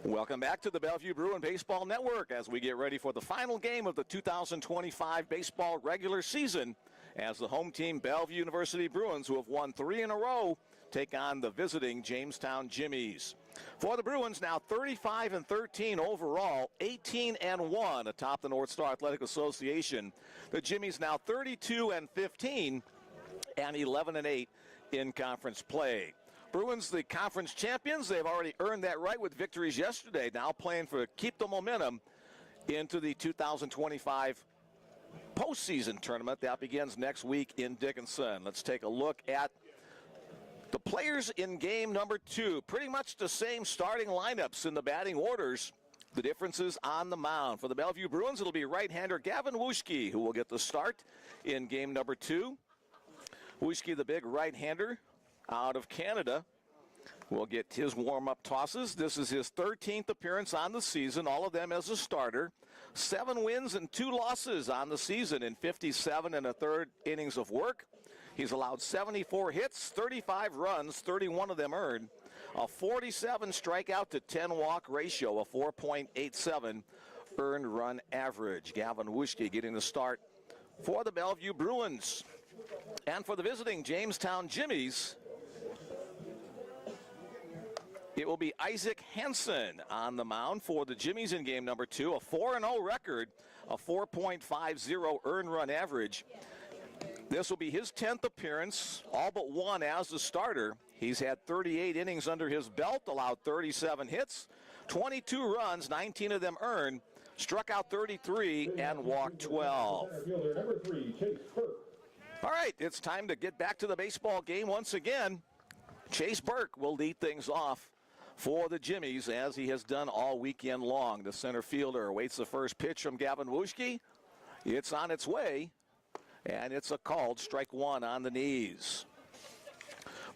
Welcome back to the Bellevue Bruin Baseball Network as we get ready for the final game of the 2025 baseball regular season as the home team Bellevue University Bruins, who have won 3 in a row, take on the visiting Jamestown Jimmies. For the Bruins, now 35-13 overall, 18-1 atop the North Star Athletic Association. The Jimmies now 32-15 and 11-8 in conference play. Bruins, the conference champions, they've already earned that right with victories yesterday. Now playing for keep the momentum into the 2025 postseason tournament that begins next week in Dickinson. Let's take a look at the players in game number 2. Pretty much the same starting lineups in the batting orders. The differences on the mound. For the Bellevue Bruins, it'll be right-hander Gavin Wuschke who will get the start in game number 2. Wuschke, the big right-hander out of Canada, will get his warm-up tosses. This is his 13th appearance on the season, all of them as a starter. 7 wins and 2 losses on the season in 57 1/3 innings of work. He's allowed 74 hits, 35 runs, 31 of them earned, a 47 strikeout to 10 walk ratio, a 4.87 earned run average. Gavin Wuschke getting the start for the Bellevue Bruins. And for the visiting Jamestown Jimmies, it will be Isaac Hansen on the mound for the Jimmies in game number 2. A 4-0 record, a 4.50 earned run average. This will be his 10th appearance, all but one as a starter. He's had 38 innings under his belt, allowed 37 hits, 22 runs, 19 of them earned, struck out 33 and walked 12. All right, it's time to get back to the baseball game once again. Chase Burke will lead things off for the Jimmies, as he has done all weekend long. The center fielder awaits the first pitch from Gavin Wuschke. It's on its way, and it's a called strike 1 on the knees.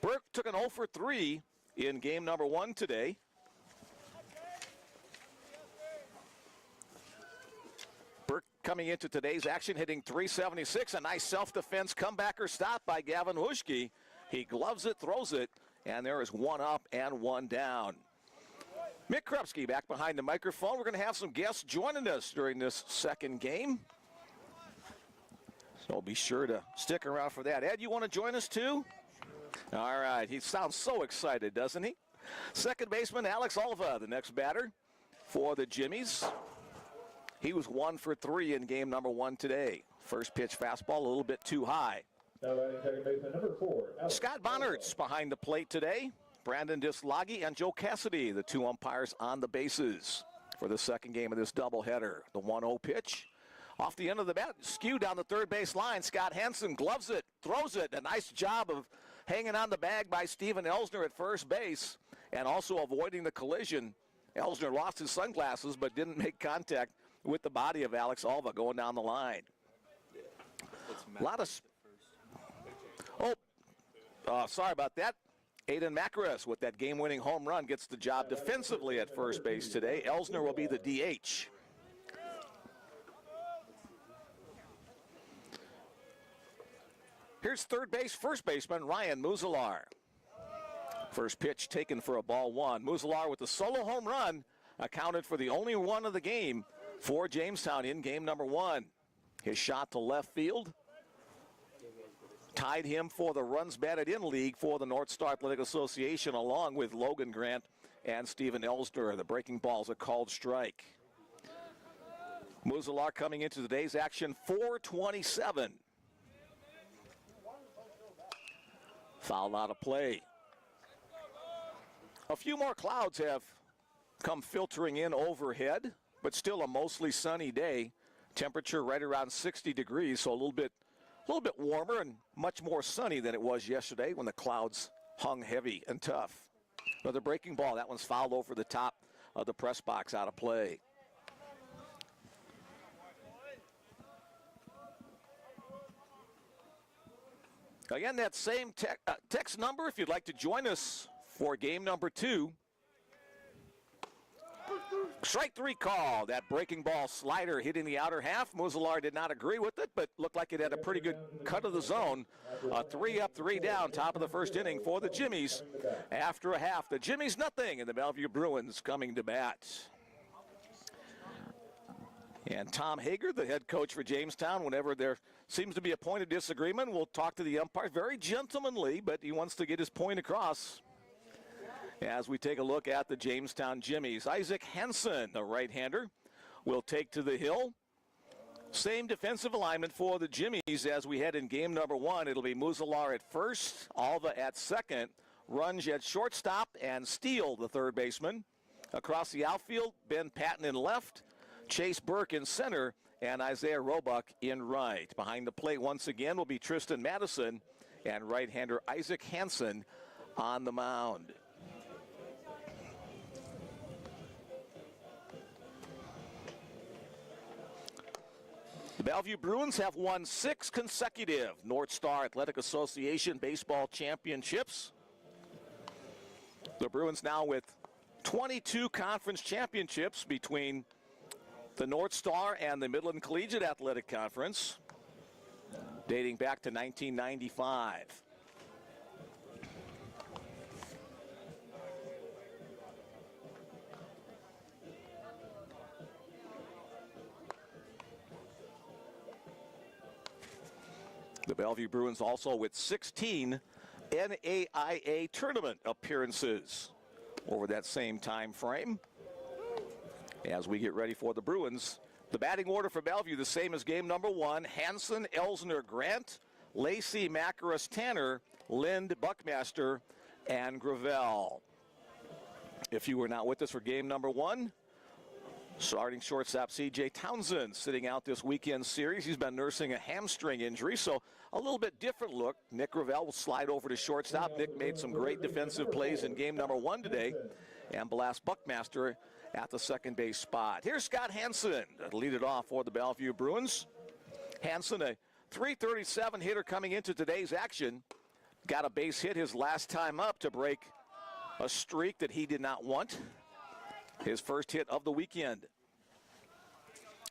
Burke took an 0 for 3 in game number 1 today. Burke coming into today's action hitting .376. A nice self-defense comebacker stop by Gavin Wuschke. He gloves it, throws it, and there is 1 up and 1 down. Mick Krupski back behind the microphone. We're going to have some guests joining us during this second game, so be sure to stick around for that. Ed, you want to join us too? All right. He sounds so excited, doesn't he? Second baseman Alex Alva, the next batter for the Jimmies. He was 1 for 3 in game number 1 today. First pitch fastball a little bit too high. Number 4, Scott Bonnert's behind the plate today. Brandon Dislagi and Joe Cassidy, the 2 umpires on the bases for the second game of this doubleheader. The 1-0 pitch off the end of the bat, skewed down the third base line. Scott Hansen gloves it, throws it. A nice job of hanging on the bag by Steven Elsner at first base and also avoiding the collision. Elsner lost his sunglasses but didn't make contact with the body of Alex Alva going down the line. A lot of... sorry about that. Aiden Macris with that game-winning home run gets the job defensively at first base today. Elsner will be the DH. Here's third base, first baseman Ryan Muzalar. First pitch taken for a ball 1. Muzalar with the solo home run accounted for the only one of the game for Jamestown in game number 1. His shot to left field tied him for the runs batted in league for the North Star Athletic Association, along with Logan Grant and Steven Elsner. The breaking ball's a called strike. Muzalar coming into today's action, 427. Foul out of play. A few more clouds have come filtering in overhead, but still a mostly sunny day. Temperature right around 60 degrees, so a little bit warmer and much more sunny than it was yesterday when the clouds hung heavy and tough. Another breaking ball. That one's fouled over the top of the press box, out of play. Again, that same text number if you'd like to join us for game number 2. Strike three call. That breaking ball slider hitting the outer half. Muzalar did not agree with it, but looked like it had a pretty good cut of the zone. 3 up, 3 down, top of the first inning for the Jimmies. After a half, the Jimmies nothing, and the Bellevue Bruins coming to bat. And Tom Hager, the head coach for Jamestown, whenever there seems to be a point of disagreement, will talk to the umpire. Very gentlemanly, but he wants to get his point across. As we take a look at the Jamestown Jimmies, Isaac Henson, the right-hander, will take to the hill. Same defensive alignment for the Jimmies as we head in game number 1. It'll be Muzalar at first, Alva at second, Runge at shortstop, and Steele, the third baseman. Across the outfield, Ben Patton in left, Chase Burke in center, and Isaiah Roebuck in right. Behind the plate once again will be Tristan Madison and right-hander Isaac Hansen on the mound. The Bellevue Bruins have won 6 consecutive North Star Athletic Association baseball championships. The Bruins now with 22 conference championships between the North Star and the Midland Collegiate Athletic Conference, dating back to 1995. The Bellevue Bruins also with 16 NAIA tournament appearances over that same time frame. As we get ready for the Bruins, the batting order for Bellevue the same as game number 1. Hanson, Elsner, Grant, Lacey, Macaris, Tanner, Lind, Buckmaster, and Gravel. If you were not with us for game number 1, starting shortstop C.J. Townsend sitting out this weekend series. He's been nursing a hamstring injury, so a little bit different look. Nick Gravel will slide over to shortstop. Nick made some great defensive plays in game number 1 today. And Blas Buckmaster at the second base spot. Here's Scott Hansen to lead it off for the Bellevue Bruins. Hansen, a .337 hitter coming into today's action. Got a base hit his last time up to break a streak that he did not want. His first hit of the weekend.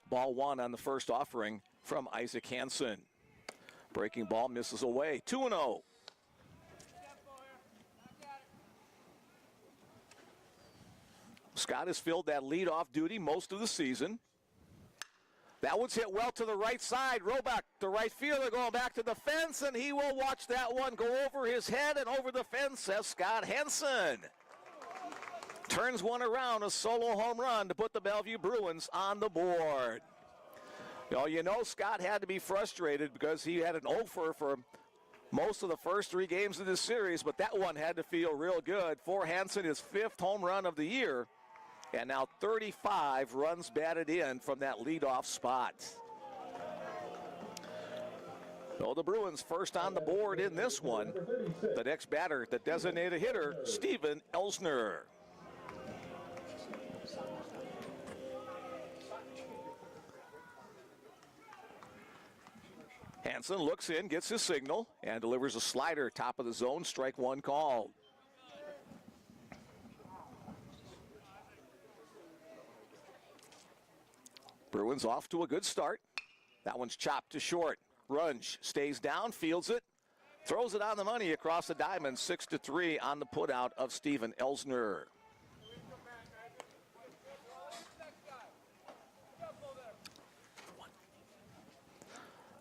Ball 1 on the first offering from Isaac Hansen. Breaking ball misses away. 2-0. Scott has filled that leadoff duty most of the season. That one's hit well to the right side. Roebuck, the right fielder, going back to the fence, and he will watch that one go over his head and over the fence as Scott Hansen turns one around, a solo home run to put the Bellevue Bruins on the board. Well, you know Scott had to be frustrated because he had an offer for most of the first 3 games of this series, but that one had to feel real good. For Hansen, his 5th home run of the year, and now 35 runs batted in from that leadoff spot. So the Bruins first on the board in this one. The next batter, the designated hitter, Steven Elsner. Hansen looks in, gets his signal, and delivers a slider, top of the zone, strike 1 called. Bruins off to a good start. That one's chopped to short. Runge stays down, fields it, throws it on the money across the diamond, 6-3 on the putout of Steven Elsner.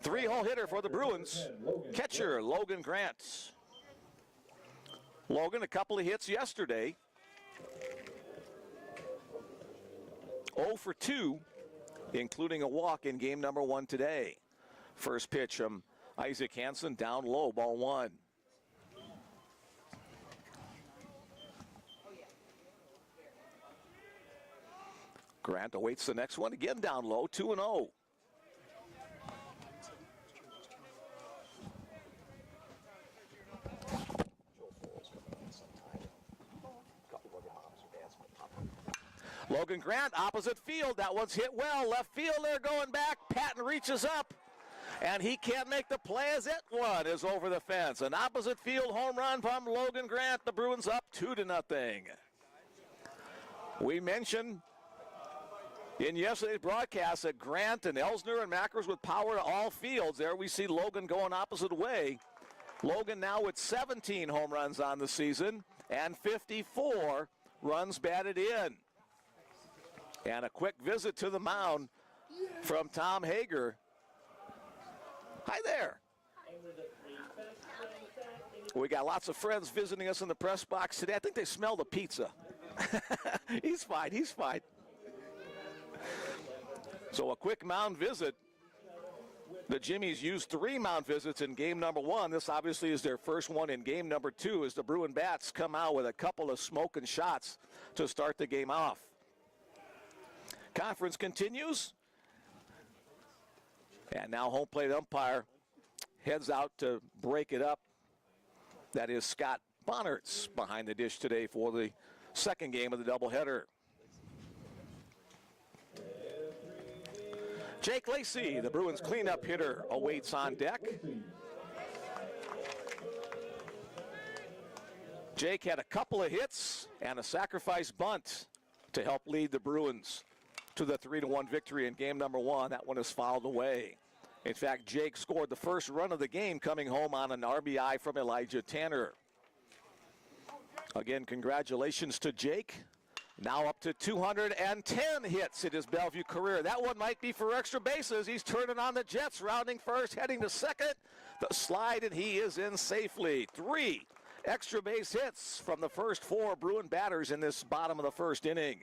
Three-hole hitter for the Bruins, catcher Logan Grant. Logan, a couple of hits yesterday. 0 for 2, including a walk in game number 1 today. First pitch from Isaac Hansen, down low, ball 1. Grant awaits the next one, again down low, 2-0. Logan Grant, opposite field. That one's hit well. Left field there going back. Patton reaches up, and he can't make the play as that one is over the fence. An opposite field home run from Logan Grant. The Bruins up 2-0. We mentioned In yesterday's broadcast at Grant and Elsner and Mackers with power to all fields, there we see Logan going opposite way. Logan now with 17 home runs on the season and 54 runs batted in. And a quick visit to the mound from Tom Hager. Hi there. We got lots of friends visiting us in the press box today. I think they smell the pizza. He's fine, he's fine. So a quick mound visit. The Jimmies used 3 mound visits in game number 1. This obviously is their first one in game number 2 as the Bruin Bats come out with a couple of smoking shots to start the game off. Conference continues. And now home plate umpire heads out to break it up. That is Scott Bonnertz behind the dish today for the second game of the doubleheader. Jake Lacey, the Bruins cleanup hitter, awaits on deck. Jake had a couple of hits and a sacrifice bunt to help lead the Bruins to the 3-1 victory in game number 1. That one is fouled away. In fact, Jake scored the first run of the game coming home on an RBI from Elijah Tanner. Again, congratulations to Jake. Now up to 210 hits in his Bellevue career. That one might be for extra bases. He's turning on the Jets, rounding first, heading to second. The slide, and he is in safely. 3 extra base hits from the first 4 Bruin batters in this bottom of the first inning.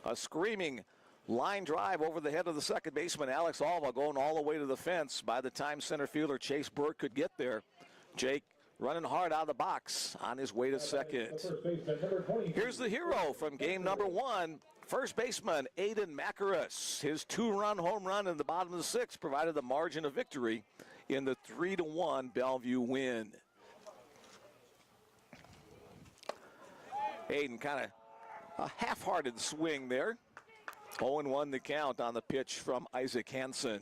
A screaming line drive over the head of the second baseman, Alex Alva, going all the way to the fence. By the time center fielder Chase Burke could get there, Jake running hard out of the box on his way to second. Here's the hero from game number 1, first baseman Aiden Macaris. His 2-run home run in the bottom of the 6th provided the margin of victory in the 3-1 Bellevue win. Aiden kind of a half-hearted swing there. 0-1 the count on the pitch from Isaac Hansen.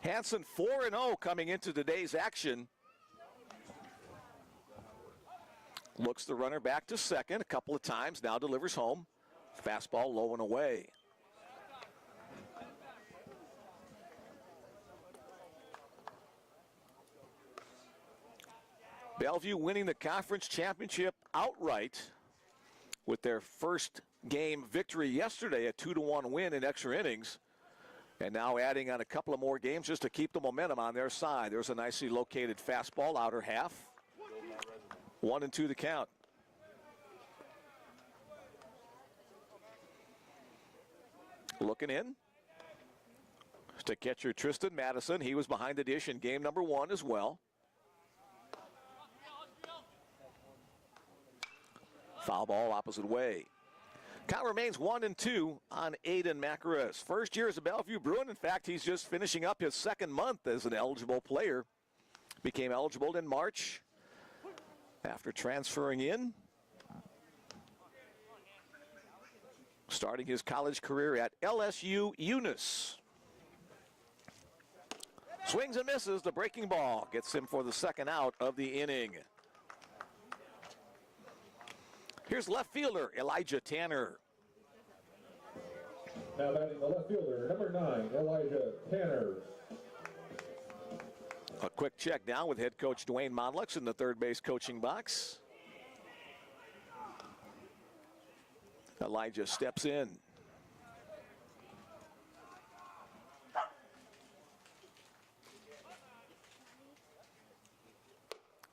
Hansen 4-0 coming into today's action. Looks the runner back to second a couple of times, now delivers home. Fastball low and away. Bellevue winning the conference championship outright with their first game victory yesterday, a 2-1 win in extra innings. And now adding on a couple of more games just to keep the momentum on their side. There's a nicely located fastball, outer half. 1-2 the count. Looking in to catcher Tristan Madison. He was behind the dish in game number 1 as well. Foul ball opposite way. Count remains 1-2 on Aiden Macaris. First year as a Bellevue Bruin. In fact, he's just finishing up his second month as an eligible player. Became eligible in March after transferring in. Starting his college career at LSU Eunice. Swings and misses. The breaking ball gets him for the second out of the inning. Here's left fielder Elijah Tanner. Now batting the left fielder, number 9, Elijah Tanner. A quick check down with head coach Dwayne Modlux in the third base coaching box. Elijah steps in.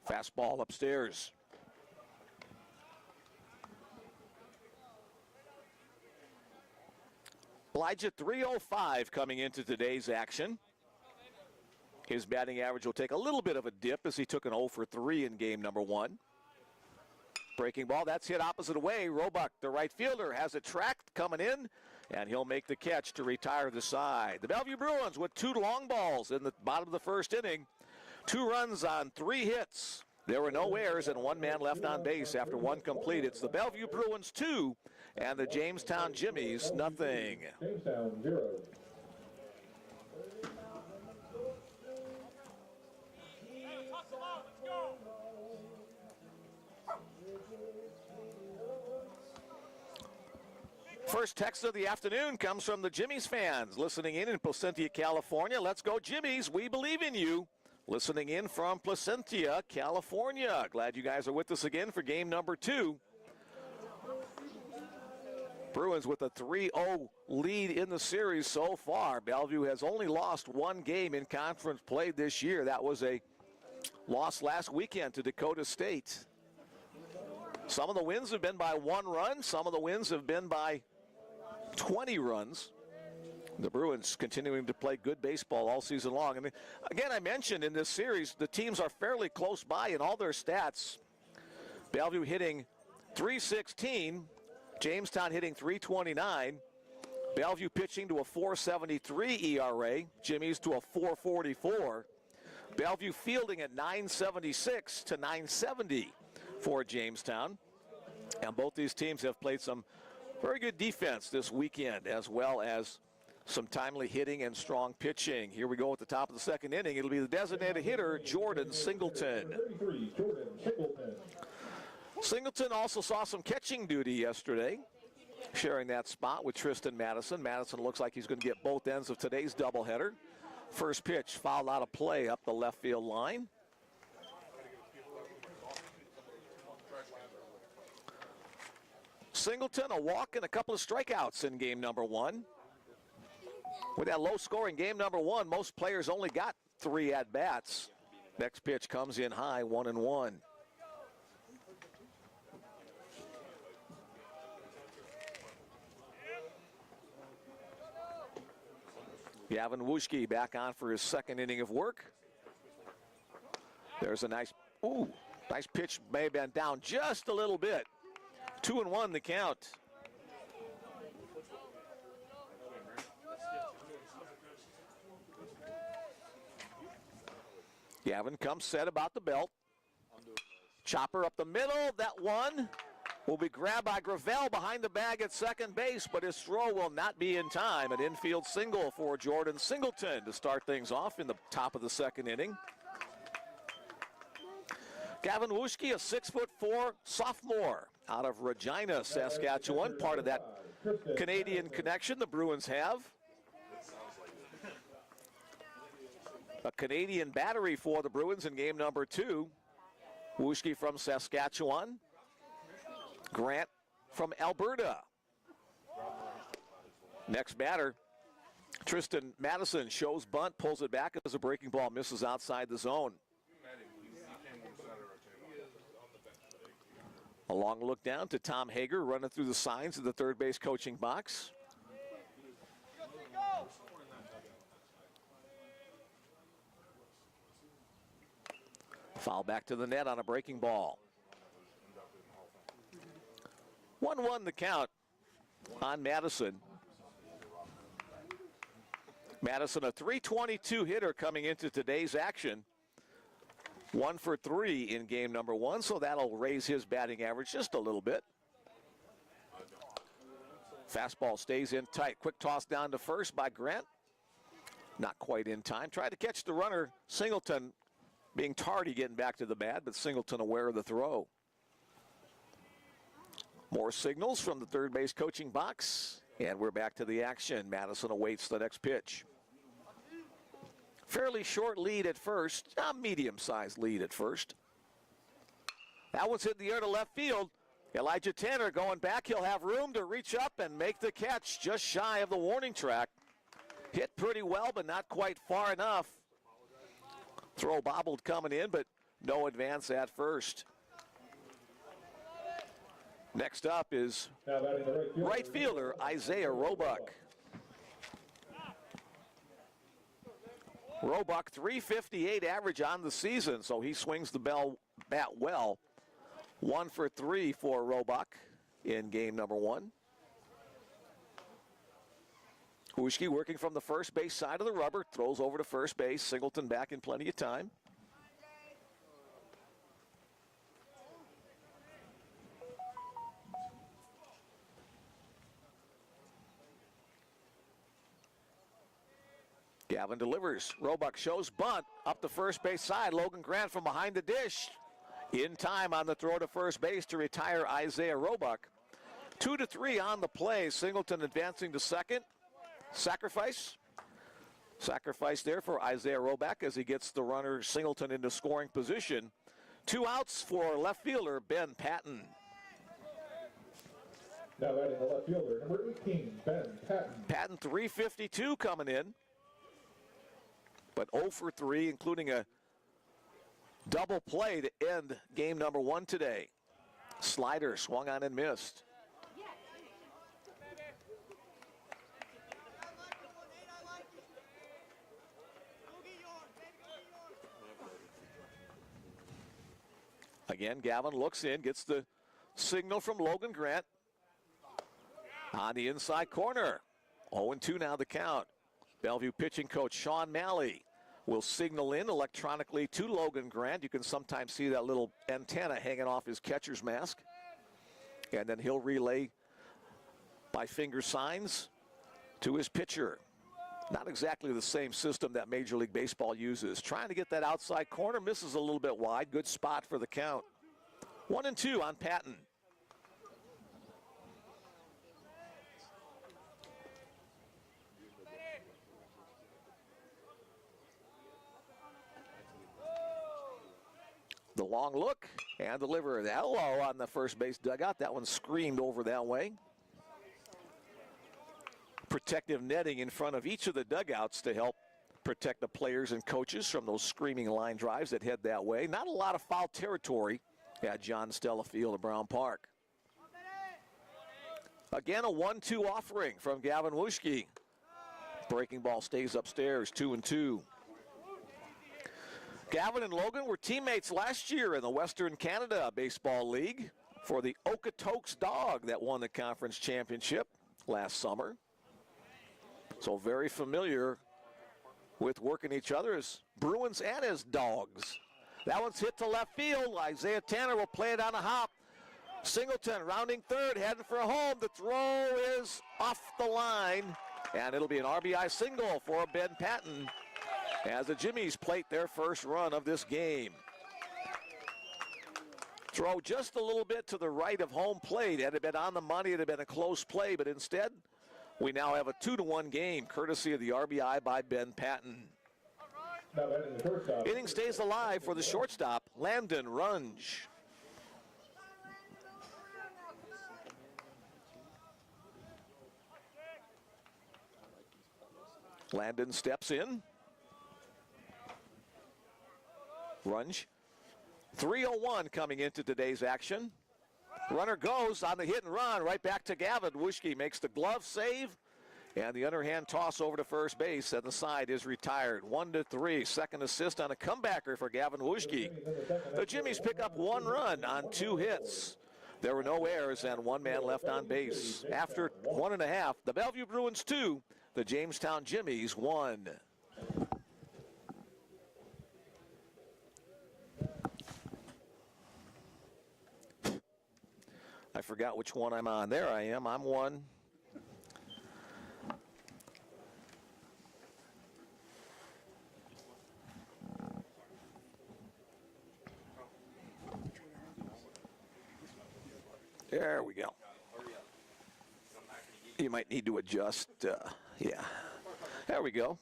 Fastball upstairs. Elijah 305 coming into today's action. His batting average will take a little bit of a dip as he took an 0 for 3 in game number 1. Breaking ball, that's hit opposite away. Roebuck, the right fielder, has it tracked coming in, and he'll make the catch to retire the side. The Bellevue Bruins with 2 long balls in the bottom of the first inning. 2 runs on 3 hits. There were no errors and 1 man left on base after 1 complete. It's the Bellevue Bruins 2 and the Jamestown Jimmies nothing. Jamestown 0. first text of the afternoon comes from the Jimmies fans listening in Placentia, California. Let's go, Jimmies. We believe in you. Listening in from Placentia, California. Glad you guys are with us again for game number 2. Bruins with a 3-0 lead in the series so far. Bellevue has only lost one game in conference play this year. That was a loss last weekend to Dakota State. Some of the wins have been by 1 run. Some of the wins have been by 20 runs. The Bruins continuing to play good baseball all season long. And again, I mentioned in this series, the teams are fairly close by in all their stats. Bellevue hitting .316. Jamestown hitting .329. Bellevue pitching to a .473 ERA. Jimmies to a .444. Bellevue fielding at .976 to .970 for Jamestown. And both these teams have played some very good defense this weekend, as well as some timely hitting and strong pitching. Here we go at the top of the second inning. It'll be the designated hitter, Jordan Singleton. Singleton also saw some catching duty yesterday, sharing that spot with Tristan Madison. Madison looks like he's going to get both ends of today's doubleheader. First pitch, fouled out of play up the left field line. Singleton, a walk and a couple of strikeouts in game number 1. With that low-scoring game number 1, most players only got 3 at-bats. Next pitch comes in high, 1-1. Gavin Wuschke back on for his second inning of work. There's a nice pitch, may have been down just a little bit. 2-1 the count. Gavin comes set about the belt. Chopper up the middle. That one will be grabbed by Gravel behind the bag at second base, but his throw will not be in time. An infield single for Jordan Singleton to start things off in the top of the second inning. Gavin Wuschke, a 6'4" sophomore out of Regina, Saskatchewan, part of that Canadian connection the Bruins have. A Canadian battery for the Bruins in game number 2. Wuschke from Saskatchewan. Grant from Alberta. Next batter, Tristan Madison shows bunt, pulls it back as a breaking ball misses outside the zone. A long look down to Tom Hager running through the signs of the third base coaching box. Foul back to the net on a breaking ball. 1-1 the count on Madison. Madison, a .322 hitter coming into today's action. 1 for 3 in game number 1, so that'll raise his batting average just a little bit. Fastball stays in tight. Quick toss down to first by Grant. Not quite in time. Tried to catch the runner, Singleton, being tardy getting back to the bat, but Singleton aware of the throw. More signals from the third base coaching box, and we're back to the action. Madison awaits the next pitch. Fairly short lead at first, a medium-sized lead at first. That one's hit the air to left field. Elijah Tanner going back. He'll have room to reach up and make the catch just shy of the warning track. Hit pretty well, but not quite far enough. Throw bobbled coming in, but no advance at first. Next up is right fielder Isaiah Roebuck. Roebuck, .358 average on the season, so he swings the bat well. 1 for 3 for Roebuck in game number 1. Wuschke working from the first base side of the rubber, throws over to first base. Singleton back in plenty of time. Gavin delivers. Roebuck shows bunt up the first base side. Logan Grant from behind the dish. In time on the throw to first base to retire Isaiah Roebuck. 2-3 on the play. Singleton advancing to second. Sacrifice there for Isaiah Roback as he gets the runner Singleton into scoring position. 2 outs for left fielder Ben Patton. Now batting the left fielder, number 18, Ben Patton. Patton, 352 coming in, but 0 for 3, including a double play to end game number 1 today. Slider swung on and missed. Again, Gavin looks in, gets the signal from Logan Grant. On the inside corner. 0-2 now the count. Bellevue pitching coach Sean Malley will signal in electronically to Logan Grant. You can sometimes see that little antenna hanging off his catcher's mask. And then he'll relay by finger signs to his pitcher. Not exactly the same system that Major League Baseball uses. Trying to get that outside corner, misses a little bit wide. Good spot for the count. 1-2 on Patton. The long look and deliver. Hello on the first base dugout. That one screamed over that way. Protective netting in front of each of the dugouts to help protect the players and coaches from those screaming line drives that head that way. Not a lot of foul territory at John Stella Field at Brown Park. Again, a 1-2 offering from Gavin Wuschke. Breaking ball stays upstairs, 2-2. Gavin and Logan were teammates last year in the Western Canada Baseball League for the Okotoks Dog that won the conference championship last summer. So very familiar with working each other as Bruins and as Dogs. That one's hit to left field. Isaiah Tanner will play it on a hop. Singleton rounding third, heading for home. The throw is off the line, and it'll be an RBI single for Ben Patton as the Jimmies plate their first run of this game. Throw just a little bit to the right of home plate. Had it been on the money, it had been a close play, but instead, we now have a 2-1 game, courtesy of the RBI by Ben Patton. Inning stays alive for the shortstop, Landon Runge. Landon steps in. Runge. 3:01 coming into today's action. Runner goes on the hit and run right back to Gavin. Wuschke makes the glove save, and the underhand toss over to first base, and the side is retired. 1-3. Second assist on a comebacker for Gavin Wuschke. The Jimmies pick up 1 run on 2 hits. There were no errors and 1 man left on base. After 1.5, the Bellevue Bruins 2, the Jamestown Jimmies 1. I forgot which one I'm on. There I am. I'm 1. There we go. You might need to adjust. Yeah. There we go.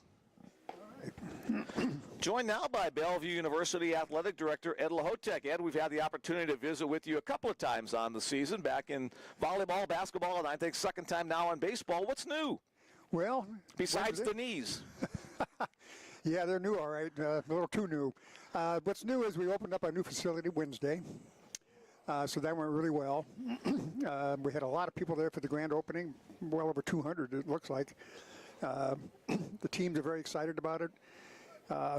Joined now by Bellevue University Athletic Director Ed Lahotek. Ed, we've had the opportunity to visit with you a couple of times on the season, back in volleyball, basketball, and I think second time now in baseball. What's new? Well, besides the knees. Yeah, they're new, all right. A little too new. What's new is we opened up a new facility Wednesday. So that went really well. We had a lot of people there for the grand opening, well over 200 it looks like. The teams are very excited about it.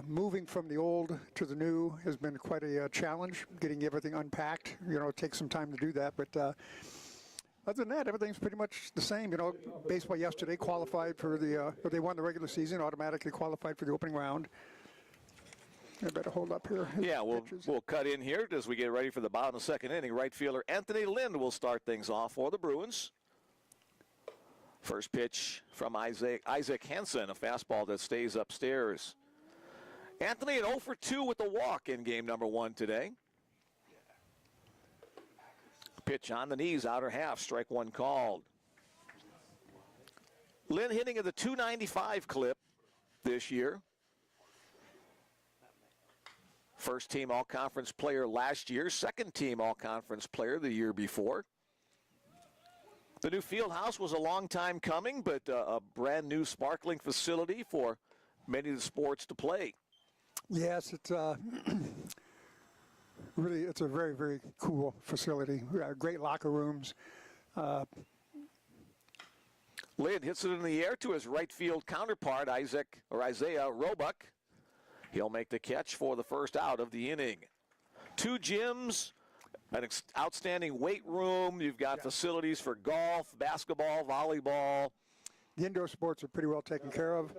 Moving from the old to the new has been quite a challenge, getting everything unpacked. You know, it takes some time to do that, but other than that, everything's pretty much the same. You know, baseball yesterday qualified for they won the regular season, automatically qualified for the opening round. I better hold up here. Yeah, we'll cut in here as we get ready for the bottom of the second inning. Right fielder Anthony Lind will start things off for the Bruins. First pitch from Isaac Hansen, a fastball that stays upstairs. Anthony at 0 for 2 with the walk in game number 1 today. Pitch on the knees, outer half, strike one called. Lynn hitting at the .295 clip this year. First team all-conference player last year, second team all-conference player the year before. The new field house was a long time coming, but a brand new sparkling facility for many of the sports to play. Yes, it's really, it's a very, very cool facility. Great locker rooms. Lynn hits it in the air to his right field counterpart, Isaiah Roebuck. He'll make the catch for the first out of the inning. Two gyms, an outstanding weight room. You've got facilities for golf, basketball, volleyball. The indoor sports are pretty well taken care of.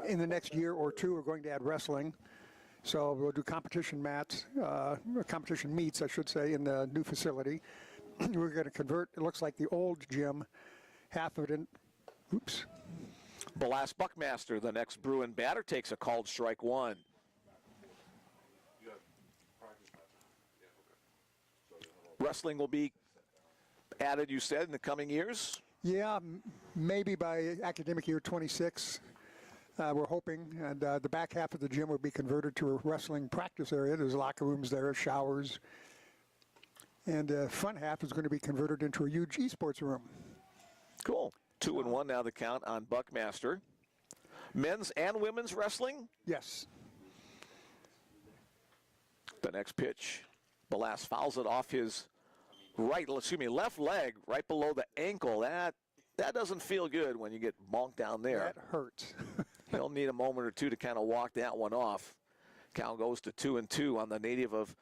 In the next year or two, we're going to add wrestling. So we'll do competition meets, I should say, in the new facility. We're going to convert, it looks like the old gym, half of it in, Blas Buckmaster, the next Bruin batter, takes a called strike one. Wrestling will be added, you said, in the coming years? Yeah, maybe by academic year 26, we're hoping. And the back half of the gym will be converted to a wrestling practice area. There's locker rooms there, showers. And the front half is going to be converted into a huge esports room. Cool. 2-1 now the count on Buckmaster. Men's and women's wrestling? Yes. The next pitch. Blas fouls it off his left leg, right below the ankle. That doesn't feel good when you get bonked down there. That hurts. He'll need a moment or two to kind of walk that one off. Count goes to 2-2 on the native of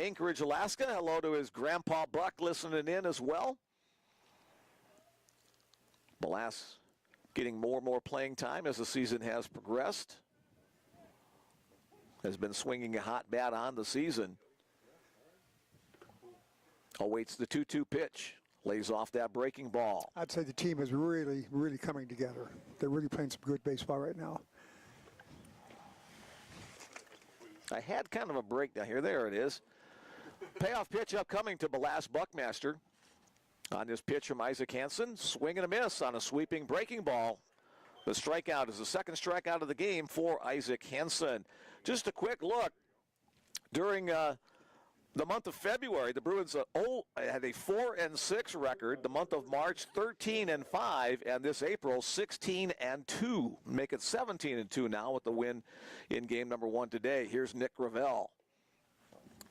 Anchorage, Alaska. Hello to his grandpa Buck listening in as well. Blas getting more and more playing time as the season has progressed. Has been swinging a hot bat on the season. Awaits the 2-2 pitch. Lays off that breaking ball. I'd say the team is really, really coming together. They're really playing some good baseball right now. I had kind of a breakdown here. There it is. Payoff pitch upcoming to Blas Buckmaster. On this pitch from Isaac Hansen, swing and a miss on a sweeping breaking ball. The strikeout is the second strikeout of the game for Isaac Hansen. Just a quick look. During the month of February, the Bruins had a 4-6 record. The month of March, 13-5, and this April, 16-2. Make it 17-2 now with the win in game number 1 today. Here's Nick Gravel.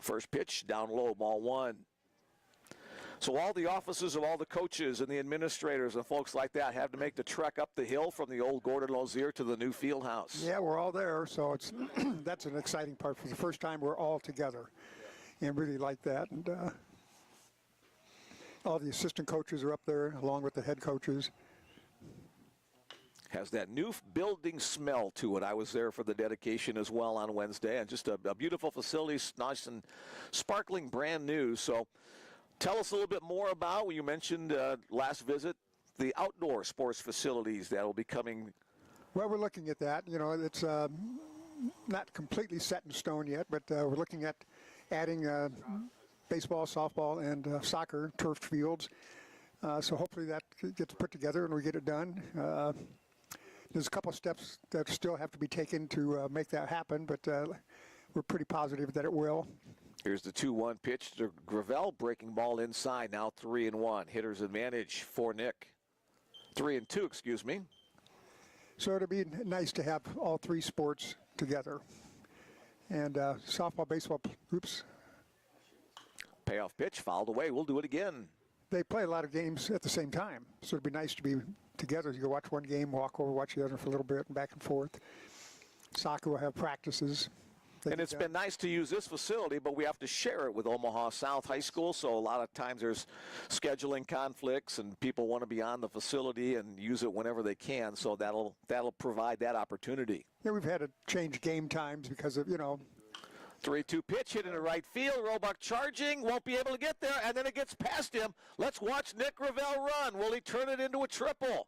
First pitch, down low, ball 1. So all the offices of all the coaches and the administrators and folks like that have to make the trek up the hill from the old Gordon Lozier to the new field house. Yeah, we're all there, so it's that's an exciting part. For the first time, we're all together, and really like that. And all the assistant coaches are up there, along with the head coaches. Has that new building smell to it. I was there for the dedication as well on Wednesday, and just a beautiful facility, nice and sparkling, brand new. So tell us a little bit more about, you mentioned last visit, the outdoor sports facilities that will be coming. Well, we're looking at that. You know, it's not completely set in stone yet, but we're looking at adding baseball, softball, and soccer turfed fields. So hopefully that gets put together and we get it done. There's a couple of steps that still have to be taken to make that happen, but we're pretty positive that it will. Here's the 2-1 pitch to Gravel, breaking ball inside, now 3-1. Hitter's advantage for Nick. 3-2, excuse me. So it'll be nice to have all three sports together. And softball, baseball, oops. Payoff pitch, fouled away. We'll do it again. They play a lot of games at the same time, so it'd be nice to be together. You go watch one game, walk over, watch the other for a little bit, and back and forth. Soccer will have practices. And it's been nice to use this facility, but we have to share it with Omaha South High School, so a lot of times there's scheduling conflicts and people want to be on the facility and use it whenever they can, so that'll provide that opportunity. Yeah, we've had to change game times because of, 3-2 pitch hit into right field. Roebuck charging, won't be able to get there, and then it gets past him. Let's watch Nick Gravel run. Will he turn it into a triple?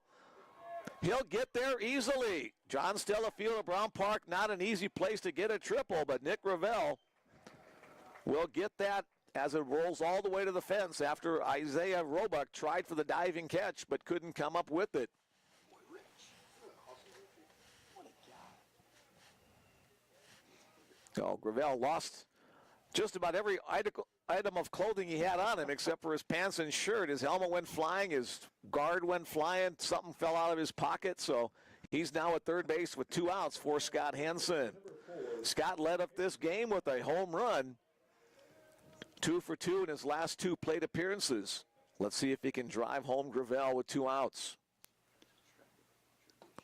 He'll get there easily. John Stella Field at Brown Park, not an easy place to get a triple, but Nick Gravel will get that as it rolls all the way to the fence after Isaiah Roebuck tried for the diving catch but couldn't come up with it. Oh, Gravel lost just about every item of clothing he had on him except for his pants and shirt. His helmet went flying, his guard went flying, something fell out of his pocket, so he's now at third base with 2 outs for Scott Henson. Scott led up this game with a home run, 2 for 2 in his last 2 plate appearances. Let's see if he can drive home Gravel with 2 outs.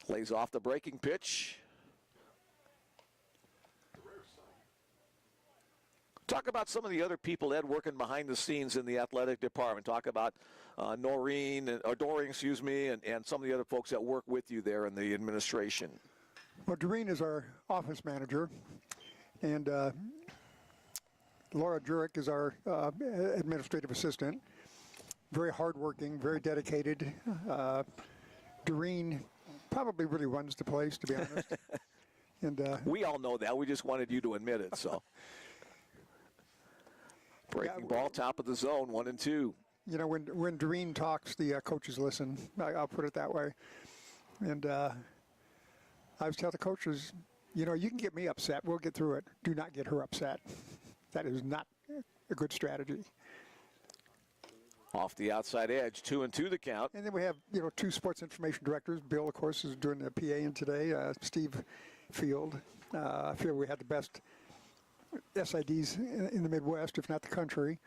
Lays off the breaking pitch. Talk about some of the other people, Ed, working behind the scenes in the athletic department. Talk about Doreen, and some of the other folks that work with you there in the administration. Well, Doreen is our office manager, and Laura Jurek is our administrative assistant. Very hardworking, very dedicated. Doreen probably really runs the place, to be honest. And we all know that. We just wanted you to admit it. So, breaking ball, top of the zone, 1-2. You know, when Doreen talks, the coaches listen. I'll put it that way. And I always tell the coaches, you know, you can get me upset. We'll get through it. Do not get her upset. That is not a good strategy. Off the outside edge, 2-2 the count. And then we have, you know, 2 sports information directors. Bill, of course, is doing the PA in today. Steve Field. I feel we had the best SIDs in the Midwest, if not the country.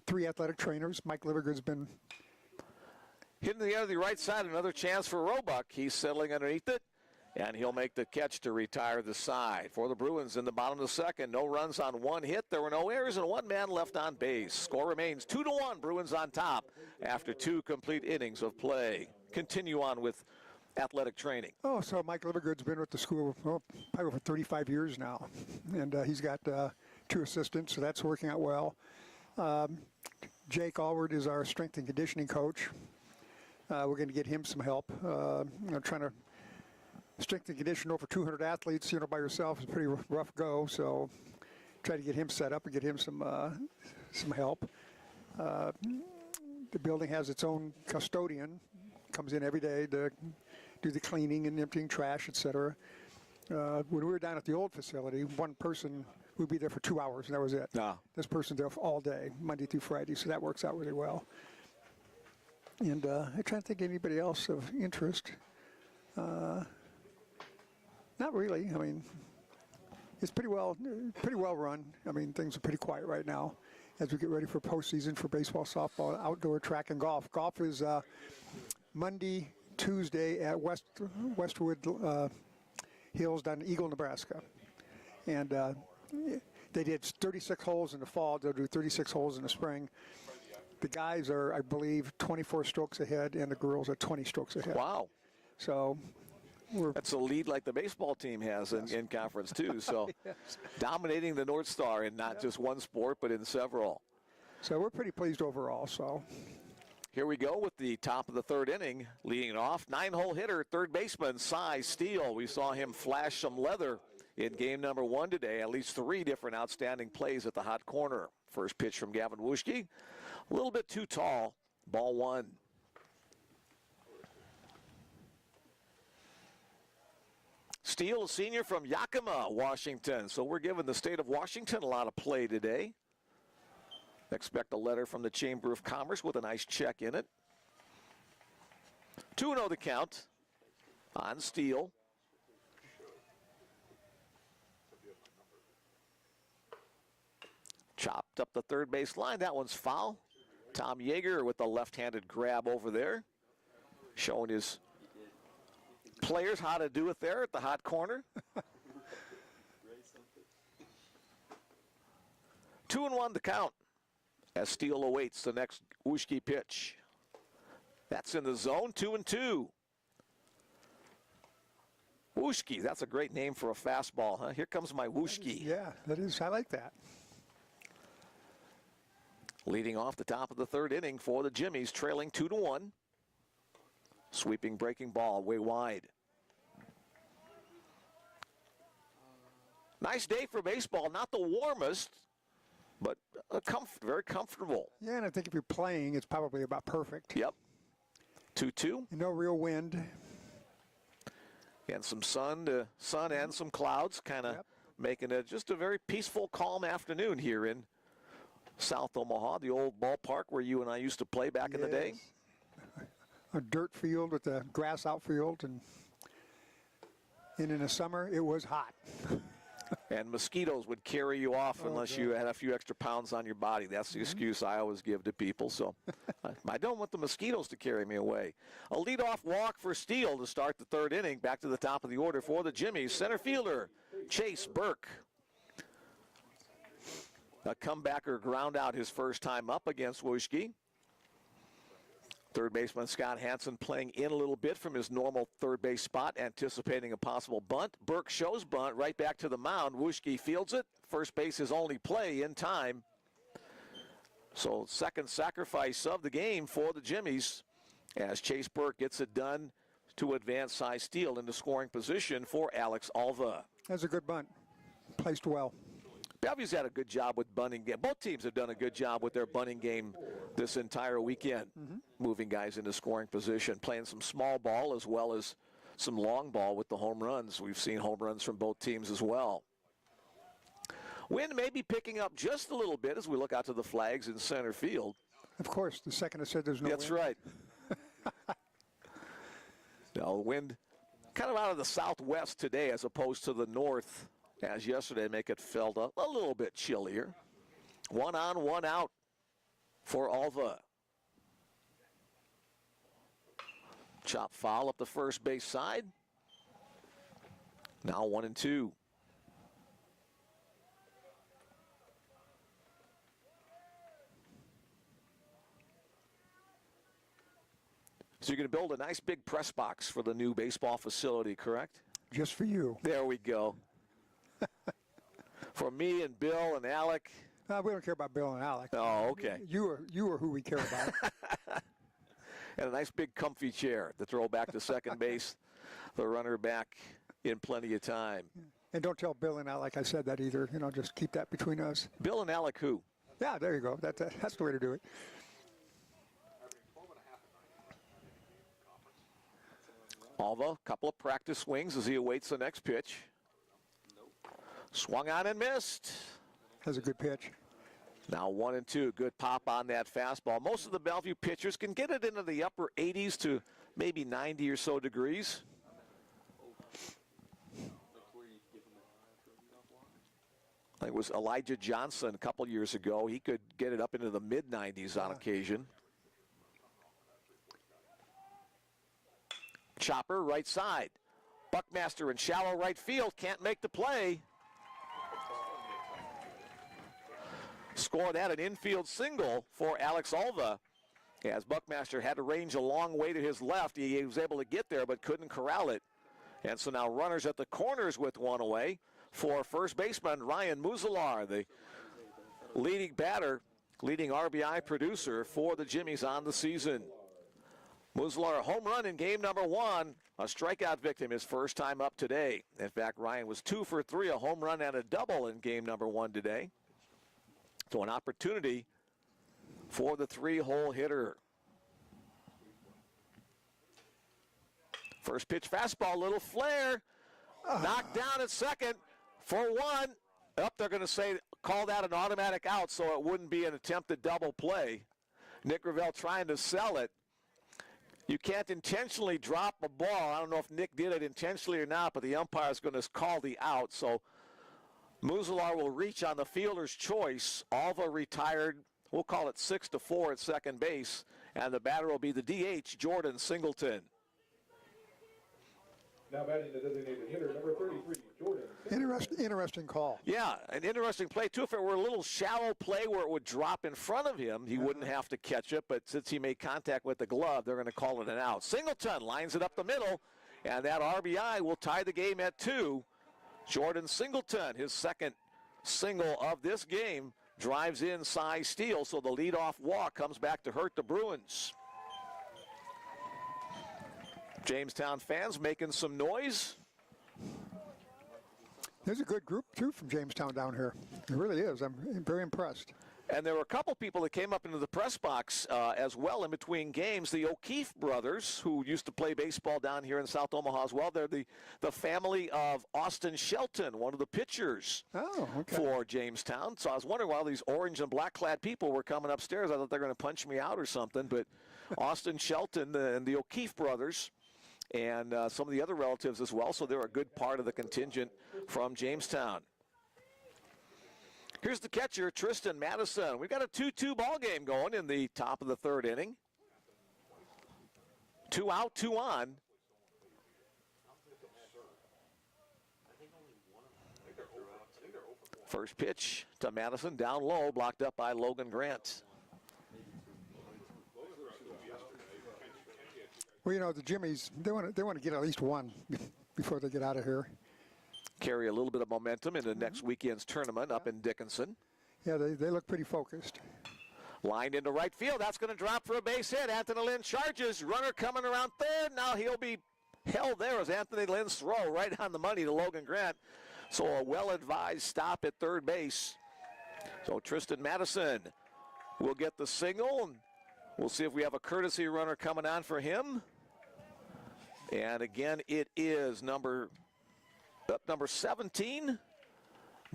3 athletic trainers. Mike Livergood's been hitting the other right side. Another chance for Roebuck. He's settling underneath it, and he'll make the catch to retire the side. For the Bruins in the bottom of the second, no runs on 1 hit. There were no errors and 1 man left on base. Score remains 2-1. Bruins on top after 2 complete innings of play. Continue on with athletic training. Oh, so Mike Livergood's been with the school probably for 35 years now, and he's got 2 assistants, so that's working out well. Jake Allward is our strength and conditioning coach. We're going to get him some help. Trying to strength and condition over 200 athletes, you know, by yourself is a pretty rough go. So try to get him set up and get him some help. The building has its own custodian, comes in every day to do the cleaning and emptying trash, etc. When we were down at the old facility, 1 person would be there for 2 hours, and that was it. No. This person's there all day, Monday through Friday, so that works out really well. And I'm trying to think of anybody else of interest. Not really. I mean, it's pretty well run. I mean, things are pretty quiet right now as we get ready for postseason for baseball, softball, outdoor track, and golf. Golf is Monday, Tuesday at Westwood Hills down in Eagle, Nebraska. And they did 36 holes in the fall. They'll do 36 holes in the spring. The guys are, I believe, 24 strokes ahead, and the girls are 20 strokes ahead. Wow. So that's a lead like the baseball team has in conference, too. So yes. Dominating the North Star in not just one sport, but in several. So we're pretty pleased overall. So here we go with the top of the 3rd inning. Leading it off, 9-hole hitter, third baseman, Cy Steele. We saw him flash some leather in game number 1 today. At least 3 different outstanding plays at the hot corner. First pitch from Gavin Wuschke. A little bit too tall. Ball 1. Steele, a senior from Yakima, Washington. So we're giving the state of Washington a lot of play today. Expect a letter from the Chamber of Commerce with a nice check in it. 2-0 the count on Steele. Chopped up the third base line. That one's foul. Tom Yeager with the left-handed grab over there. Showing his players how to do it there at the hot corner. 2-1 the count as Steele awaits the next Wuschke pitch. That's in the zone, 2-2. Wuschke, that's a great name for a fastball, huh? Here comes my Wuschke. Yeah, that is. I like that. Leading off the top of the 3rd inning for the Jimmies, trailing 2-1. Sweeping breaking ball way wide. Nice day for baseball, not the warmest, but very comfortable. Yeah, and I think if you're playing, it's probably about perfect. Yep. 2-2. No real wind. And some sun and some clouds, kind of making it just a very peaceful, calm afternoon here in South Omaha, the old ballpark where you and I used to play back in the day. A dirt field with a grass outfield, and in the summer it was hot. And mosquitoes would carry you off unless you had a few extra pounds on your body. That's the excuse I always give to people. So I don't want the mosquitoes to carry me away. A leadoff walk for Steele to start the third inning. Back to the top of the order for the Jimmies. Center fielder Chase Burke. A comebacker ground out his first time up against Wuschke. Third baseman Scott Hansen playing in a little bit from his normal third base spot, anticipating a possible bunt. Burke shows bunt right back to the mound. Wuschke fields it. First base his only play in time. So second sacrifice of the game for the Jimmies as Chase Burke gets it done to advance Cy Steele into scoring position for Alex Alva. That's a good bunt. Placed well. Bellevue's had a good job with bunting game. Both teams have done a good job with their bunting game this entire weekend, moving guys into scoring position, playing some small ball as well as some long ball with the home runs. We've seen home runs from both teams as well. Wind may be picking up just a little bit as we look out to the flags in center field. Of course, the second I said there's no That's wind. right. Now, wind kind of out of the southwest today as opposed to the north, as yesterday, make it felt a little bit chillier. 1 on, 1 out for Alva. Chop foul up the first base side. Now 1-2. So you're going to build a nice big press box for the new baseball facility, correct? Just for you. There we go. For me and Bill and Alec. We don't care about Bill and Alec. Oh, okay. You are who we care about. And a nice big comfy chair to throw back to second base. The runner back in plenty of time. And don't tell Bill and Alec I said that either. You know, just keep that between us. Bill and Alec who? Yeah, there you go. That's the way to do it. Alva, couple of practice swings as he awaits the next pitch. Swung on and missed. Has a good pitch. Now 1-2. Good pop on that fastball. Most of the Bellevue pitchers can get it into the upper 80s to maybe 90 or so degrees. I think it was Elijah Johnson a couple years ago. He could get it up into the mid-90s on occasion. Chopper, right side. Buckmaster in shallow right field, can't make the play. Score that an infield single for Alex Alva. As Buckmaster had to range a long way to his left. He was able to get there but couldn't corral it. And so now runners at the corners with one away for first baseman Ryan Muzalar, the leading batter, leading RBI producer for the Jimmies on the season. Muzalar, a home run in game number 1, a strikeout victim his first time up today. In fact, Ryan was 2 for 3, a home run and a double in game number 1 today. So an opportunity for the 3-hole hitter. First pitch fastball, little flare. Knocked down at second for 1. They're going to call that an automatic out so it wouldn't be an attempted double play. Nick Gravel trying to sell it. You can't intentionally drop a ball. I don't know if Nick did it intentionally or not, but the umpire is going to call the out. So Muzalar will reach on the fielder's choice. Alva retired, we'll call it 6-4 at second base, and the batter will be the DH, Jordan Singleton. Now batting the designated hitter, number 33, Jordan. Interesting call. Yeah, an interesting play, too. If it were a little shallow play where it would drop in front of him, he wouldn't have to catch it. But since he made contact with the glove, they're going to call it an out. Singleton lines it up the middle, and that RBI will tie the game at 2. Jordan Singleton, his second single of this game, drives in Cy Steele, so the leadoff walk comes back to hurt the Bruins. Jamestown fans making some noise. There's a good group, too, from Jamestown down here. It really is. I'm very impressed. And there were a couple people that came up into the press box as well in between games. The O'Keefe brothers, who used to play baseball down here in South Omaha as well. They're the family of Austin Shelton, one of the pitchers for Jamestown. So I was wondering why these orange and black-clad people were coming upstairs. I thought they were going to punch me out or something. But Austin Shelton and the O'Keefe brothers and some of the other relatives as well. So they're a good part of the contingent from Jamestown. Here's the catcher, Tristan Madison. We've got a 2-2 ball game going in the top of the third inning. 2 out, 2 on. First pitch to Madison, down low, blocked up by Logan Grant. Well, you know, the Jimmies, they want to get at least one before they get out of here. Carry a little bit of momentum into next weekend's tournament up in Dickinson. Yeah, they look pretty focused. Lined into right field. That's going to drop for a base hit. Anthony Lynn charges. Runner coming around third. Now he'll be held there as Anthony Lynn's throw right on the money to Logan Grant. So a well-advised stop at third base. So Tristan Madison will get the single. We'll see if we have a courtesy runner coming on for him. And again, it is number 17,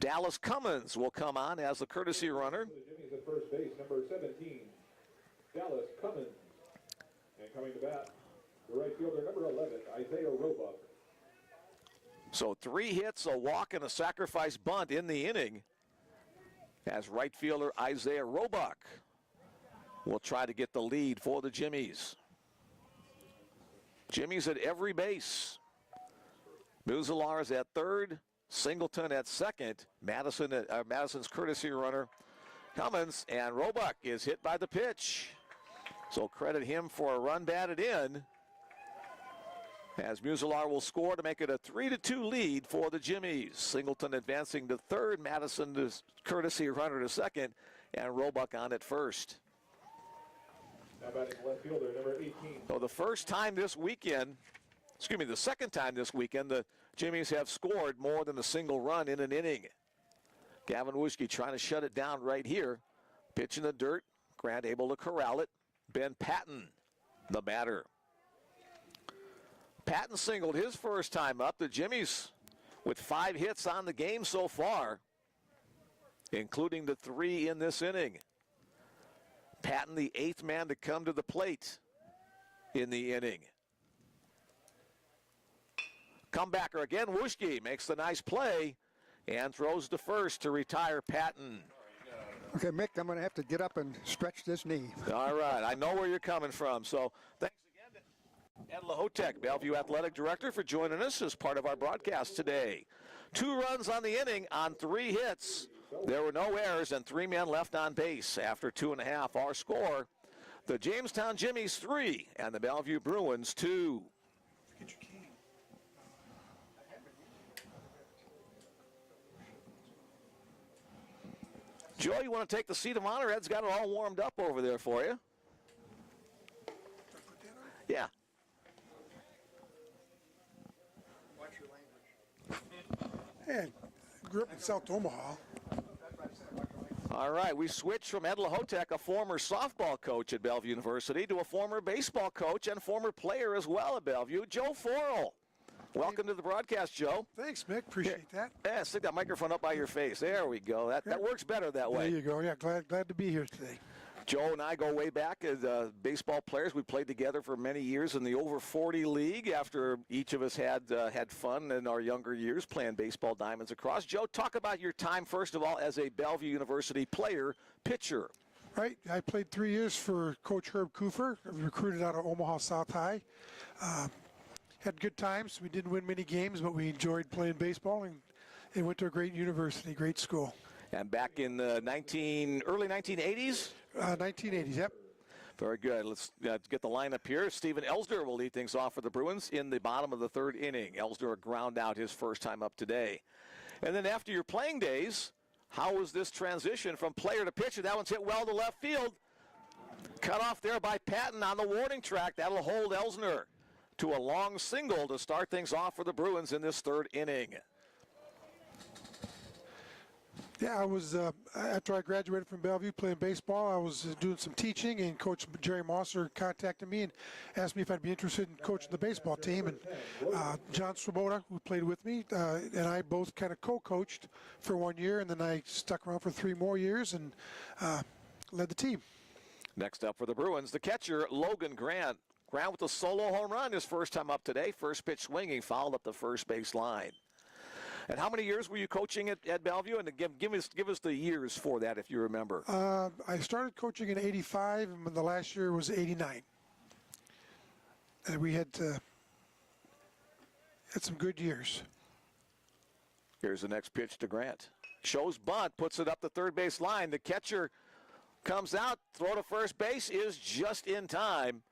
Dallas Cummins will come on as the courtesy runner. The Jimmies at first base, number 17, Dallas Cummins. And coming to bat, the right fielder, number 11, Isaiah Roebuck. So 3 hits, a walk, and a sacrifice bunt in the inning as right fielder Isaiah Roebuck will try to get the lead for the Jimmies. Jimmies at every base. Muzilar's at third, Singleton at second, Madison's courtesy runner, Cummins, and Roebuck is hit by the pitch. So credit him for a run batted in, as Muzilar will score to make it a 3-2 lead for the Jimmies. Singleton advancing to third, Madison, the courtesy runner, to second, and Roebuck on at first. Now batting left fielder, number 18. So the second time this weekend, the Jimmies have scored more than a single run in an inning. Gavin Wuschke trying to shut it down right here. Pitch in the dirt. Grant able to corral it. Ben Patton, the batter. Patton singled his first time up. The Jimmies with 5 hits on the game so far, including the 3 in this inning. Patton, the 8th man to come to the plate in the inning. Comebacker again, Wuschke makes the nice play and throws to first to retire Patton. Okay, Mick, I'm going to have to get up and stretch this knee. All right, I know where you're coming from. So thanks again to Ed Lahotek, Bellevue Athletic Director, for joining us as part of our broadcast today. 2 runs on the inning on 3 hits. There were no errors and 3 men left on base after 2.5. Our score, the Jamestown Jimmies 3 and the Bellevue Bruins 2. Joe, you want to take the seat of honor? Ed's got it all warmed up over there for you. Yeah. Watch your language. Hey, I grew up in South Omaha. All right, we switched from Ed Lahotek, a former softball coach at Bellevue University, to a former baseball coach and former player as well at Bellevue, Joe Fal. Welcome to the broadcast, Joe. Thanks, Mick. Appreciate that. Yeah, stick that microphone up by your face. There we go. That works better that way. There you go. Yeah, glad to be here today. Joe and I go way back as baseball players. We played together for many years in the over 40 league after each of us had fun in our younger years playing baseball diamonds across. Joe, talk about your time, first of all, as a Bellevue University player, pitcher. Right. I played 3 years for Coach Herb Kufer, recruited out of Omaha South High. Had good times. We didn't win many games, but we enjoyed playing baseball and went to a great university, great school. And back in the early 1980s? 1980s, yep. Very good. Let's get the lineup here. Steven Elsner will lead things off for the Bruins in the bottom of the 3rd inning. Elsner ground out his first time up today. And then after your playing days, how was this transition from player to pitcher? That one's hit well to left field. Cut off there by Patton on the warning track. That'll hold Elsner to a long single to start things off for the Bruins in this 3rd inning. Yeah, I was, after I graduated from Bellevue playing baseball, I was doing some teaching, and Coach Jerry Mosser contacted me and asked me if I'd be interested in coaching the baseball team. And John Swoboda, who played with me, and I both kind of co-coached for 1 year, and then I stuck around for 3 more years and led the team. Next up for the Bruins, the catcher, Logan Grant. Grant with a solo home run his first time up today. First pitch swinging, fouled up the first base line. And how many years were you coaching at Bellevue? And give us the years for that, if you remember. I started coaching in '85, and the last year was '89. And we had some good years. Here's the next pitch to Grant. Shows bunt, puts it up the third base line. The catcher comes out, throw to first base is just in time.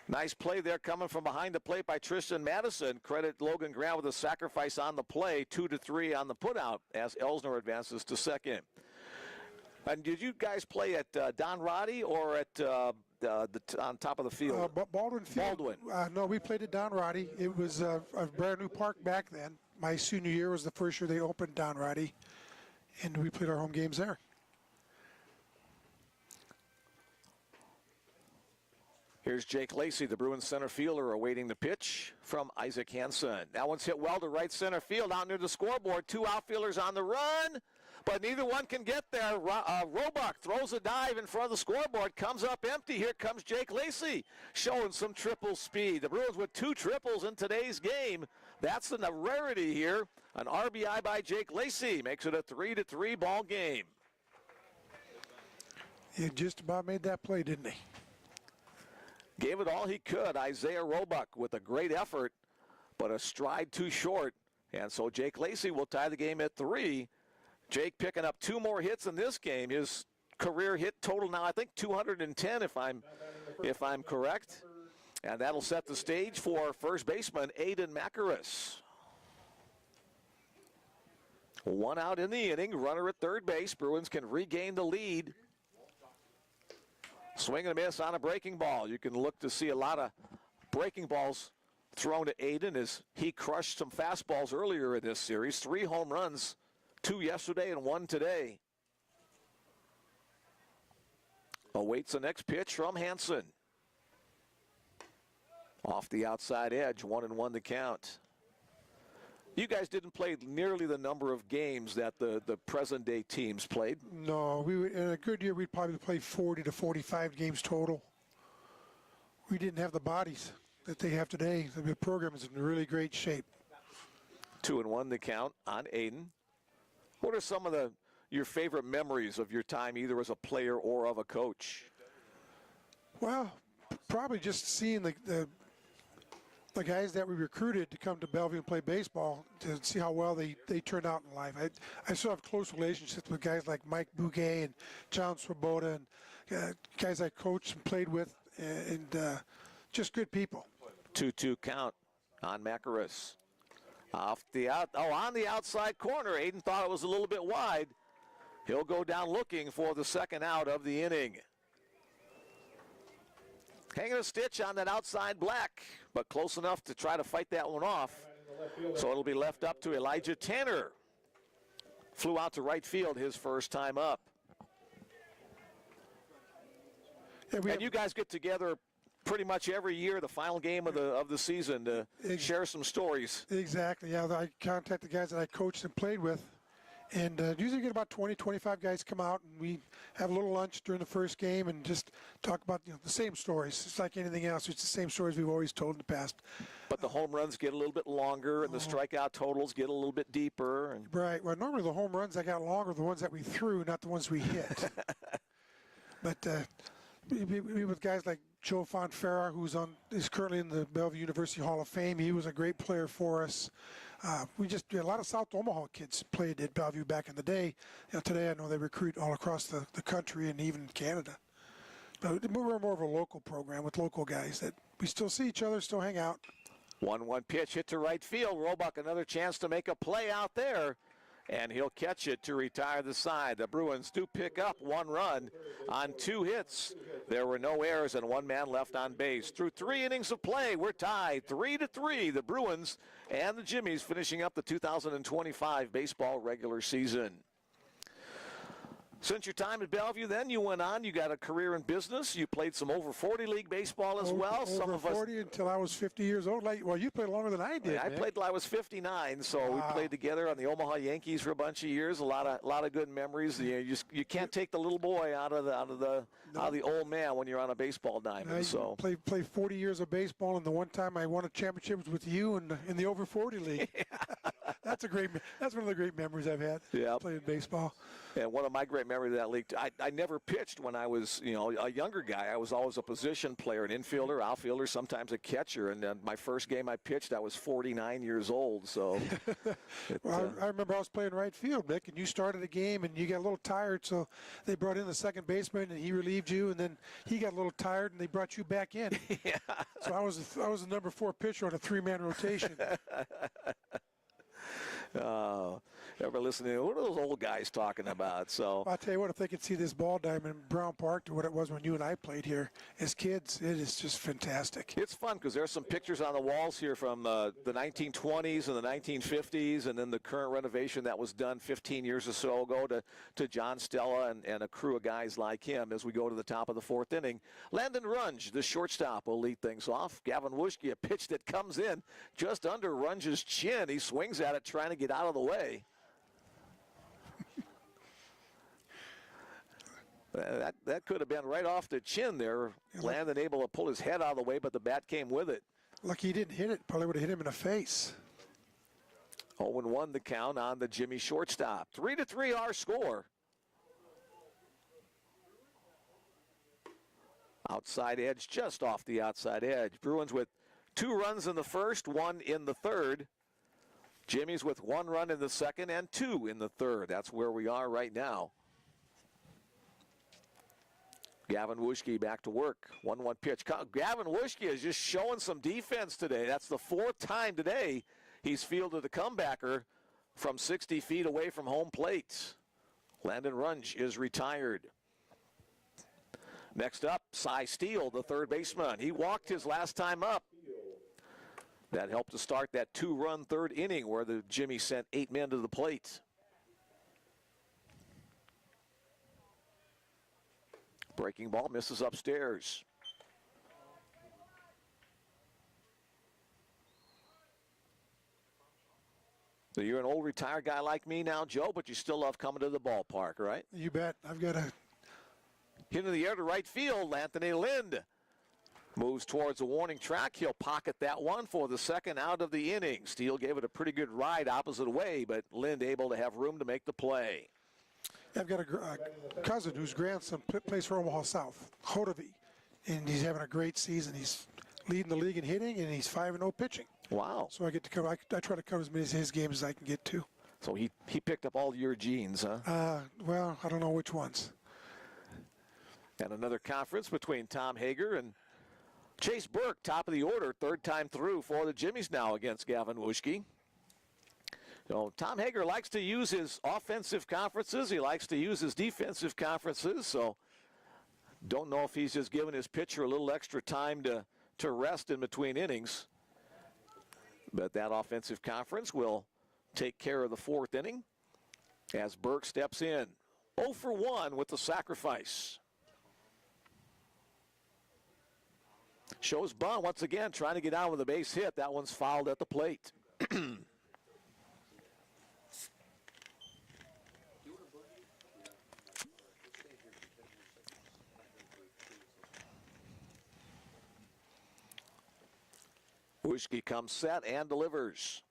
Nice play there coming from behind the plate by Tristan Madison. Credit Logan Grant with a sacrifice on the play, 2-3 on the putout as Elsner advances to second. And did you guys play at Don Roddy or at on top of the field? Baldwin Field. Baldwin. No, we played at Don Roddy. It was a brand new park back then. My senior year was the first year they opened Don Roddy, and we played our home games there. Here's Jake Lacey, the Bruins center fielder, awaiting the pitch from Isaac Hansen. That one's hit well to right center field out near the scoreboard. 2 outfielders on the run, but neither one can get there. Roebuck throws a dive in front of the scoreboard, comes up empty. Here comes Jake Lacey, showing some triple speed. The Bruins with 2 triples in today's game. That's a rarity here. An RBI by Jake Lacey makes it a 3-3 ball game. He just about made that play, didn't he? Gave it all he could. Isaiah Roebuck with a great effort, but a stride too short. And so Jake Lacey will tie the game at 3. Jake picking up 2 more hits in this game. His career hit total now, I think, 210 if I'm correct. And that'll set the stage for first baseman Aiden Macaris. 1 out in the inning, runner at third base. Bruins can regain the lead. Swing and a miss on a breaking ball. You can look to see a lot of breaking balls thrown to Aiden as he crushed some fastballs earlier in this series. 3 home runs, 2 yesterday and 1 today. Awaits the next pitch from Hansen. Off the outside edge, 1-1 the count. You guys didn't play nearly the number of games that the present-day teams played. No, in a good year, we'd probably play 40 to 45 games total. We didn't have the bodies that they have today. The program is in really great shape. 2-1 the count on Aiden. What are some of your favorite memories of your time, either as a player or of a coach? Well, probably just seeing the guys that we recruited to come to Bellevue and play baseball, to see how well they turned out in life. I still have close relationships with guys like Mike Bouguet and John Swoboda and guys I coached and played with, and just good people. 2-2 count on Macaris. On the outside corner. Aiden thought it was a little bit wide. He'll go down looking for the second out of the inning. Hanging a stitch on that outside black, but close enough to try to fight that one off. So it'll be left up to Elijah Tanner. Flew out to right field his first time up. And you guys get together pretty much every year, the final game of the season, to share some stories. Exactly. Yeah, I contact the guys that I coached and played with. And usually get about 20, 25 guys come out, and we have a little lunch during the first game and just talk about the same stories. It's like anything else. It's the same stories we've always told in the past. But the home runs get a little bit longer, and the strikeout totals get a little bit deeper. Right. Well, normally the home runs that got longer are the ones that we threw, not the ones we hit. But we with guys like Joe Fal, who's currently in the Bellevue University Hall of Fame. He was a great player for us. We just a lot of South Omaha kids played at Bellevue back in the day. Today I know they recruit all across the country and even Canada. But we're more of a local program with local guys that we still see each other, still hang out. 1-1 pitch hit to right field. Roebuck another chance to make a play out there, and he'll catch it to retire the side. The Bruins do pick up 1 run on 2 hits. There were no errors and 1 man left on base. Through 3 innings of play, we're tied 3-3. The Bruins and the Jimmies finishing up the 2025 baseball regular season. Since your time at Bellevue, then you went on. You got a career in business. You played some over 40 league baseball as well. Some Over of us 40 until I was 50 years old. Well, you played longer than I did. I man. played till I was 59, so we Wow. played together on the Omaha Yankees for a bunch of years. A lot of good memories. You can't take the little boy out of the old man when you're on a baseball diamond. I So played 40 years of baseball, and the one time I won a championship was with you in the over 40 league. That's one of the great memories I've had. Yeah. Playing baseball. And one of my great memories of that league, I never pitched when I was, a younger guy. I was always a position player, an infielder, outfielder, sometimes a catcher. And then my first game I pitched, I was 49 years old. So, I remember I was playing right field, Nick, and you started a game and you got a little tired, so they brought in the second baseman and he relieved you, and then he got a little tired and they brought you back in. yeah. So I was the number 4 pitcher on a 3-man rotation. Ever listening? What are those old guys talking about? So I'll tell you what, if they could see this ball diamond in Brown Park to what it was when you and I played here as kids, it is just fantastic. it's fun because there's some pictures on the walls here from the 1920s and the 1950s, and then the current renovation that was done 15 years or so ago to John Stella and a crew of guys like him as we go to the top of the 4th inning. Landon Runge, the shortstop, will lead things off. Gavin Wuschke, a pitch that comes in just under Runge's chin. He swings at it trying to get out of the way. That could have been right off the chin there. Landon able to pull his head out of the way, but the bat came with it. Lucky he didn't hit it. Probably would have hit him in the face. 0-1 the count on the Jimmy shortstop. 3-3 our score. Outside edge, just off the outside edge. Bruins with 2 runs in the first, 1 in the third. Jimmy's with 1 run in the second and 2 in the third. That's where we are right now. Gavin Wuschke back to work. 1-1 pitch. Gavin Wuschke is just showing some defense today. That's the 4th time today he's fielded a comebacker from 60 feet away from home plate. Landon Runge is retired. Next up, Cy Steele, the third baseman. He walked his last time up. That helped to start that 2-run third inning where the Jimmy sent 8 men to the plate. Breaking ball misses upstairs. So you're an old retired guy like me now, Joe, but you still love coming to the ballpark, right? You bet. I've got a Hit in the air to right field. Anthony Lind moves towards the warning track. He'll pocket that one for the second out of the inning. Steele gave it a pretty good ride opposite way, but Lind able to have room to make the play. I've got a cousin whose grandson plays for Omaha South, Hodavi, and he's having a great season. He's leading the league in hitting, and he's 5-0 pitching. Wow. So I get to cover. I try to cover as many of his games as I can get to. So he picked up all your genes, huh? Well, I don't know which ones. And another conference between Tom Hager and Chase Burke, top of the order, 3rd time through for the Jimmies now against Gavin Wuschke. So Tom Hager likes to use his offensive conferences. He likes to use his defensive conferences. So don't know if he's just giving his pitcher a little extra time to rest in between innings. But that offensive conference will take care of the 4th inning as Burke steps in. 0 for 1 with the sacrifice. Shows bunt once again, trying to get out with a base hit. That one's fouled at the plate. Wuschke comes set and delivers.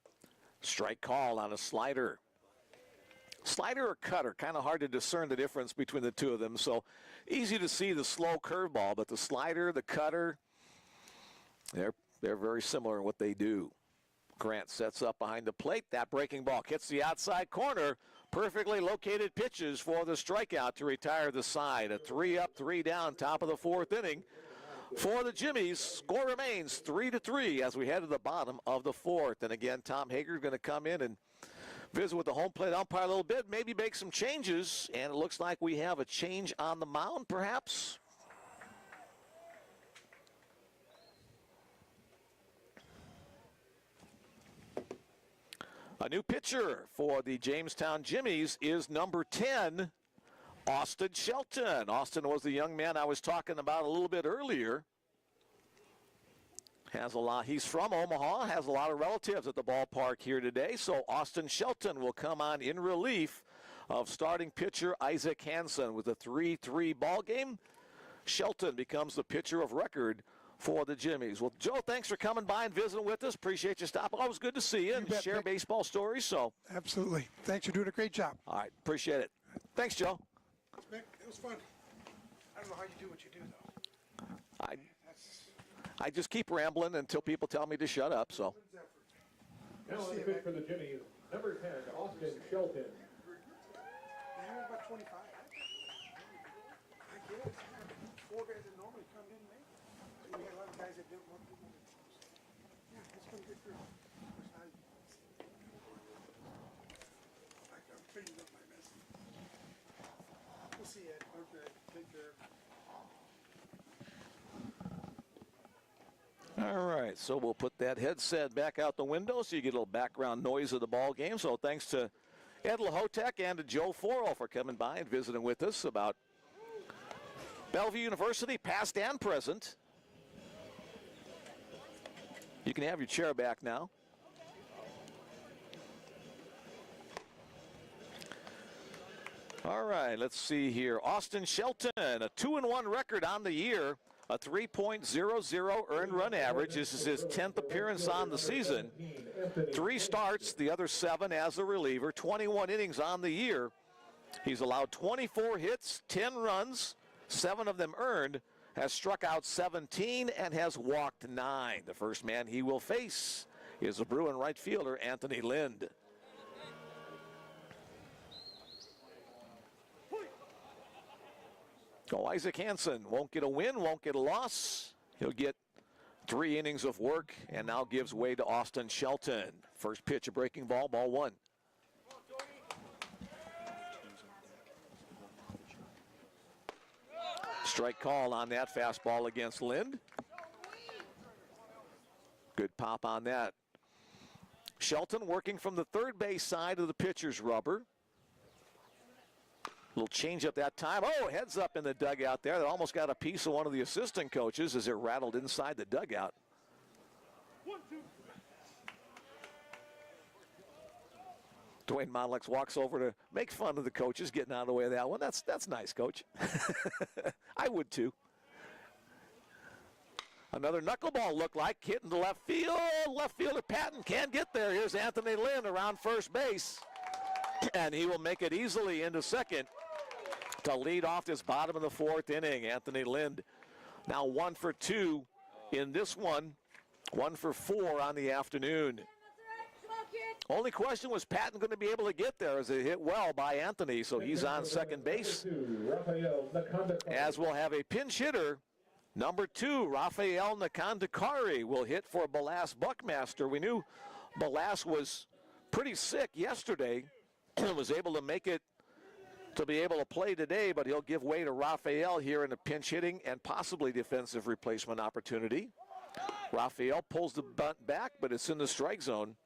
Strike call on a slider. Slider or cutter, kind of hard to discern the difference between the two of them. So easy to see the slow curveball, but the slider, the cutter, they're very similar in what they do. Grant sets up behind the plate. That breaking ball hits the outside corner. Perfectly located pitches for the strikeout to retire the side. A 3-up, 3-down, top of the 4th inning. For the Jimmies, score remains 3-3 as we head to the bottom of the 4th. And again, Tom Hager is going to come in and visit with the home plate umpire a little bit, maybe make some changes. And it looks like we have a change on the mound, perhaps. A new pitcher for the Jamestown Jimmies is number 10, Austin Shelton. Austin was the young man I was talking about a little bit earlier. He's from Omaha, has a lot of relatives at the ballpark here today. So Austin Shelton will come on in relief of starting pitcher Isaac Hansen with a 3-3 ball game. Shelton becomes the pitcher of record for the Jimmies. Well, Joe, thanks for coming by and visiting with us. Appreciate you stopping. Always good to see you and share baseball stories. So Absolutely. Thanks for doing a great job. all right, appreciate it. Thanks, Joe. Mick, it was fun. I don't know how you do what you do, though. I just keep rambling until people tell me to shut up. So Now on the pitch for the Jimmies, number 10, Austin Shelton. About 25. I guess. 4 guys that normally come in, maybe. So we had a lot of guys that didn't want to do it. Yeah, it's been good for I'm cleaning up my mess. We'll see, Ed. Okay, take care. all right, so we'll put that headset back out the window so you get a little background noise of the ball game. So thanks to Ed Lahotek and to Joe Fal for coming by and visiting with us about Bellevue University, past and present. You can have your chair back now. All right, let's see here. Austin Shelton, a 2-1 record on the year, a 3.00 earned run average. This is his 10th appearance on the season. 3 starts, the other 7 as a reliever, 21 innings on the year. He's allowed 24 hits, 10 runs, 7 of them earned, has struck out 17 and has walked 9. The first man he will face is the Bruin right fielder, Anthony Lind. So Isaac Hansen won't get a win, won't get a loss. He'll get 3 innings of work and now gives way to Austin Shelton. First pitch, a breaking ball, ball 1. Strike call on that fastball against Lind. Good pop on that. Shelton working from the third base side of the pitcher's rubber. Little change up that time. Oh, heads up in the dugout there. That almost got a piece of one of the assistant coaches as it rattled inside the dugout. Dwayne Monlex walks over to make fun of the coaches getting out of the way of that one. That's nice, Coach. I would too. Another knuckleball looked like hitting the left field. Left fielder Patton can't get there. Here's Anthony Lind around first base. And he will make it easily into second to lead off this bottom of the 4th inning. Anthony Lind now 1 for 2 in this one. 1 for 4 on the afternoon. Only question, was Patton going to be able to get there as it hit well by Anthony, so he's on second base. As we'll have a pinch hitter, number 2, Rafael Nakandakari will hit for Balas Buckmaster. We knew Balas was pretty sick yesterday and was able to make it to be able to play today, but he'll give way to Rafael here in a pinch hitting and possibly defensive replacement opportunity. Rafael pulls the bunt back, but it's in the strike zone.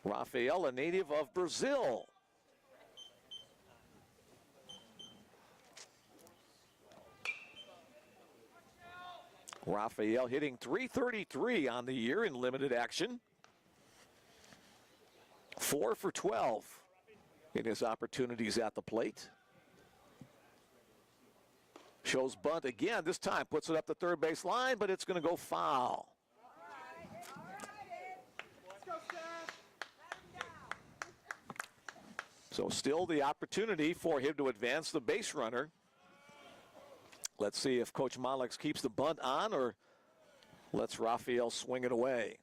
Rafael, a native of Brazil. Rafael hitting .333 on the year in limited action. 4 for 12 in his opportunities at the plate. Shows bunt again. This time puts it up the third base line, but it's going to go foul. So still the opportunity for him to advance the base runner. Let's see if Coach Monlex keeps the bunt on or lets Rafael swing it away.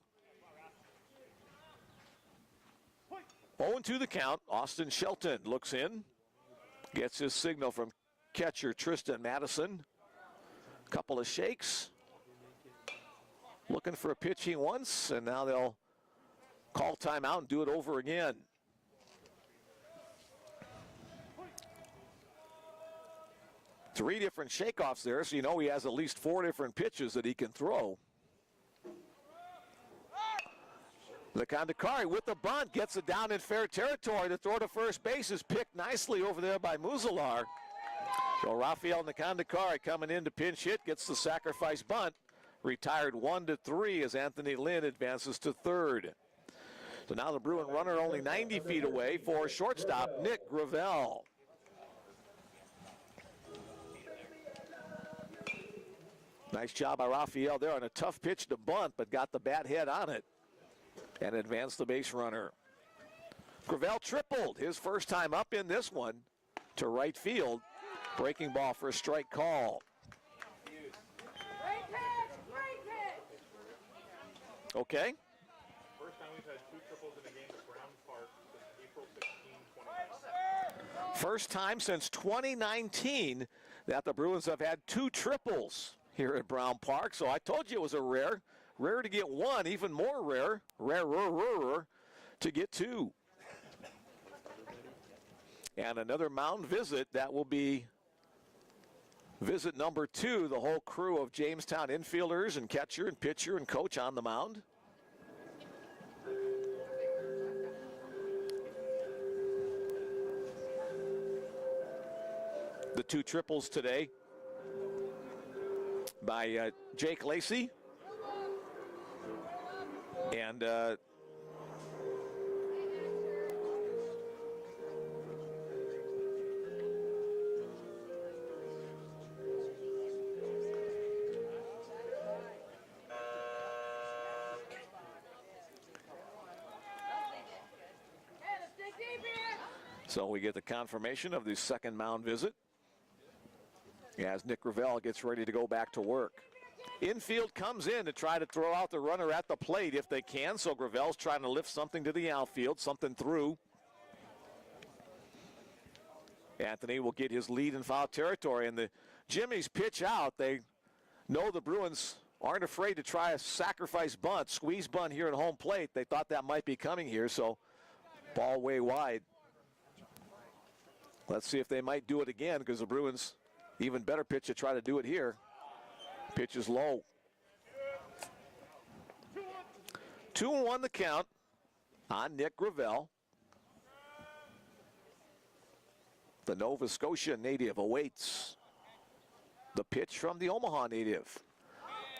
0-2 the count. Austin Shelton looks in. Gets his signal from catcher Tristan Madison. Couple of shakes. Looking for a pitching once, and now they'll call timeout and do it over again. Three different shakeoffs there, so you know he has at least 4 different pitches that he can throw. Nakandakari with the bunt, gets it down in fair territory. The throw to first base is picked nicely over there by Muzalar. So Rafael Nakandakari coming in to pinch hit, gets the sacrifice bunt. Retired 1-3 as Anthony Lynn advances to third. So now the Bruin runner only 90 feet away for shortstop Nick Gravel. Nice job by Rafael there on a tough pitch to bunt, but got the bat head on it and advanced the base runner. Gravel tripled his first time up in this one to right field. Breaking ball for a strike call. Okay. First time we've had 2 triples in a game at Brown Park since April 16, 2019. First time since 2019 that the Bruins have had 2 triples here at Brown Park. So I told you it was a rare to get 1, even more rarer to get 2. And another mound visit, that will be visit number 2, the whole crew of Jamestown infielders and catcher and pitcher and coach on the mound. The 2 triples today by Jake Lacey and so we get the confirmation of the second mound visit as Nick Gravel gets ready to go back to work. Infield comes in to try to throw out the runner at the plate if they can, so Gravel's trying to lift something to the outfield, something through. Anthony will get his lead in foul territory, and the Jimmies pitch out. They know the Bruins aren't afraid to try a sacrifice bunt, squeeze bunt here at home plate. They thought that might be coming here, so ball way wide. Let's see if they might do it again, because the Bruins even better pitch to try to do it here. Pitch is low. 2-1 the count on Nick Gravel. The Nova Scotia native awaits the pitch from the Omaha native.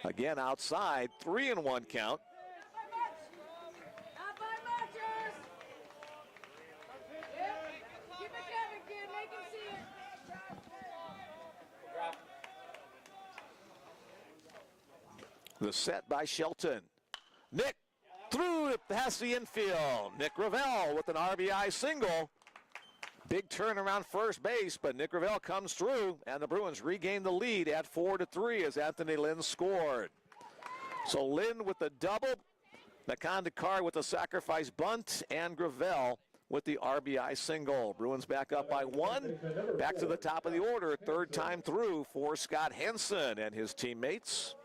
Again outside, 3-1 count. The set by Shelton. Nick through it past the infield. Nick Gravel with an RBI single. Big turn around first base, but Nick Gravel comes through, and the Bruins regain the lead at 4-3 as Anthony Lynn scored. So Lynn with the double, Nakandakari with the sacrifice bunt, and Gravel with the RBI single. Bruins back up by 1. Back to the top of the order, third time through for Scott Henson and his teammates.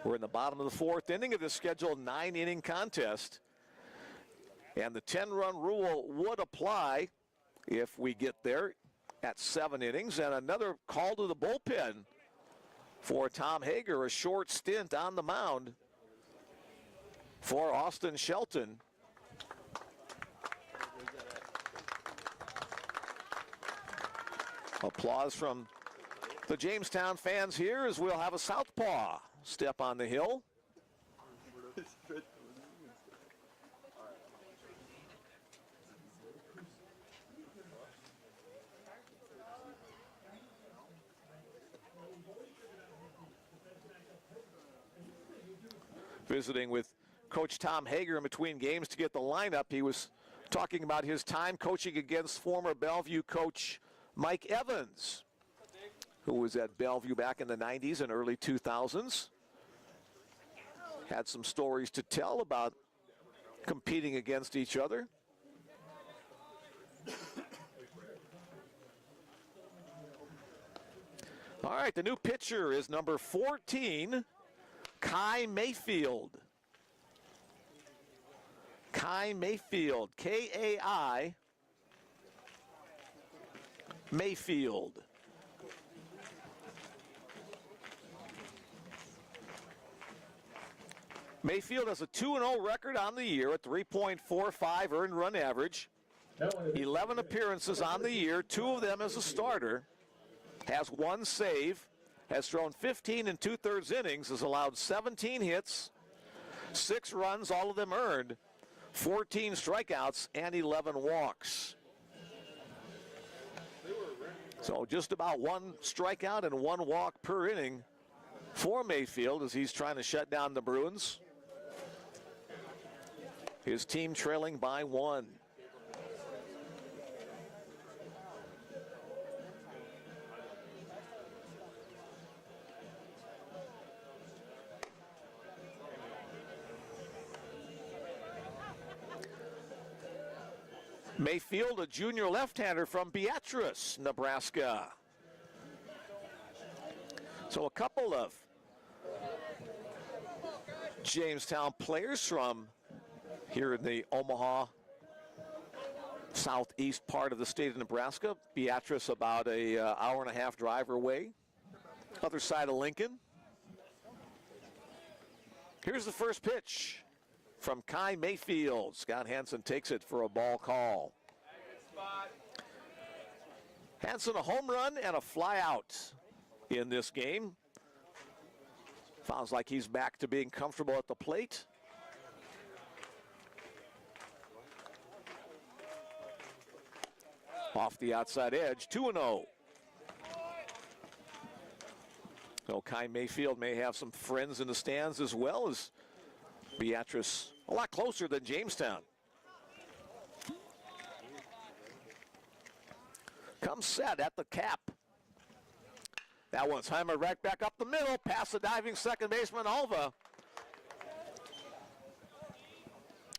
We're in the bottom of the 4th inning of this scheduled 9-inning contest. And the 10-run rule would apply if we get there at 7 innings. And another call to the bullpen for Tom Hager, a short stint on the mound for Austin Shelton. Applause from the Jamestown fans here as we'll have a southpaw step on the hill. Visiting with Coach Tom Hager in between games to get the lineup. He was talking about his time coaching against former Bellevue coach Mike Evans, who was at Bellevue back in the 90s and early 2000s. Had some stories to tell about competing against each other. All right, the new pitcher is number 14, Kai Mayfield. Kai Mayfield, K-A-I, Mayfield. Mayfield has a 2-0 record on the year, a 3.45 earned run average. 11 appearances on the year, 2 of them as a starter. Has 1 save, has thrown 15 2/3 innings, has allowed 17 hits, 6 runs, all of them earned, 14 strikeouts, and 11 walks. So just about 1 strikeout and 1 walk per inning for Mayfield as he's trying to shut down the Bruins. His team trailing by 1. Mayfield, a junior left-hander from Beatrice, Nebraska. So a couple of Jamestown players from here in the Omaha southeast part of the state of Nebraska. Beatrice about a hour-and-a-half drive away. Other side of Lincoln. Here's the first pitch from Kai Mayfield. Scott Hansen takes it for a ball call. Hansen a home run and a fly out in this game. Sounds like he's back to being comfortable at the plate. Off the outside edge, 2-0. So Kai Mayfield may have some friends in the stands as well as Beatrice, a lot closer than Jamestown. Comes set at the cap. That one's hammered right back up the middle, past the diving second baseman Alva.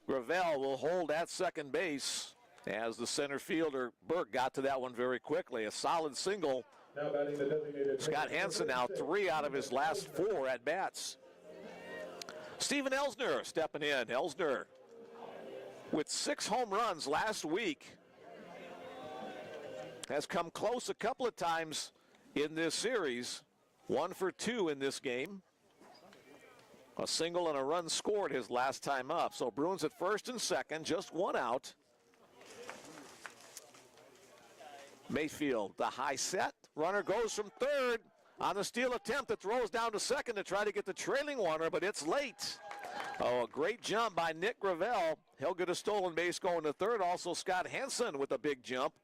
Gravel will hold at second base as the center fielder Burke got to that one very quickly. A solid single. Now batting the designated Scott Hansen now 3 out of his last 4 at bats. Steven Elsner stepping in. Elsner with 6 home runs last week. Has come close a couple of times in this series. 1 for 2 in this game. A single and a run scored his last time up. So Bruins at first and second, just 1 out. Mayfield, the high set. Runner goes from third on the steal attempt that throws down to second to try to get the trailing runner, but it's late. Oh, a great jump by Nick Gravel. He'll get a stolen base going to third. Also Scott Hansen with a big jump.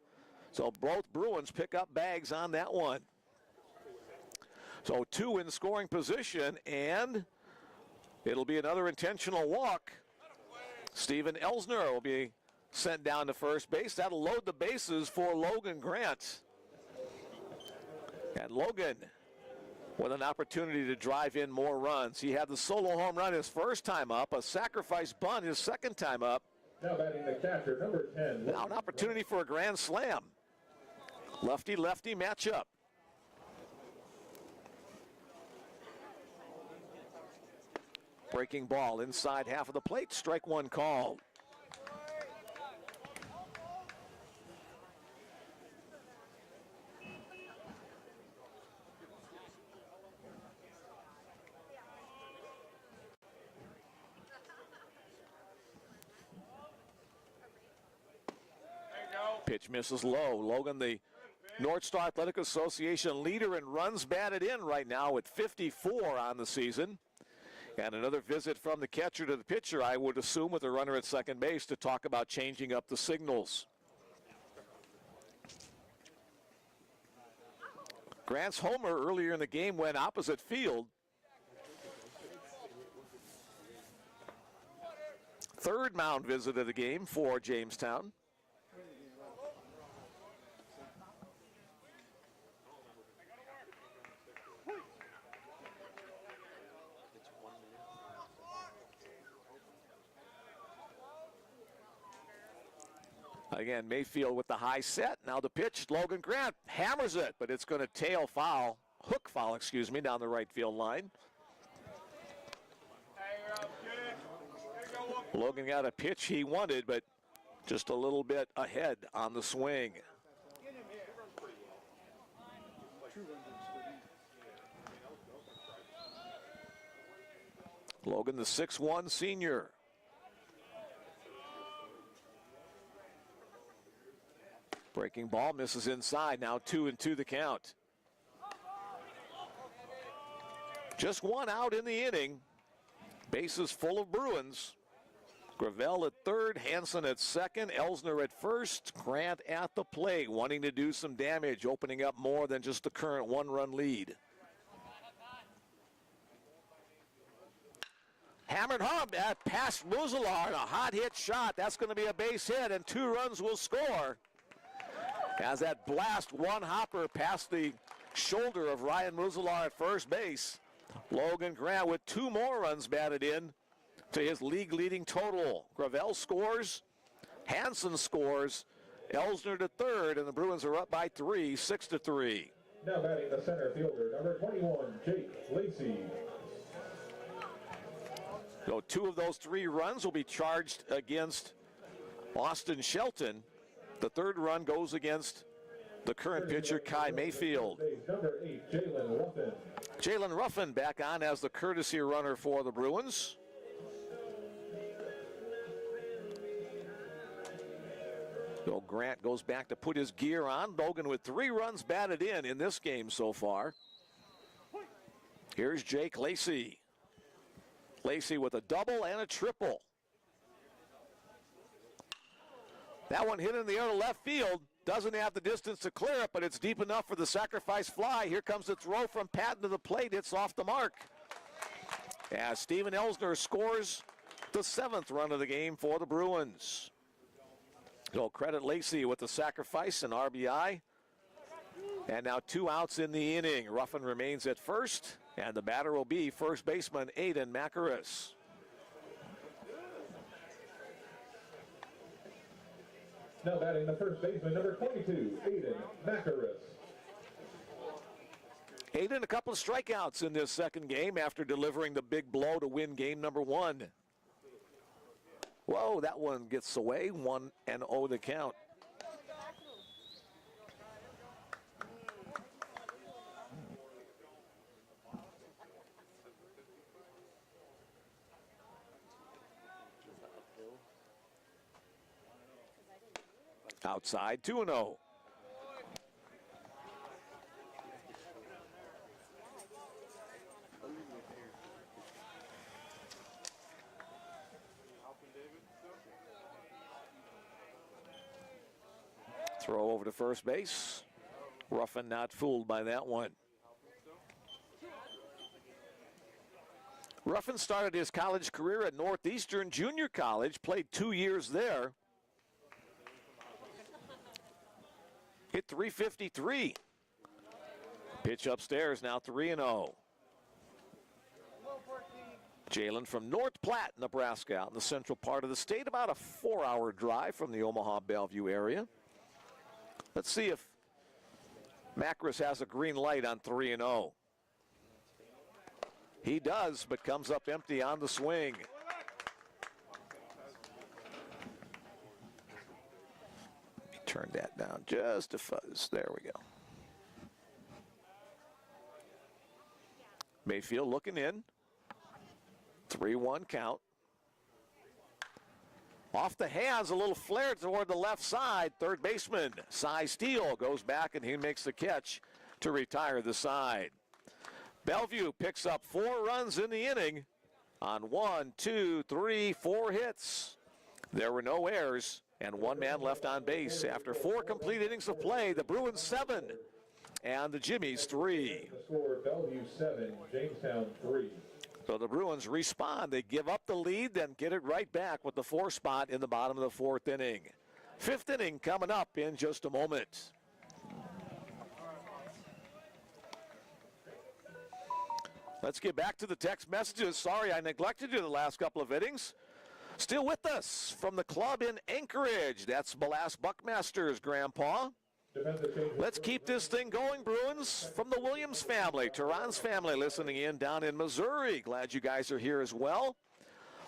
So both Bruins pick up bags on that one. So 2 in scoring position, and it'll be another intentional walk. Steven Elsner will be sent down to first base. That'll load the bases for Logan Grant. And Logan with an opportunity to drive in more runs. He had the solo home run his first time up, a sacrifice bunt his second time up. Now batting the catcher, number 10. Now an opportunity for a grand slam. Lefty-lefty matchup. Breaking ball inside half of the plate, strike 1 called. Pitch misses low. Logan, the North Star Athletic Association leader in runs batted in right now with 54 on the season. And another visit from the catcher to the pitcher, I would assume, with a runner at second base to talk about changing up the signals. Grant's homer earlier in the game went opposite field. Third mound visit of the game for Jamestown. Again, Mayfield with the high set. Now the pitch, Logan Grant hammers it, but it's going to tail foul, hook foul, excuse me, down the right field line. Logan got a pitch he wanted, but just a little bit ahead on the swing. Logan, the 6'1" senior. Breaking ball, misses inside. Now 2-2 the count. Just one out in the inning. Bases full of Bruins. Gravel at third, Hansen at second, Elsner at first, Grant at the plate, wanting to do some damage, opening up more than just the current one-run lead. Hammered home past Muzalar, a hot hit shot. That's going to be a base hit, and 2 runs will score. As that blast one hopper past the shoulder of Ryan Muzalar at first base. Logan Grant with 2 more runs batted in to his league-leading total. Gravel scores, Hansen scores, Elsner to third, and the Bruins are up by 3, 6-3. Now batting the center fielder, number 21, Jake Lacey. So 2 of those 3 runs will be charged against Austin Shelton. The 3rd run goes against the current pitcher, Kai Mayfield. Number 8, Jalen Ruffin. Jalen Ruffin back on as the courtesy runner for the Bruins. So Grant goes back to put his gear on. Logan with 3 runs batted in this game so far. Here's Jake Lacey. Lacey with a double and a triple. That one hit in the air to left field. Doesn't have the distance to clear it, but it's deep enough for the sacrifice fly. Here comes the throw from Patton to the plate. It's off the mark. As Steven Elsner scores the 7th run of the game for the Bruins. So credit Lacey with the sacrifice and RBI. And now 2 outs in the inning. Ruffin remains at first, and the batter will be first baseman Aiden Macaris. Now batting the first baseman, number 22, Aiden Macaris. Aiden, a couple of strikeouts in this second game after delivering the big blow to win game number 1. Whoa, that one gets away. 1-0 the count. Outside, 2-0. Throw over to first base. Ruffin not fooled by that one. Ruffin started his college career at Northeastern Junior College, played 2 years there. Hit .353. Pitch upstairs, now 3-0. Jalen from North Platte, Nebraska, out in the central part of the state, about a 4-hour drive from the Omaha Bellevue area. Let's see if Macaris has a green light on 3-0. He does, but comes up empty on the swing. Turn that down just a fuzz. There we go. Mayfield looking in. 3-1 count. Off the hands, a little flare toward the left side. Third baseman, Cy Steele, goes back and he makes the catch to retire the side. Bellevue picks up 4 runs in the inning on 1, 2, 3, 4 hits. There were no errors and 1 man left on base. After 4 complete innings of play, the Bruins 7 and the Jimmies 3. The score, Bellevue 7, Jamestown 3. So the Bruins respond. They give up the lead, then get it right back with the 4 spot in the bottom of the 4th inning. 5th inning coming up in just a moment. Let's get back to the text messages. Sorry I neglected you the last couple of innings. Still with us from the club in Anchorage. That's Belass Buckmaster's grandpa. Let's keep this thing going, Bruins, from the Williams family, Tehran's family listening in down in Missouri. Glad you guys are here as well.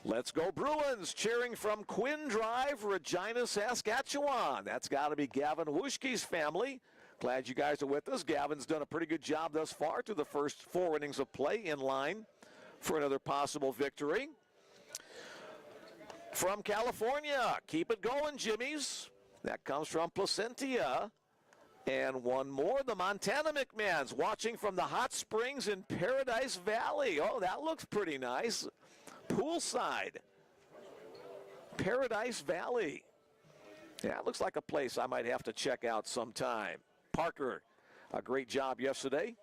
Let's go Bruins, cheering from Quinn Drive, Regina, Saskatchewan. That's got to be Gavin Wuschke's family. Glad you guys are with us. Gavin's done a pretty good job thus far through the first 4 innings of play in line for another possible victory. From California, keep it going, Jimmies. That comes from Placentia. And one more, the Montana McMahons, watching from the hot springs in Paradise Valley. Oh, that looks pretty nice. Poolside. Paradise Valley. Yeah, it looks like a place I might have to check out sometime. Parker, a great job yesterday.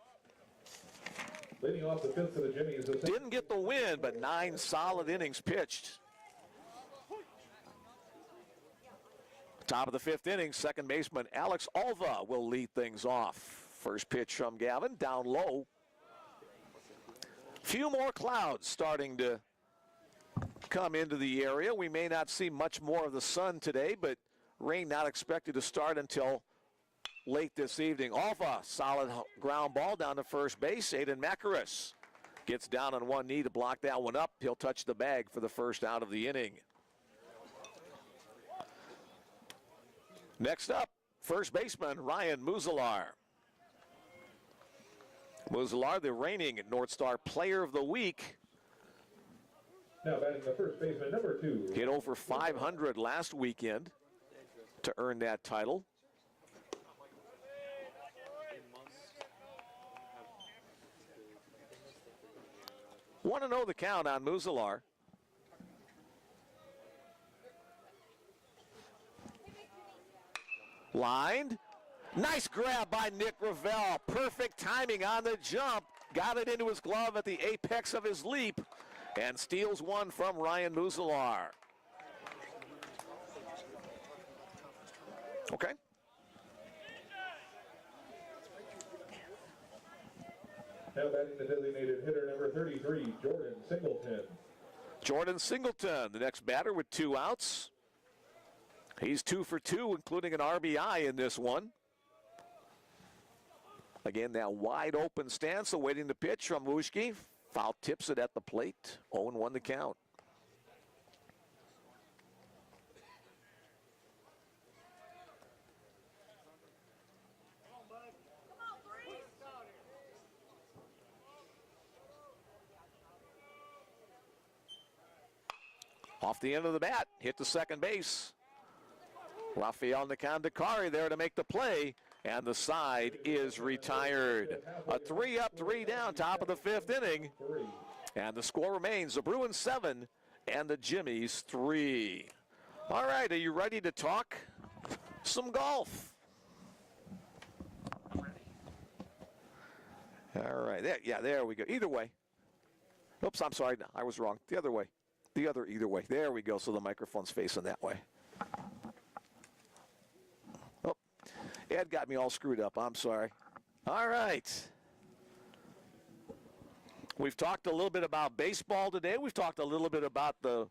Leading off the fifth for the Jimmies. Didn't get the win, but 9 solid innings pitched. Top of the 5th inning, second baseman Alex Alva will lead things off. First pitch from Gavin, down low. Few more clouds starting to come into the area. We may not see much more of the sun today, but rain not expected to start until late this evening. Alva, solid ground ball down to first base. Aiden Macaris gets down on one knee to block that one up. He'll touch the bag for the first out of the inning. Next up, first baseman Ryan Muzalar. Muzalar, the reigning North Star Player of the Week. Now batting the first baseman, number 2. Hit over 500 last weekend to earn that title. Want to know the count on Muzalar. Lined. Nice grab by Nick Ravel. Perfect timing on the jump. Got it into his glove at the apex of his leap and steals one from Ryan Muzalar. Okay. Now batting the designated hitter, number 33, Jordan Singleton. Jordan Singleton, the next batter with 2 outs. He's 2 for 2, including an RBI in this one. Again, that wide open stance awaiting the pitch from Wuschke. Foul tips it at the plate. 0-1 the count. Off the end of the bat, hit to second base. Rafael Nakandakari there to make the play, and the side is retired. A 3-up, 3-down, top of the 5th inning. And the score remains the Bruins 7 and the Jimmies 3. All right, are you ready to talk some golf? I'm ready. All right, there we go. Either way. Oops, I'm sorry, I was wrong. The other way. Either way. There we go, so the microphone's facing that way. Oh, Ed got me all screwed up. I'm sorry. All right. We've talked a little bit about baseball today. We've talked a little bit about the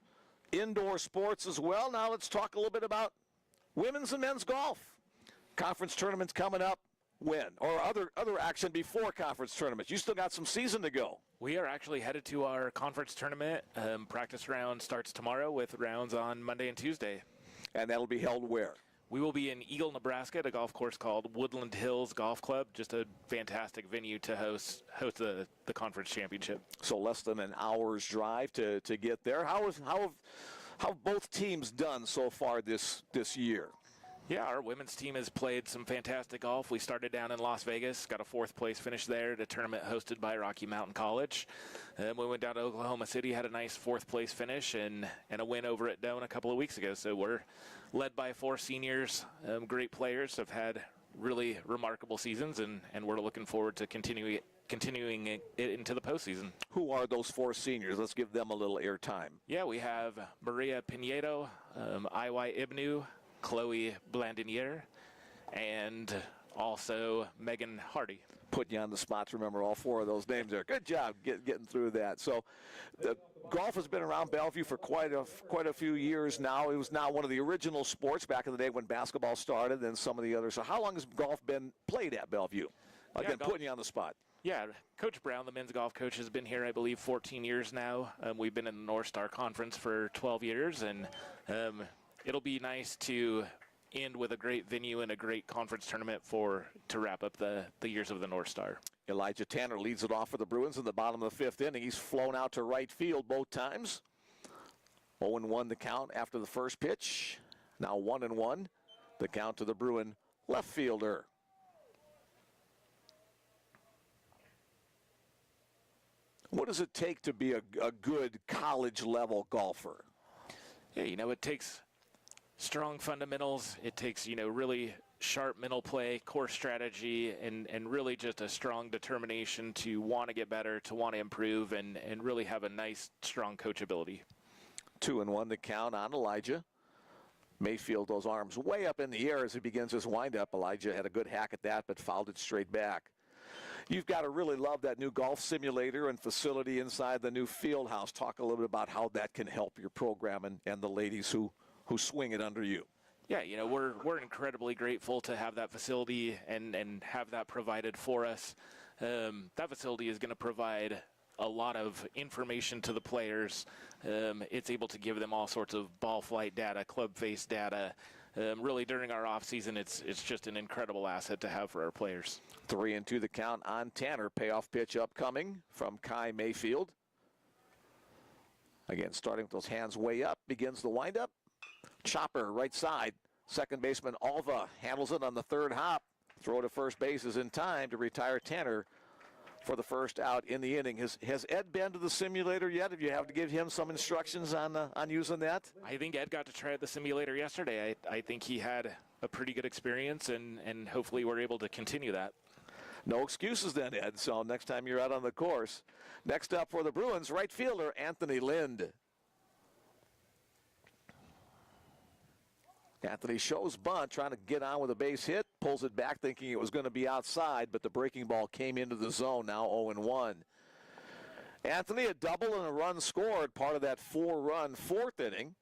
indoor sports as well. Now let's talk a little bit about women's and men's golf. Conference tournaments coming up. When? Or other action before conference tournaments. You still got some season to go. We are actually headed to our conference tournament. Practice round starts tomorrow with rounds on Monday and Tuesday. And that'll be held where? We will be in Eagle, Nebraska at a golf course called Woodland Hills Golf Club. Just a fantastic venue to host the conference championship. So less than an hour's drive to get there. How have both teams done so far this year? Yeah, our women's team has played some fantastic golf. We started down in Las Vegas, got a 4th place finish there at a tournament hosted by Rocky Mountain College. And we went down to Oklahoma City, had a nice 4th place finish and a win over at Doane a couple of weeks ago. So we're led by 4 seniors, great players, have had really remarkable seasons, and we're looking forward to continuing it into the postseason. Who are those 4 seniors? Let's give them a little airtime. Yeah, we have Maria Pinedo, Iwai Ibnu, Chloe Blandinier, and also Megan Hardy. Putting you on the spot to remember all 4 of those names there. Good job getting through that. So the golf has been around Bellevue for quite a few years now. It was now one of the original sports back in the day when basketball started and some of the others. So how long has golf been played at Bellevue? Again, putting you on the spot. Yeah, Coach Brown, the men's golf coach, has been here, I believe, 14 years now. We've been in the North Star Conference for 12 years, and it'll be nice to end with a great venue and a great conference tournament to wrap up the years of the North Star. Elijah Tanner leads it off for the Bruins in the bottom of the 5th inning. He's flown out to right field both times. 0-1 the count after the first pitch. Now 1-1 the count to the Bruin left fielder. What does it take to be a good college-level golfer? Yeah, it takes strong fundamentals. It takes, really sharp mental play, core strategy, and really just a strong determination to want to get better, to want to improve, and really have a nice, strong coachability. 2-1 the count on Elijah. Mayfield, those arms way up in the air as he begins his windup. Elijah had a good hack at that, but fouled it straight back. You've got to really love that new golf simulator and facility inside the new field house. Talk a little bit about how that can help your program and the ladies who swing it under you. Yeah, we're incredibly grateful to have that facility and have that provided for us. That facility is going to provide a lot of information to the players. It's able to give them all sorts of ball flight data, club face data. Really, during our off season, it's just an incredible asset to have for our players. 3-2 the count on Tanner. Payoff pitch upcoming from Kai Mayfield. Again, starting with those hands way up, begins the windup. Chopper, right side. Second baseman Alva handles it on the third hop. Throw to first base is in time to retire Tanner for the first out in the inning. Has Ed been to the simulator yet? If you have to give him some instructions on using that? I think Ed got to try the simulator yesterday. I think he had a pretty good experience, and hopefully we're able to continue that. No excuses then, Ed. So next time you're out on the course. Next up for the Bruins, right fielder Anthony Lind. Anthony shows bunt, trying to get on with a base hit, pulls it back thinking it was going to be outside, but the breaking ball came into the zone, now 0-1. Anthony, a double and a run scored, part of that 4-run fourth inning.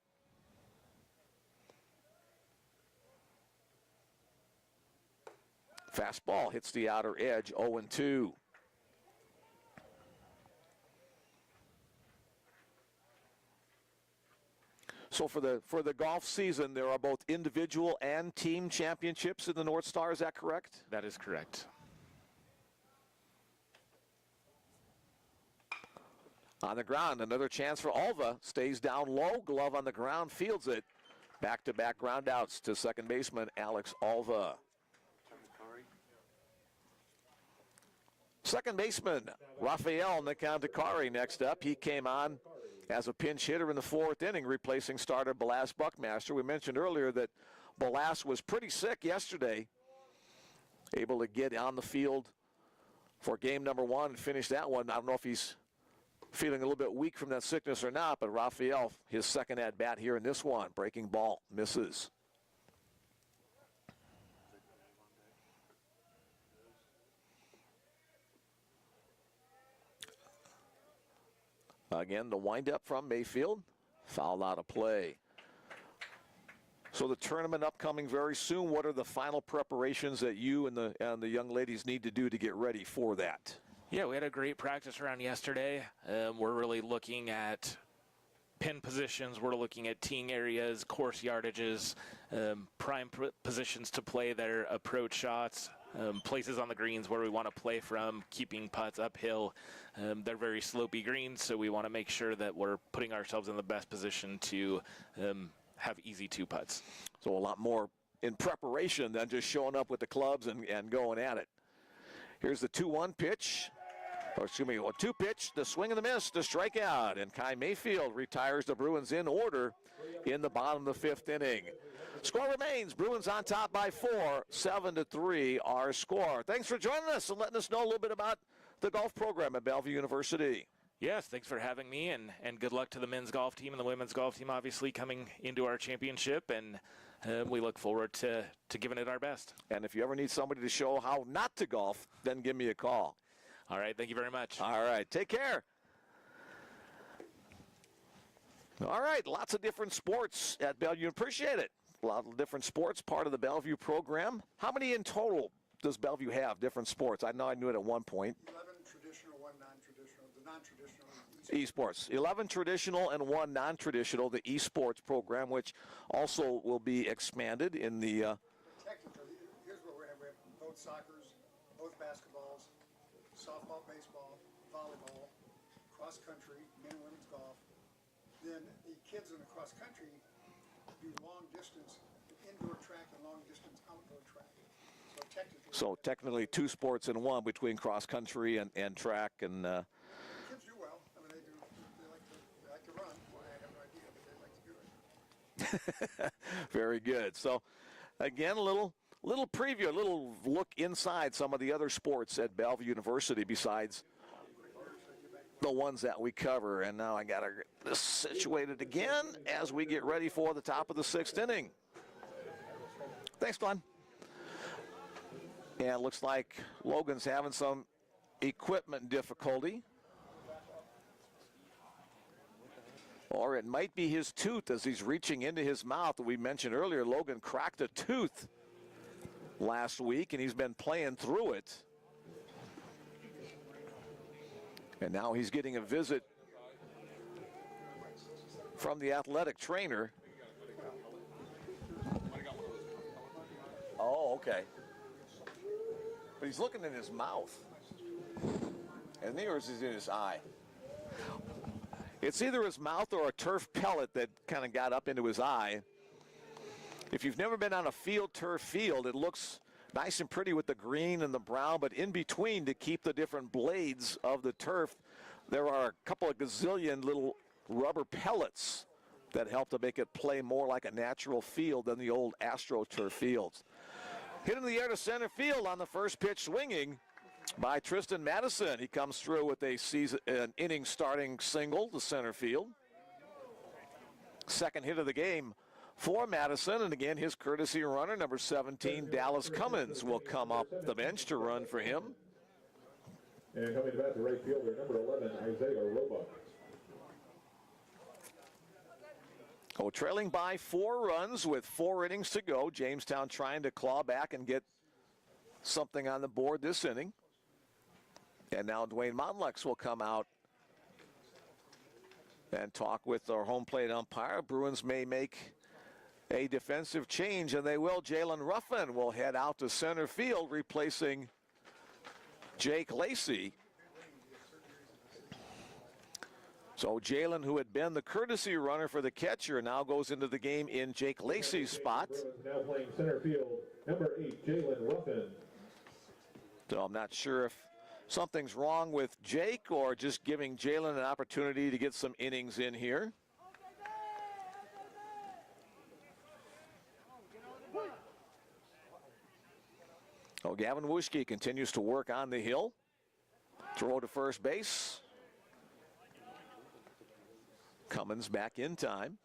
Fastball hits the outer edge, 0-2. So for the golf season, there are both individual and team championships in the North Star. Is that correct? That is correct. On the ground, another chance for Alva. Stays down low, glove on the ground, fields it. Back-to-back ground outs to second baseman Alex Alva. Second baseman Rafael Nakandakari next up. He came on as a pinch hitter in the fourth inning, replacing starter Balas Buckmaster. We mentioned earlier that Balas was pretty sick yesterday, able to get on the field for game number one and finish that one. I don't know if he's feeling a little bit weak from that sickness or not, but Rafael, his second at-bat here in this one. Breaking ball, misses. Again, the windup from Mayfield. Foul out of play. So the tournament upcoming very soon. What are the final preparations that you and the young ladies need to do to get ready for that? Yeah, we had a great practice round yesterday. We're really looking at pin positions. We're looking at teeing areas, course yardages, prime positions to play their approach shots, places on the greens where we want to play from, keeping putts uphill. They're very slopey greens, so we want to make sure that we're putting ourselves in the best position to have easy two putts. So a lot more in preparation than just showing up with the clubs and going at it. Here's the 2-1 pitch. Or excuse me, a 2 pitch, the swing and the miss, the strikeout. And Kai Mayfield retires the Bruins in order in the bottom of the 5th inning. Score remains, Bruins on top by 4, 7-3 our score. Thanks for joining us and letting us know a little bit about the golf program at Bellevue University. Yes, thanks for having me, and good luck to the men's golf team and the women's golf team, obviously, coming into our championship, and we look forward to giving it our best. And if you ever need somebody to show how not to golf, then give me a call. All right, thank you very much. All right, take care. All right, lots of different sports at Bellevue. Appreciate it. A lot of different sports, part of the Bellevue program. How many in total does Bellevue have, different sports? I know I knew it at one point. 11 traditional, 1 non-traditional. The non-traditional. Esports. 11 traditional and 1 non-traditional, the esports program, which also will be expanded in the... Technically, here's what we're going to have. We have both soccers, both basketballs, softball, baseball, volleyball, cross country, men and women's golf. Then the kids in the cross country do long distance, indoor track and long distance outdoor track. So technically 2 sports in one between cross country and track. And kids do well. I mean, they like to run. Well, I have no idea, but they like to do it. very good. So again, a little preview, a little look inside some of the other sports at Bellevue University besides the ones that we cover. And now I got to get this situated again as we get ready for the top of the 6th inning. Thanks, Glenn. And it looks like Logan's having some equipment difficulty. Or it might be his tooth as he's reaching into his mouth. We mentioned earlier, Logan cracked a tooth last week, and he's been playing through it. And now he's getting a visit from the athletic trainer. Oh, okay. But he's looking in his mouth. And yours is in his eye. It's either his mouth or a turf pellet that kind of got up into his eye. If you've never been on a turf field, it looks nice and pretty with the green and the brown, but in between, to keep the different blades of the turf, there are a couple of gazillion little rubber pellets that help to make it play more like a natural field than the old AstroTurf fields. Hit in the air to center field on the first pitch, swinging by Tristan Madison. He comes through with an inning starting single to center field. Second hit of the game for Madison, and again his courtesy runner, number 17, Dallas Cummins, will come up the bench to run for him. And coming to bat, the right fielder, number 11, Isaiah Roebuck. Oh, trailing by 4 runs with 4 innings to go. Jamestown trying to claw back and get something on the board this inning. And now Dwayne Monlex will come out and talk with our home plate umpire. Bruins may make a defensive change, and they will. Jalen Ruffin will head out to center field, replacing Jake Lacey. So Jalen, who had been the courtesy runner for the catcher, now goes into the game in Jake Lacey's spot. Now playing center field, number 8, Jalen Ruffin. So I'm not sure if something's wrong with Jake or just giving Jalen an opportunity to get some innings in here. Oh, Gavin Wuschke continues to work on the hill. Throw to first base. Cummins back in time.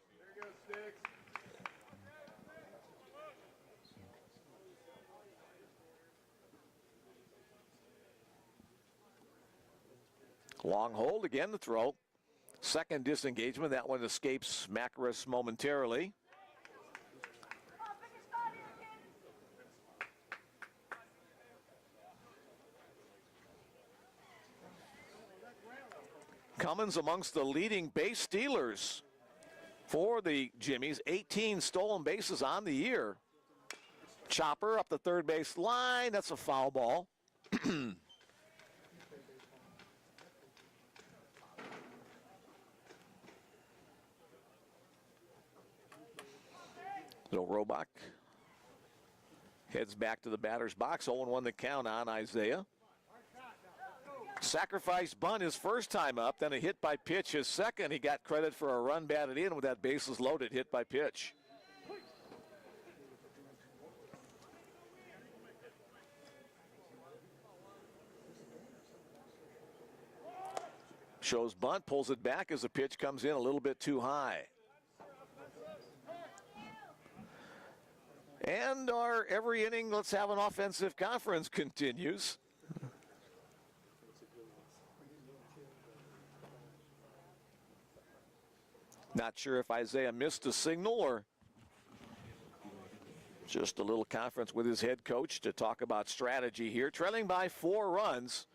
Long hold, again the throw. Second disengagement, that one escapes Macaris momentarily. Cummins amongst the leading base stealers for the Jimmies. 18 stolen bases on the year. Chopper up the third base line. That's a foul ball. So Roebuck heads back to the batter's box. 0-1 the count on Isaiah. Sacrifice bunt his first time up, then a hit by pitch his second. He got credit for a run batted in with that bases loaded hit by pitch. Shows bunt, pulls it back as the pitch comes in a little bit too high. And our every inning, let's have an offensive conference continues. Not sure if Isaiah missed a signal or just a little conference with his head coach to talk about strategy here. Trailing by 4 runs.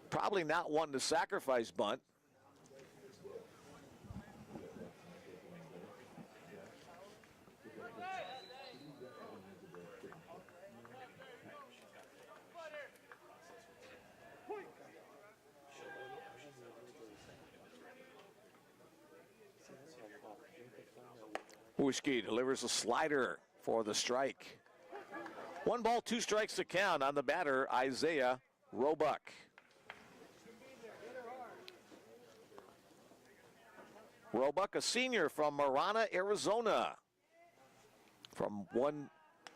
Probably not wanting to sacrifice bunt. Wuschke delivers a slider for the strike. 1 ball, 2 strikes to count on the batter, Isaiah Roebuck. Roebuck, a senior from Marana, Arizona. From one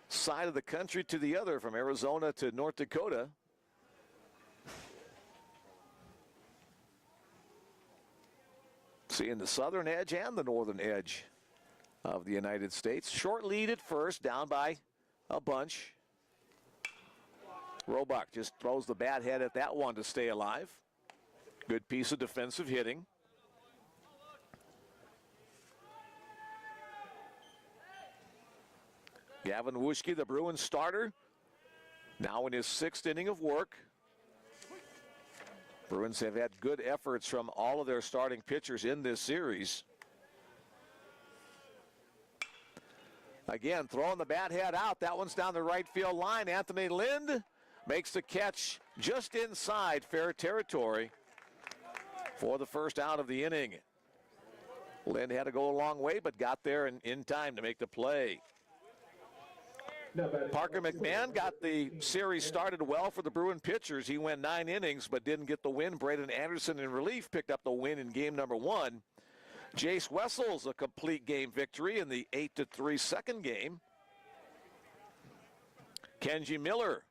side of the country to the other, from Arizona to North Dakota. Seeing the southern edge and the northern edge of the United States. Short lead at first, down by a bunch. Roebuck just throws the bat head at that one to stay alive. Good piece of defensive hitting. Gavin Wuschke, the Bruins starter, now in his 6th inning of work. Bruins have had good efforts from all of their starting pitchers in this series. Again, throwing the bat head out. That one's down the right field line. Anthony Lind makes the catch just inside fair territory for the first out of the inning. Lind had to go a long way, but got there in time to make the play. Parker McMahon got the series started well for the Bruin pitchers. He went 9 innings but didn't get the win. Braden Anderson in relief picked up the win in game number 1. Jace Wessels a complete game victory in the 8-3 second game. Kenji Miller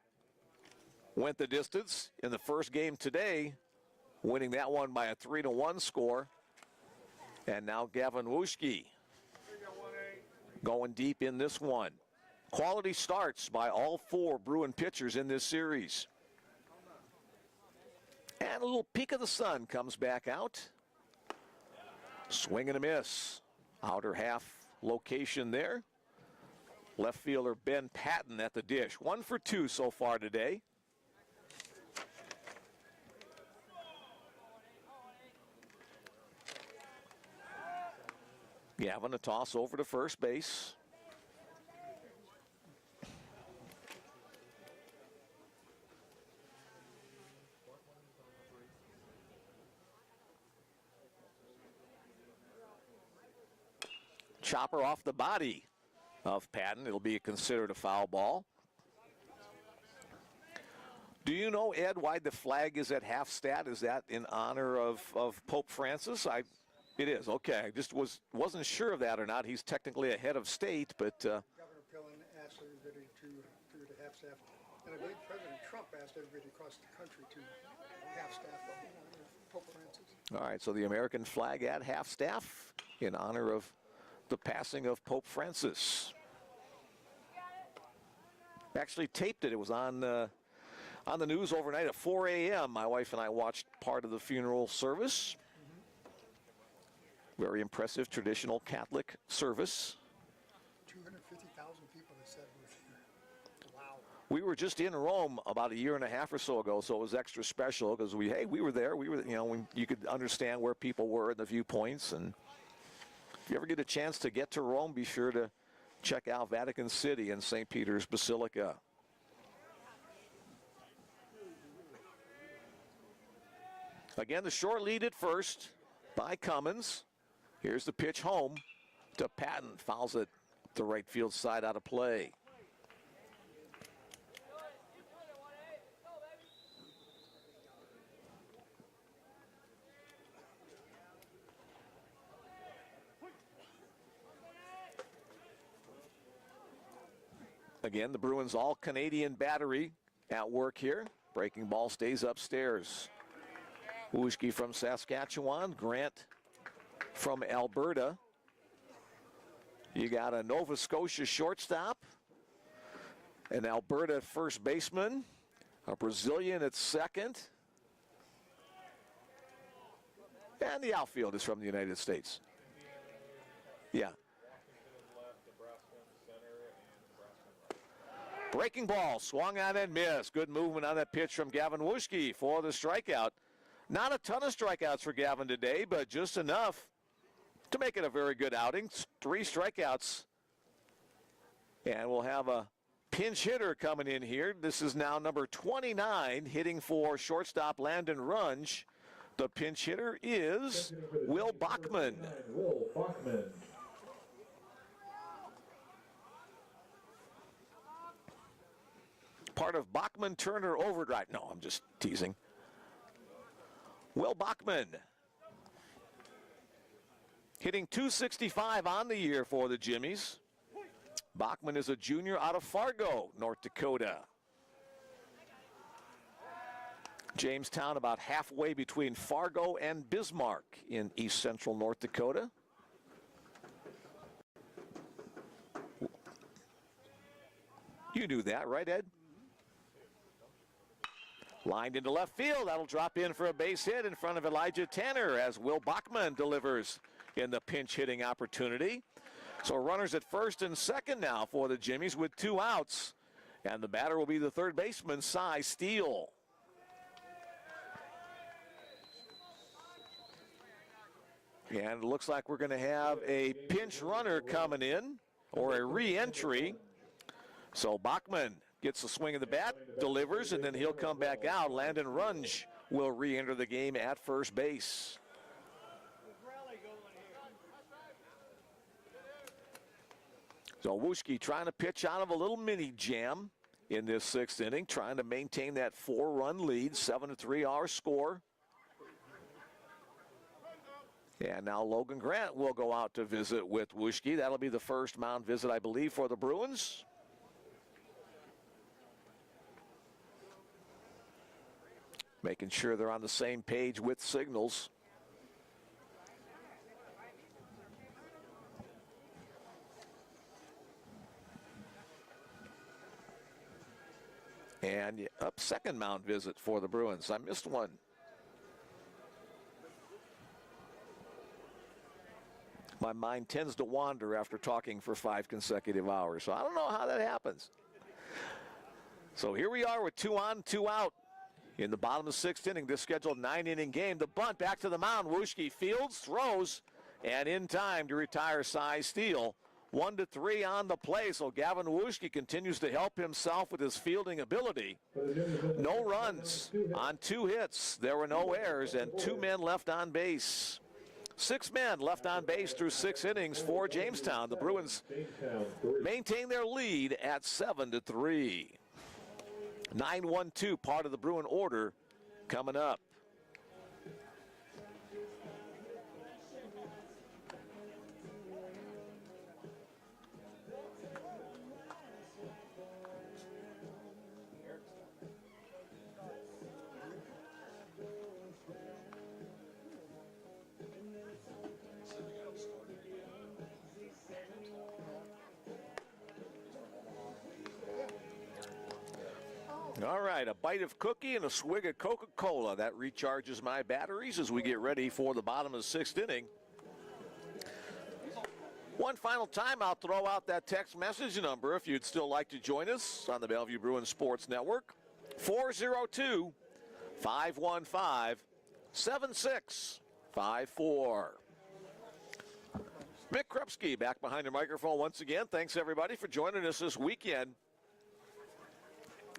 went the distance in the first game today, winning that one by a 3-1 score. And now Gavin Wuschke going deep in this one. Quality starts by all 4 Bruin pitchers in this series. And a little peek of the sun comes back out. Swing and a miss. Outer half location there. Left fielder Ben Patton at the dish. 1 for 2 so far today. Gavin a toss over to first base. Chopper off the body of Patton. It'll be considered a foul ball. Do you know, Ed, why the flag is at half stat? Is that in honor of Pope Francis? It is, okay. I just wasn't sure of that or not. He's technically a head of state, but... Governor Pillen asked everybody to do the half staff. And I believe President Trump asked everybody across the country to half staff Pope Francis. All right, so the American flag at half staff in honor of the passing of Pope Francis. Actually taped it. It was on the news overnight at 4 a.m. My wife and I watched part of the funeral service. Very impressive traditional Catholic service. 250,000 people, they said, were here. Wow. We were just in Rome about a year and a half or so ago, so it was extra special because we were there. We were, when you could understand where people were and the viewpoints. And if you ever get a chance to get to Rome, be sure to check out Vatican City and St. Peter's Basilica. Again, the short lead at first by Cummins. Here's the pitch home to Patton. Fouls it the right field side out of play. Again, the Bruins all-Canadian battery at work here. Breaking ball stays upstairs. Wuschke from Saskatchewan, Grant from Alberta. You got a Nova Scotia shortstop, an Alberta first baseman, a Brazilian at second, and the outfield is from the United States. Yeah. Breaking ball, swung on and missed. Good movement on that pitch from Gavin Wuschke for the strikeout. Not a ton of strikeouts for Gavin today, but just enough to make it a very good outing. 3 strikeouts. And we'll have a pinch hitter coming in here. This is now number 29, hitting for shortstop Landon Runge. The pinch hitter is Will Bachman. Will Bachman. part of Bachman-Turner Overdrive. No, I'm just teasing. Will Bachman hitting .265 on the year for the Jimmies. Bachman is a junior out of Fargo, North Dakota. Jamestown about halfway between Fargo and Bismarck in east central North Dakota. You knew that, right, Ed? Lined into left field. That'll drop in for a base hit in front of Elijah Tanner as Will Bachman delivers in the pinch hitting opportunity. So runners at first and second now for the Jimmies with 2 outs. And the batter will be the third baseman, Cy Steele. And it looks like we're going to have a pinch runner coming in, or a re-entry. So Bachman gets a swing of the bat, delivers, and then he'll come back out. Landon Runge will re-enter the game at first base. So Wuschke trying to pitch out of a little mini jam in this 6th inning, trying to maintain that 4-run lead, 7-3 our score. And now Logan Grant will go out to visit with Wuschke. That'll be the first mound visit, I believe, for the Bruins. Making sure they're on the same page with signals. And up second mound visit for the Bruins. I missed one. My mind tends to wander after talking for 5 consecutive hours, so I don't know how that happens. So here we are with 2 on, 2 out in the bottom of the 6th inning. This scheduled 9-inning game. The bunt back to the mound. Wuschke fields, throws, and in time to retire Cy Steele. 1-3 on the play, so Gavin Wuschke continues to help himself with his fielding ability. No runs on 2 hits. There were no errors, and 2 men left on base. 6 men left on base through 6 innings for Jamestown. The Bruins maintain their lead at 7-3. 9-1-2, part of the Bruin order coming up. All right, a bite of cookie and a swig of Coca-Cola. That recharges my batteries as we get ready for the bottom of the 6th inning. One final time, I'll throw out that text message number if you'd still like to join us on the Bellevue Bruins Sports Network. 402-515-7654. Mick Krupski back behind the microphone once again. Thanks, everybody, for joining us this weekend.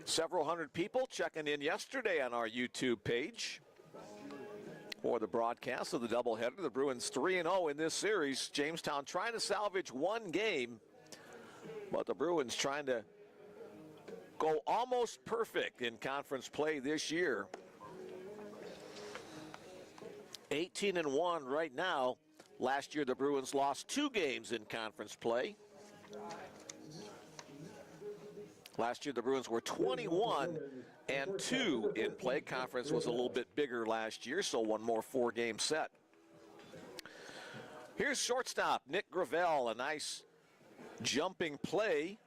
Several hundred people checking in yesterday on our YouTube page for the broadcast of the doubleheader. The Bruins 3-0 in this series. Jamestown trying to salvage 1 game, but the Bruins trying to go almost perfect in conference play this year. 18-1 right now. Last year the Bruins lost 2 games in conference play. Last year, the Bruins were 21-2 in play. Conference was a little bit bigger last year, so one more 4-game set. Here's shortstop Nick Gravel, a nice jumping play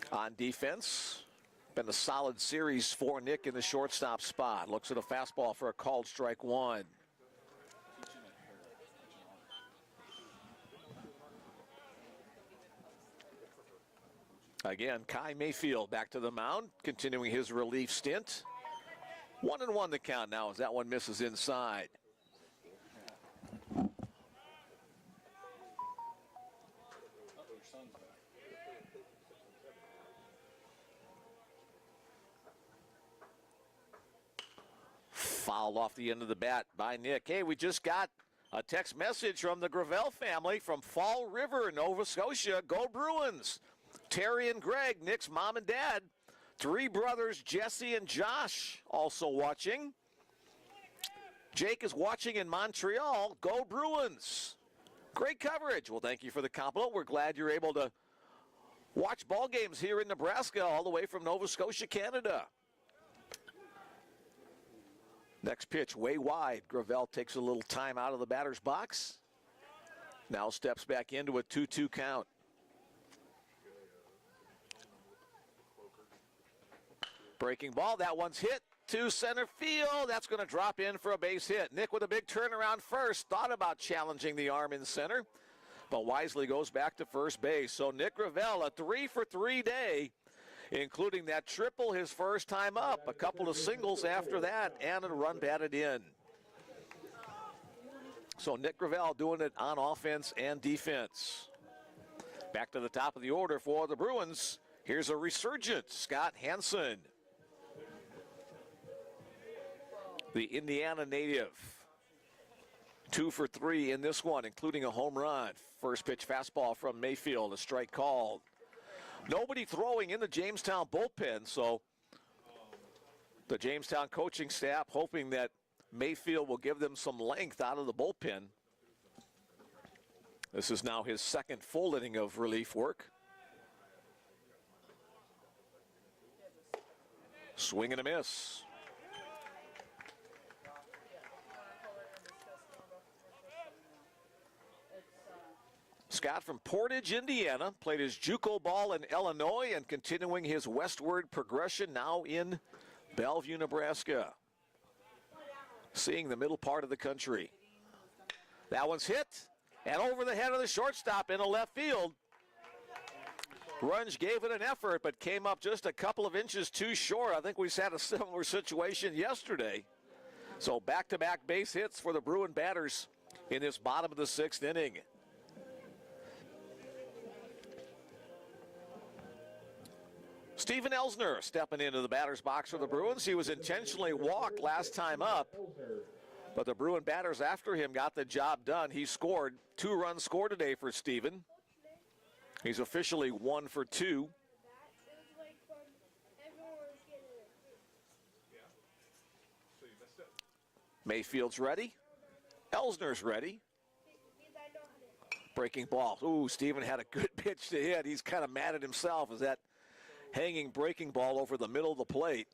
on defense. Been a solid series for Nick in the shortstop spot. Looks at a fastball for a called strike 1. Again, Kai Mayfield back to the mound, continuing his relief stint. 1-1 the count now as that one misses inside. Fouled off the end of the bat by Nick. Hey, we just got a text message from the Gravel family from Fall River, Nova Scotia. Go Bruins! Terry and Greg, Nick's mom and dad. 3 brothers, Jesse and Josh, also watching. Jake is watching in Montreal. Go Bruins. Great coverage. Well, thank you for the compliment. We're glad you're able to watch ball games here in Nebraska all the way from Nova Scotia, Canada. Next pitch, way wide. Gravel takes a little time out of the batter's box. Now steps back into a 2-2 count. Breaking ball, that one's hit to center field. That's going to drop in for a base hit. Nick with a big turnaround first. Thought about challenging the arm in center, but wisely goes back to first base. So Nick Gravel, a 3-for-3 day, including that triple his first time up, a couple of singles after that, and a run batted in. So Nick Gravel doing it on offense and defense. Back to the top of the order for the Bruins. Here's a resurgent, Scott Hansen, the Indiana native. 2-for-3 in this one, including a home run. First pitch fastball from Mayfield, a strike called. Nobody throwing in the Jamestown bullpen, so the Jamestown coaching staff hoping that Mayfield will give them some length out of the bullpen. This is now his second full inning of relief work. Swing and a miss. Scott from Portage, Indiana, played his JUCO ball in Illinois and continuing his westward progression now in Bellevue, Nebraska. Seeing the middle part of the country. That one's hit and over the head of the shortstop into left field. Runge gave it an effort but came up just a couple of inches too short. I think we had a similar situation yesterday. So back-to-back base hits for the Bruin batters in this bottom of the 6th inning. Steven Elsner stepping into the batter's box for the Bruins. He was intentionally walked last time up, but the Bruin batters after him got the job done. He scored 2 runs scored today for Steven. He's officially 1 for 2. Mayfield's ready. Elsner's ready. Breaking ball. Ooh, Steven had a good pitch to hit. He's kind of mad at himself as that hanging breaking ball over the middle of the plate.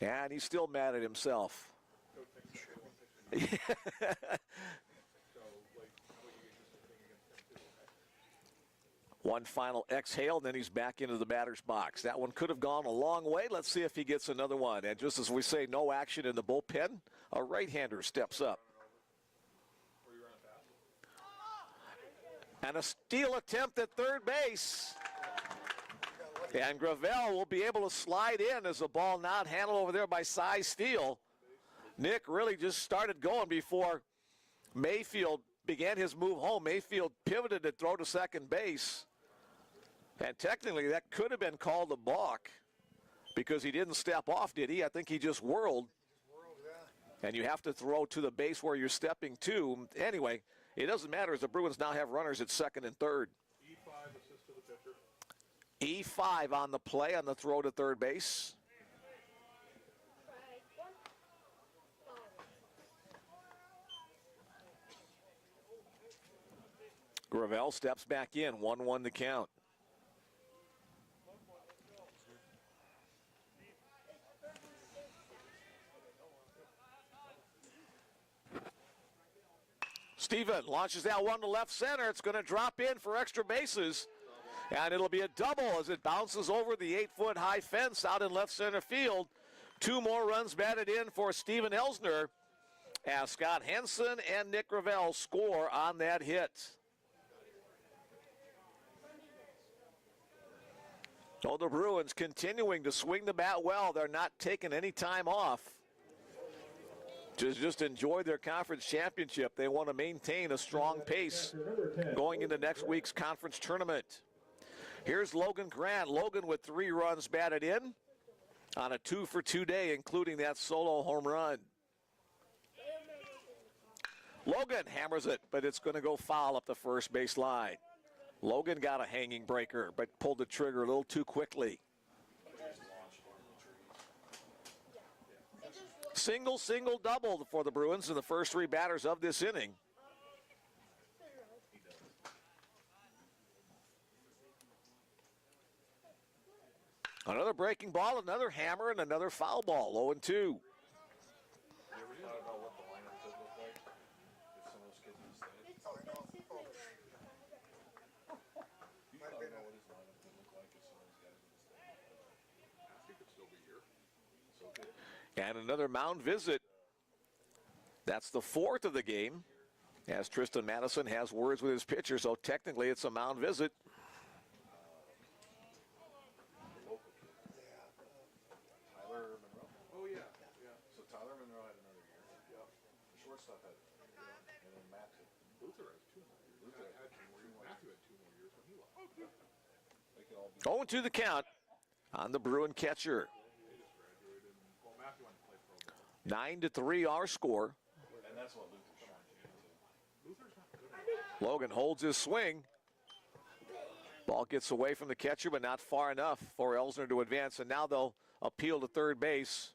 And he's still mad at himself. One final exhale, then he's back into the batter's box. That one could have gone a long way. Let's see if he gets another one. And just as we say, no action in the bullpen, a right-hander steps up. And a steal attempt at third base. And Gravel will be able to slide in as the ball not handled over there by Cy Steele. Nick really just started going before Mayfield began his move home. Mayfield pivoted to throw to second base. And technically that could have been called a balk because he didn't step off, did he? I think he just whirled. And you have to throw to the base where you're stepping to. Anyway, it doesn't matter as the Bruins now have runners at second and third. E5 assist to the pitcher. E5 on the play on the throw to third base. Gravel steps back in, 1-1 the count. Steven launches that one to left center. It's going to drop in for extra bases. And it'll be a double as it bounces over the 8-foot high fence out in left center field. 2 more runs batted in for Steven Elsner as Scott Hansen and Nick Gravel score on that hit. So the Bruins continuing to swing the bat well. They're not taking any time off. Just enjoy their conference championship. They want to maintain a strong pace going into next week's conference tournament. Here's Logan Grant. Logan with 3 runs batted in on a 2-for-2 day, including that solo home run. Logan hammers it, but it's going to go foul up the first base line. Logan got a hanging breaker, but pulled the trigger a little too quickly. Single, single, double for the Bruins in the first 3 batters of this inning. Another breaking ball, another hammer, and another foul ball, 0-2. And another mound visit. That's the 4th of the game, as Tristan Madison has words with his pitcher, so technically it's a mound visit. Going to the count on the Bruin catcher. 9-3 our score. Logan holds his swing. Ball gets away from the catcher, but not far enough for Elsner to advance, and now they'll appeal to third base.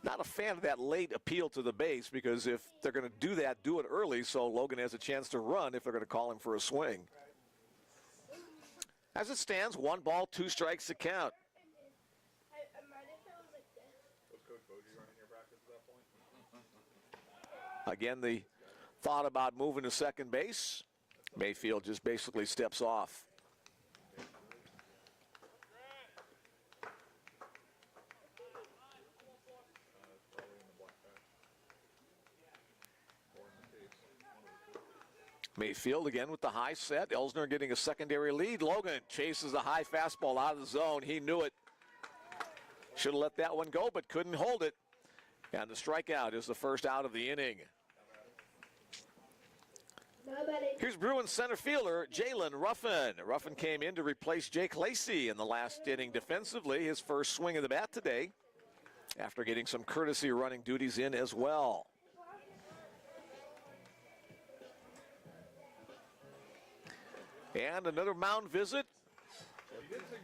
Not a fan of that late appeal to the base, because if they're going to do that, do it early so Logan has a chance to run if they're going to call him for a swing. As it stands, 1 ball, 2 strikes to count. Again, the thought about moving to second base. Mayfield just basically steps off. Mayfield again with the high set. Elsner getting a secondary lead. Logan chases a high fastball out of the zone. He knew it. Should have let that one go, but couldn't hold it. And the strikeout is the first out of the inning. Here's Bruins center fielder Jalen Ruffin. Ruffin came in to replace Jake Lacey in the last inning defensively. His first swing of the bat today, after getting some courtesy running duties in as well. And another mound visit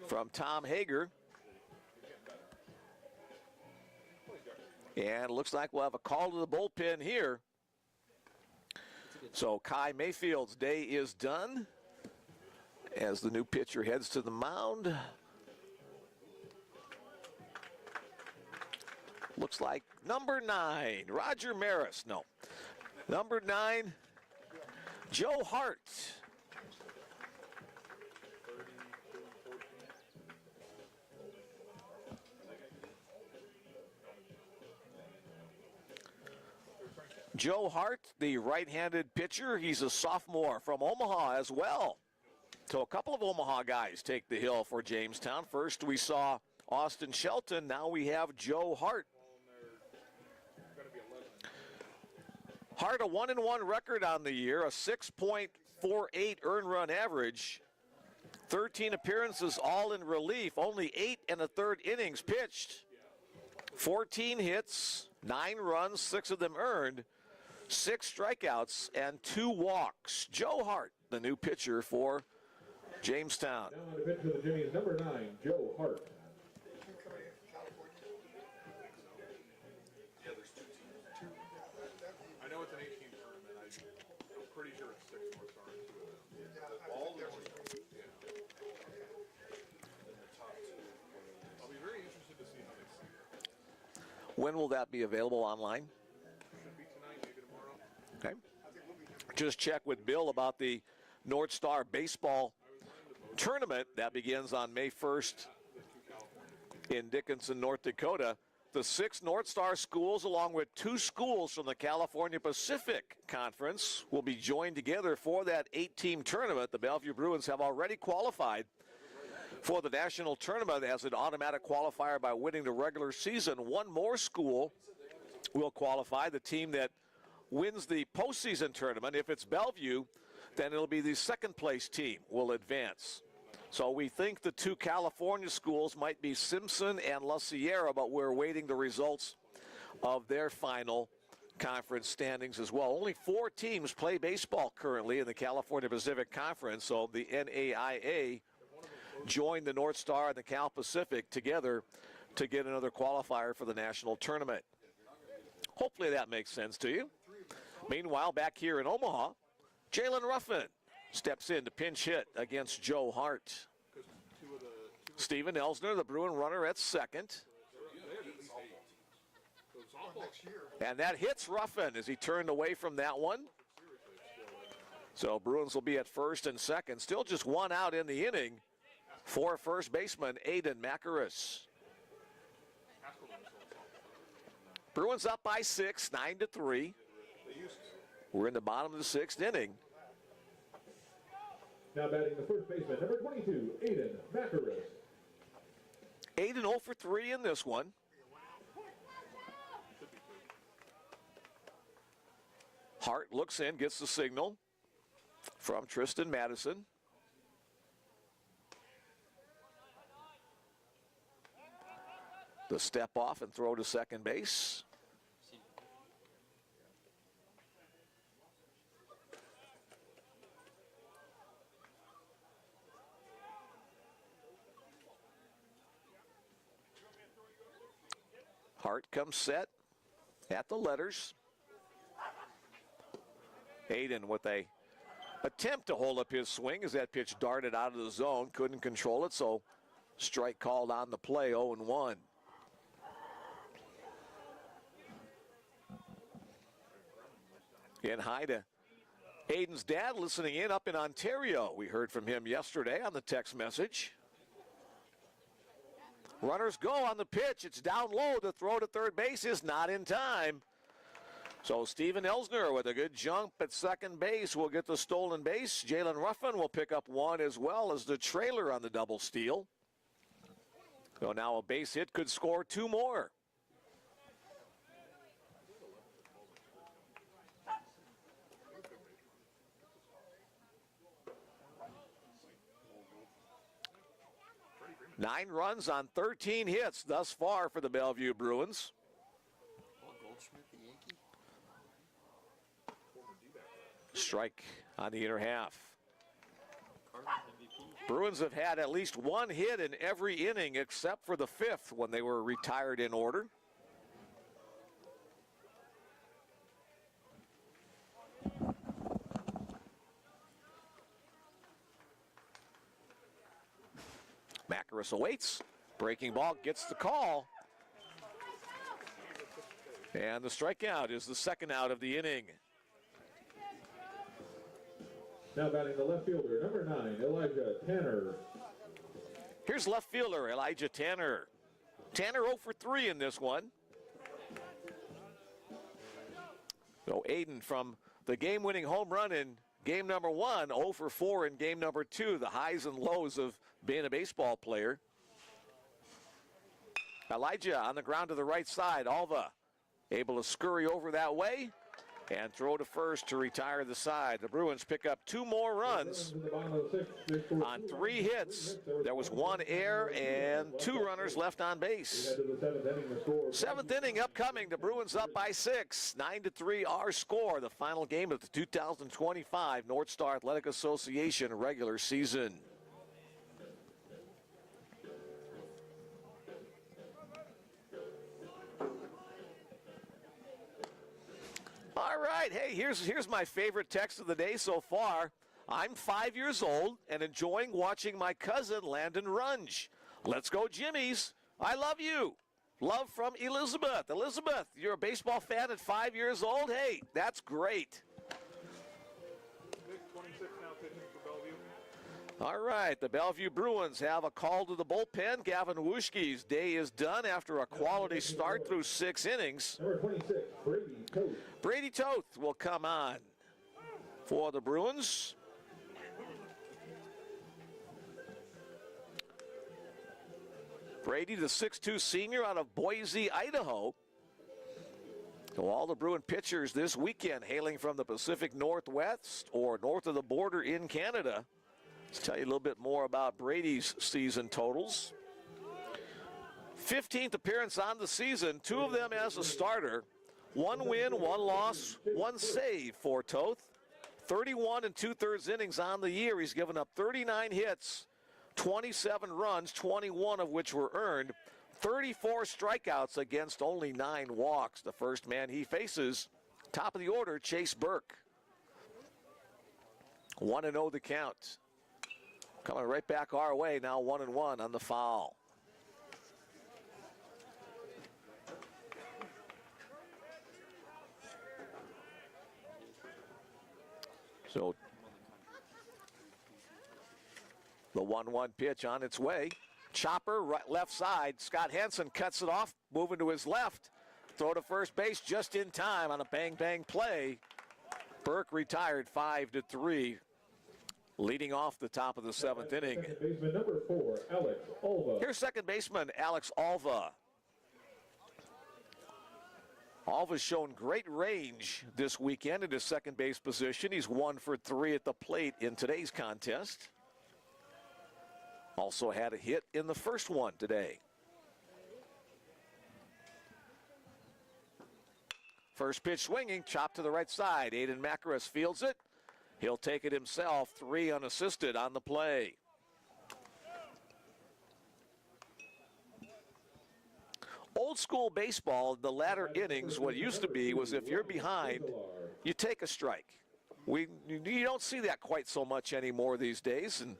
from Tom Hager. And it looks like we'll have a call to the bullpen here. So Kai Mayfield's day is done as the new pitcher heads to the mound. Looks like number 9, Roger Maris. No. Number 9, Joe Hart. Joe Hart, the right-handed pitcher, he's a sophomore from Omaha as well. So a couple of Omaha guys take the hill for Jamestown. First we saw Austin Shelton, now we have Joe Hart. Hart, a 1-1 record on the year, a 6.48 earned run average, 13 appearances all in relief, only 8 1/3 innings pitched, 14 hits, 9 runs, 6 of them earned, 6 strikeouts, and 2 walks. Joe Hart, the new pitcher for Jamestown. Now on the pitch for the Jimmies, number 9, Joe Hart. I know it's an 18 tournament. I'm pretty sure it's 6 North Star and 2 of them. All the North Stars. Yeah. I'll be very interested to see how they see it. When will that be available online? Should be tonight, maybe tomorrow. Okay. Just check with Bill about the North Star baseball tournament that begins on May 1st in Dickinson, North Dakota. The 6 North Star schools, along with 2 schools from the California Pacific Conference, will be joined together for that 8-team tournament. The Bellevue Bruins have already qualified for the national tournament as an automatic qualifier by winning the regular season. 1 more school will qualify. The team that wins the postseason tournament, if it's Bellevue, then it'll be the second-place team will advance. So we think the 2 California schools might be Simpson and La Sierra, but we're awaiting the results of their final conference standings as well. Only 4 teams play baseball currently in the California Pacific Conference, so the NAIA joined the North Star and the Cal Pacific together to get another qualifier for the national tournament. Hopefully that makes sense to you. Meanwhile, back here in Omaha, Jalen Ruffin steps in to pinch hit against Joe Hart. Steven Elsner, the Bruin runner, at second. And that hits Ruffin as he turned away from that one. So Bruins will be at first and second. Still just 1 out in the inning for first baseman Aiden Macaris. Bruins up by 6, 9-3. We're in the bottom of the 6th inning. Now batting the first baseman, number 22, Aiden Macaris. Aiden 0 for 3 in this one. Hart looks in, gets the signal from Tristan Madison. The step off and throw to second base. Hart comes set at the letters. Aiden with a attempt to hold up his swing as that pitch darted out of the zone. Couldn't control it, so strike called on the play, 0-1. And hi to Aiden's dad listening in up in Ontario. We heard from him yesterday on the text message. Runners go on the pitch. It's down low. The throw to third base is not in time. So Steven Elsner with a good jump at second base will get the stolen base. Jalen Ruffin will pick up 1 as well as the trailer on the double steal. So now a base hit could score 2 more. Nine runs on 13 hits thus far for the Bellevue Bruins. Strike on the inner half. Bruins have had at least 1 hit in every inning except for the 5th when they were retired in order. Macaris awaits. Breaking ball gets the call. And the strikeout is the second out of the inning. Now batting the left fielder, number 9, Elijah Tanner. Here's left fielder Elijah Tanner. Tanner 0 for 3 in this one. So Aiden from the game-winning home run in game number 1, 0 for 4 in game number 2, the highs and lows of being a baseball player. Elijah on the ground to the right side. Alva able to scurry over that way and throw to first to retire the side. The Bruins pick up 2 more runs on 3 hits. There was 1 error and 2 runners left on base. 7th inning upcoming. The Bruins up by 6. 9-3 our score. The final game of the 2025 North Star Athletic Association regular season. All right, hey, here's my favorite text of the day so far. I'm 5 years old and enjoying watching my cousin Landon Runge. Let's go Jimmies. I love you. Love from Elizabeth. Elizabeth, you're a baseball fan at 5 years old? Hey, that's great. 26 now pitching for Bellevue. All right, the Bellevue Bruins have a call to the bullpen. Gavin Wuschke's day is done after a quality start through 6 innings. Number 26, Brady Toth. Brady Toth will come on for the Bruins. Brady, the 6'2 senior out of Boise, Idaho. So all the Bruin pitchers this weekend hailing from the Pacific Northwest or north of the border in Canada. Let's tell you a little bit more about Brady's season totals. 15th appearance on the season, 2 of them as a starter. 1 win, 1 loss, 1 save for Toth. 31 2/3 innings on the year. He's given up 39 hits, 27 runs, 21 of which were earned, 34 strikeouts against only 9 walks. The first man he faces, top of the order, Chase Burke. 1-0 the count. Coming right back our way, now 1-1 on the foul. So the 1-1 pitch on its way. Chopper, right, left side. Scott Henson cuts it off, moving to his left. Throw to first base just in time on a bang-bang play. Burke retired 5-3, leading off the top of the 7th inning. Second baseman number 4, Alex Alva. Here's second baseman Alex Alva. Alva's shown great range this weekend at his second base position. He's 1 for 3 at the plate in today's contest. Also had a hit in the first one today. First pitch swinging, chopped to the right side. Aiden Macaris fields it. He'll take it himself, 3 unassisted on the play. Old school baseball, the latter innings, what it used to be was if you're behind, you take a strike. You don't see that quite so much anymore these days. And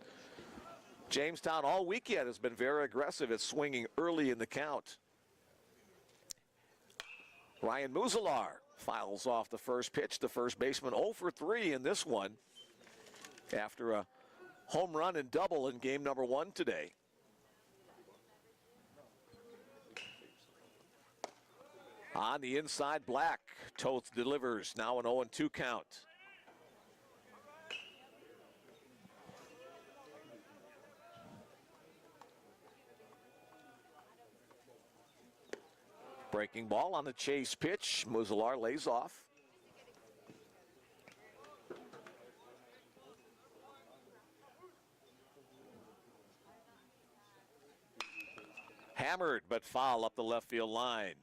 Jamestown all weekend has been very aggressive at swinging early in the count. Ryan Muzalar fouls off the first pitch. The first baseman 0 for 3 in this one after a home run and double in game number 1 today. On the inside, Black. Toth delivers. Now an 0-2 count. Breaking ball on the chase pitch. Muzalar lays off. Hammered, but foul up the left field line.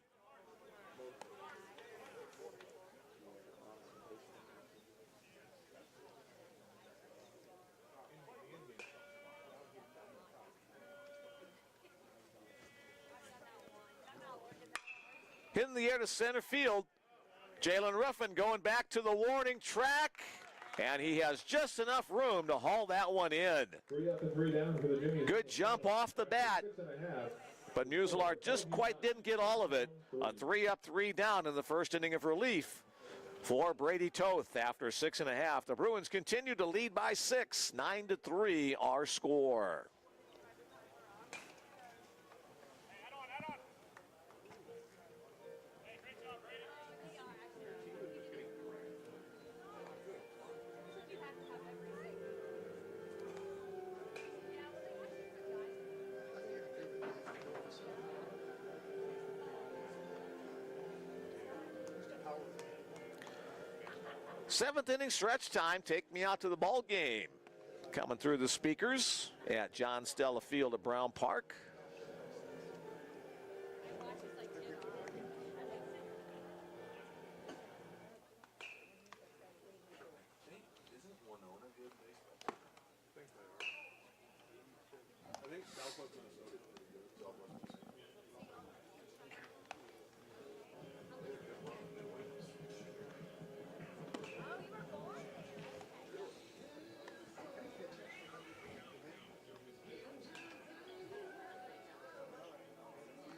Hitting the air to center field. Jalen Ruffin going back to the warning track. And he has just enough room to haul that one in. 3 up and 3 down for the Jimmies. Good jump off the bat. 6.5. But Muzalar just quite didn't get all of it. A 3 up, 3 down in the first inning of relief for Brady Toth after 6.5. The Bruins continue to lead by 6. 9-3 our score. Seventh inning stretch time. Take me out to the ball game. Coming through the speakers at John Stella Field at Brown Park.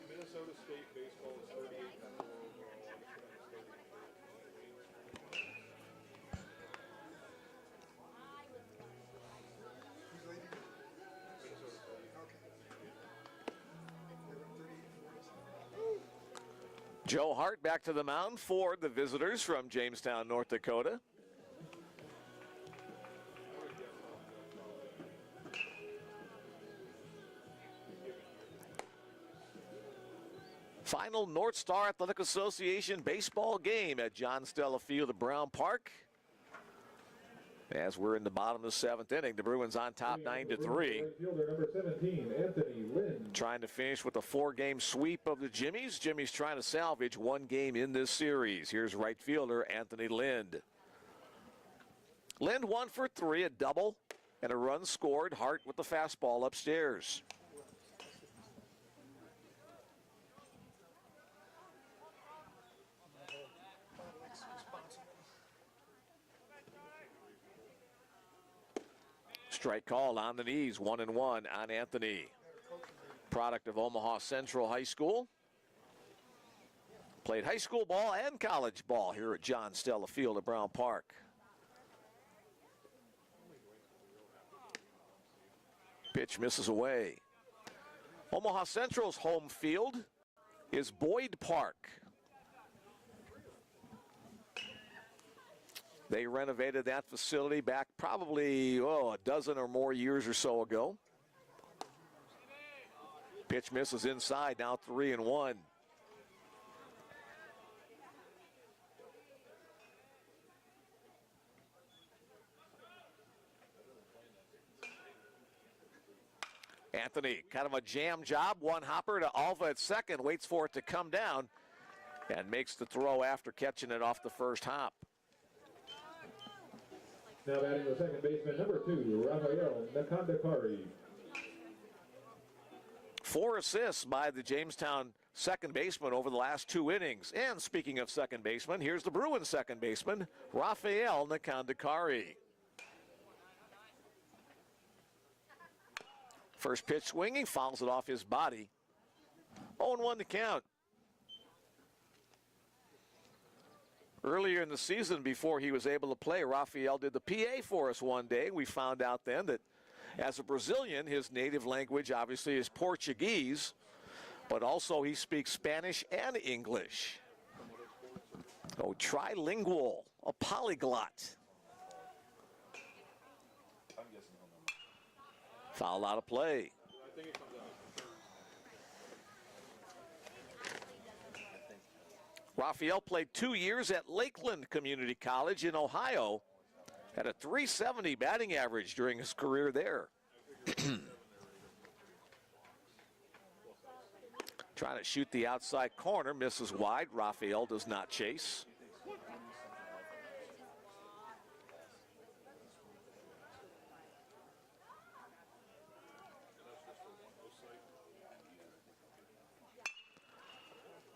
Minnesota State baseball is 38th in the world. Joe Hart back to the mound for the visitors from Jamestown, North Dakota. Final North Star Athletic Association baseball game at John Stella Field at Brown Park. As we're in the bottom of the 7th inning, the Bruins on top 9-3. Right fielder number 17, Anthony Lynn. Trying to finish with a 4-game sweep of the Jimmies. Jimmies trying to salvage 1 game in this series. Here's right fielder Anthony Lind. Lind 1 for 3, a double and a run scored. Hart with the fastball upstairs. Strike call on the knees, 1-1 on Anthony. Product of Omaha Central High School. Played high school ball and college ball here at John Stella Field at Brown Park. Pitch misses away. Omaha Central's home field is Boyd Park. They renovated that facility back probably, a dozen or more years or so ago. Pitch misses inside, now 3-1. Anthony, kind of a jam job. One hopper to Alva at second, waits for it to come down, and makes the throw after catching it off the first hop. Now batting the second baseman, number 2, Rafael Nakandakari. 4 assists by the Jamestown second baseman over the last 2 innings. And speaking of second baseman, here's the Bruins second baseman, Rafael Nakandakari. First pitch swinging, fouls it off his body. 0-1 to count. Earlier in the season, before he was able to play, Rafael did the PA for us one day. We found out then that as a Brazilian, his native language obviously is Portuguese, but also he speaks Spanish and English. Oh, trilingual, a polyglot. Foul out of play. Rafael played 2 years at Lakeland Community College in Ohio. Had a .370 batting average during his career there. Trying to shoot the outside corner, misses wide. Rafael does not chase.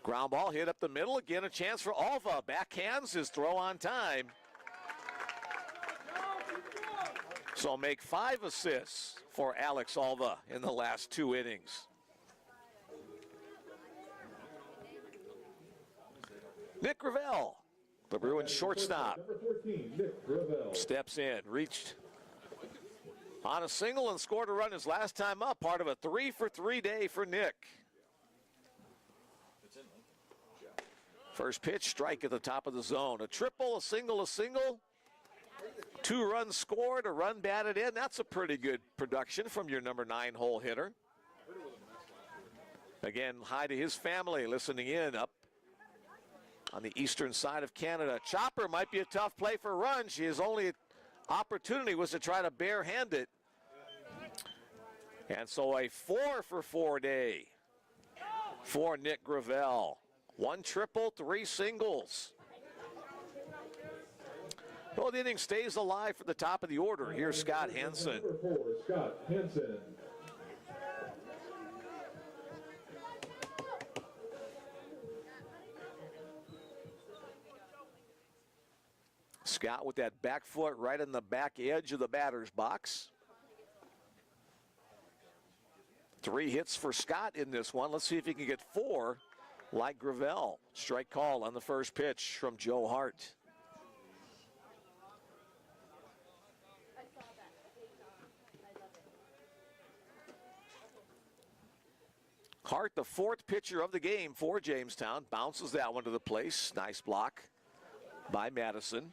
Ground ball hit up the middle. Again, a chance for Alva. Backhands his throw on time. So make 5 assists for Alex Alva in the last 2 innings. Nick Gravel, the Bruins shortstop, Number 14, Nick Gravel. steps in, reached on a single and scored a run his last time up. Part of a 3-for-3 day for Nick. First pitch, strike at the top of the zone. A triple, a single, 2 runs scored, a run batted in. That's a pretty good production from your number 9 hole hitter. Again, hi to his family listening in up on the eastern side of Canada. Chopper might be a tough play for runs. His only opportunity was to try to barehand it. And so a 4-for-4 day for Nick Gravel. 1 triple, 3 singles. Well, the inning stays alive for the top of the order. Here's Scott Hansen. Number 4, Scott Hansen. Scott with that back foot right on the back edge of the batter's box. 3 hits for Scott in this one. Let's see if he can get 4 like Gravel. Strike call on the first pitch from Joe Hart. Hart, the 4th pitcher of the game for Jamestown, bounces that one to the place. Nice block by Madison.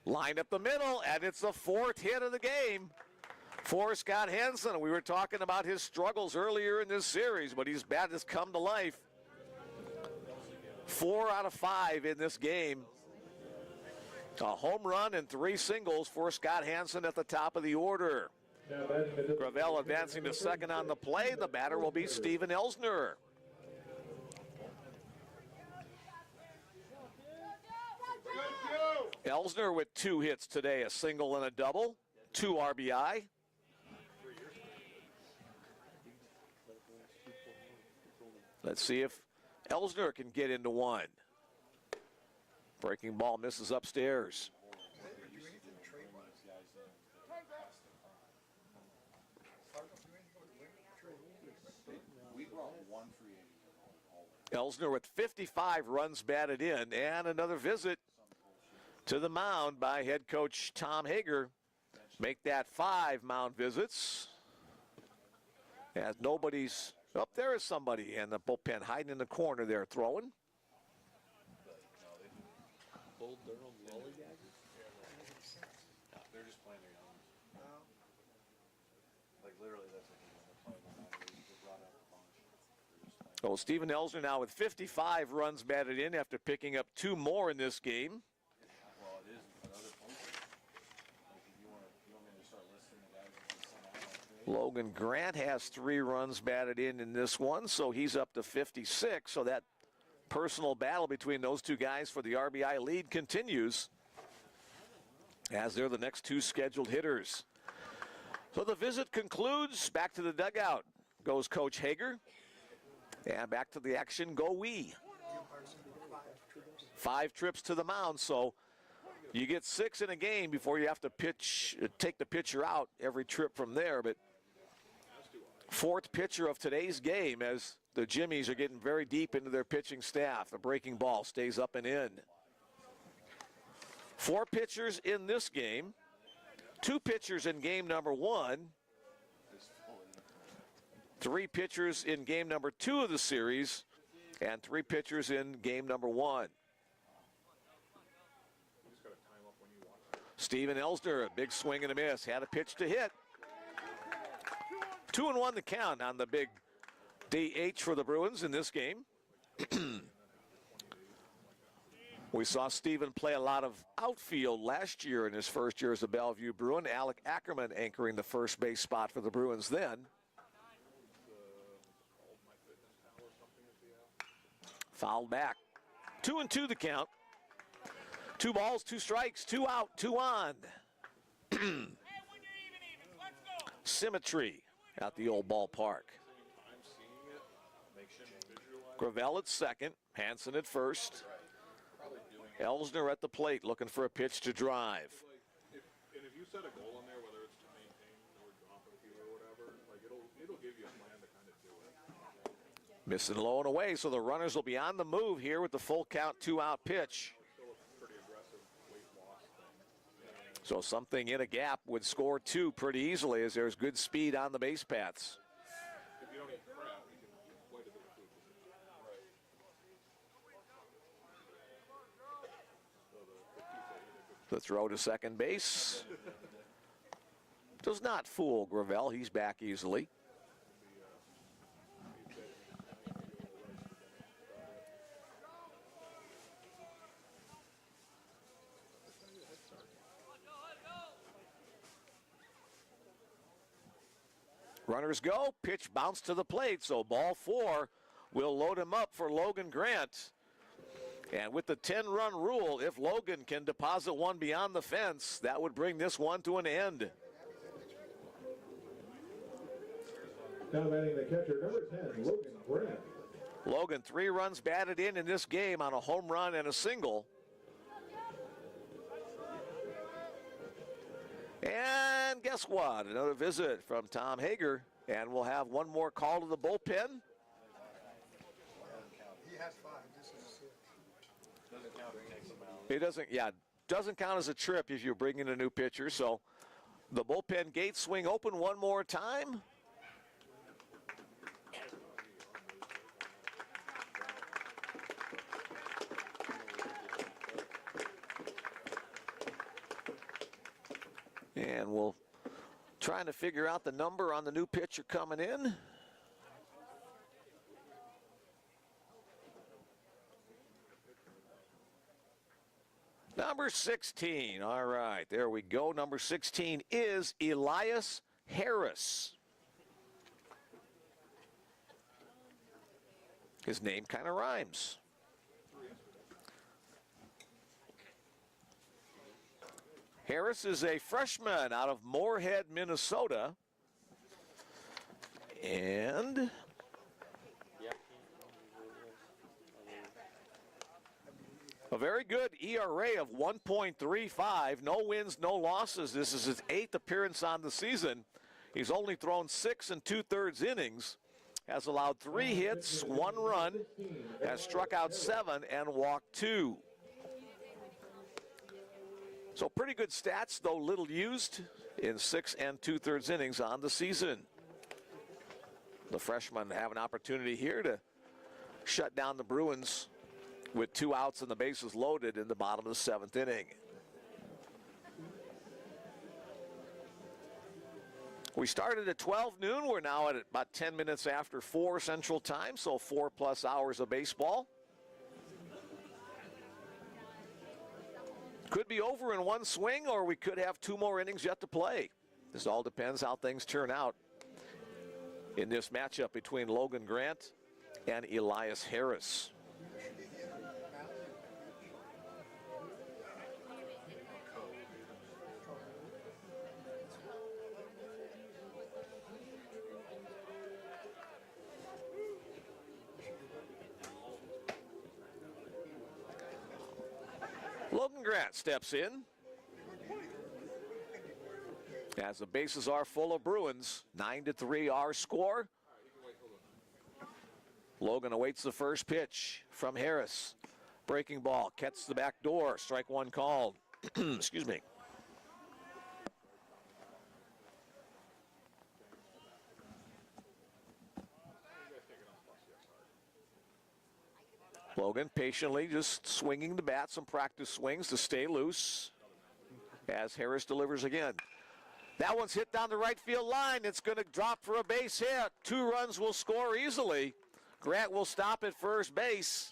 Line up the middle, and it's the 4th hit of the game for Scott Hansen. We were talking about his struggles earlier in this series, but his bat has come to life. 4 out of 5 in this game. A home run and 3 singles for Scott Hansen at the top of the order. Gravel advancing to second on the play. The batter will be Steven Elsner. Elsner with 2 hits today, a single and a double, 2 RBI. Let's see if Elsner can get into one. Breaking ball misses upstairs. Elsner with 55 runs batted in, and another visit to the mound by head coach Tom Hager. Make that 5 mound visits. As nobody's up, there is somebody in the bullpen hiding in the corner there throwing. They're just playing their young. Like literally, that's what they're playing. They brought up a bunch. Oh, Steven Elsner now with 55 runs batted in after picking up 2 more in this game. Well, it is for other places. Like if you want me to start listing the guys that sent out. Logan Grant has 3 runs batted in this one, so he's up to 56. So that personal battle between those 2 guys for the RBI lead continues, as they're the next 2 scheduled hitters. So the visit concludes. Back to the dugout goes Coach Hager. And back to the action go we. 5 trips to the mound, so you get 6 in a game before you have to take the pitcher out every trip from there. But 4th pitcher of today's game, as the Jimmies are getting very deep into their pitching staff. The breaking ball stays up and in. 4 pitchers in this game. 2 pitchers in game number 1. 3 pitchers in game number 2 of the series. And 3 pitchers in game number 1. Steven Elsner, a big swing and a miss. Had a pitch to hit. 2-1 the count on the big DH for the Bruins in this game. We saw Steven play a lot of outfield last year in his first year as a Bellevue Bruin. Alec Ackerman anchoring the first base spot for the Bruins then. Fouled back. 2-2 the count. 2 balls, 2 strikes, 2 out, 2 on. Symmetry at the old ballpark. Gravel at second, Hansen at first. Elsner at the plate looking for a pitch to drive. And if you set a goal in there, whether it's to maintain or drop a few or whatever, like it'll give you a plan to kind of do it. Missing low and away, so the runners will be on the move here with the full count 2-out pitch. Still a pretty aggressive weight loss thing. So something in a gap would score 2 pretty easily, as there's good speed on the base paths. If you don't eat crap, you can eat quite a bit of food. The throw to second base does not fool Gravel. He's back easily. Runners go, pitch bounce to the plate, so ball 4 will load him up for Logan Grant. And with the 10-run rule, if Logan can deposit one beyond the fence, that would bring this one to an end. Now batting the catcher, number 10, Logan Grant. Logan, 3 runs batted in this game on a home run and a single. And guess what? Another visit from Tom Hager, and we'll have one more call to the bullpen. He has 5. This is 6. Doesn't count if it takes them out. It doesn't count as a trip if you bring in a new pitcher. So the bullpen gate swing open one more time. And we'll trying to figure out the number on the new pitcher coming in. Number 16. All right, there we go. Number 16 is Elias Harris. His name kind of rhymes. Harris is a freshman out of Moorhead, Minnesota. And a very good ERA of 1.35. No wins, no losses. This is his 8th appearance on the season. He's only thrown 6 2/3 innings. Has allowed 3 hits, 1 run, has struck out 7 and walked 2. So pretty good stats, though little used in 6 2/3 innings on the season. The freshmen have an opportunity here to shut down the Bruins with 2 outs and the bases loaded in the bottom of the 7th inning. We started at 12 noon. We're now at about 10 minutes after 4 Central Time, so 4+ hours of baseball. Could be over in one swing, or we could have 2 more innings yet to play. This all depends how things turn out in this matchup between Logan Grant and Elias Harris. Logan Grant steps in. As the bases are full of Bruins, 9-3 our score. Logan awaits the first pitch from Harris. Breaking ball, catches the back door, strike 1 called. Excuse me. Logan patiently just swinging the bat, some practice swings to stay loose as Harris delivers again. That one's hit down the right field line. It's going to drop for a base hit. 2 runs will score easily. Grant will stop at first base.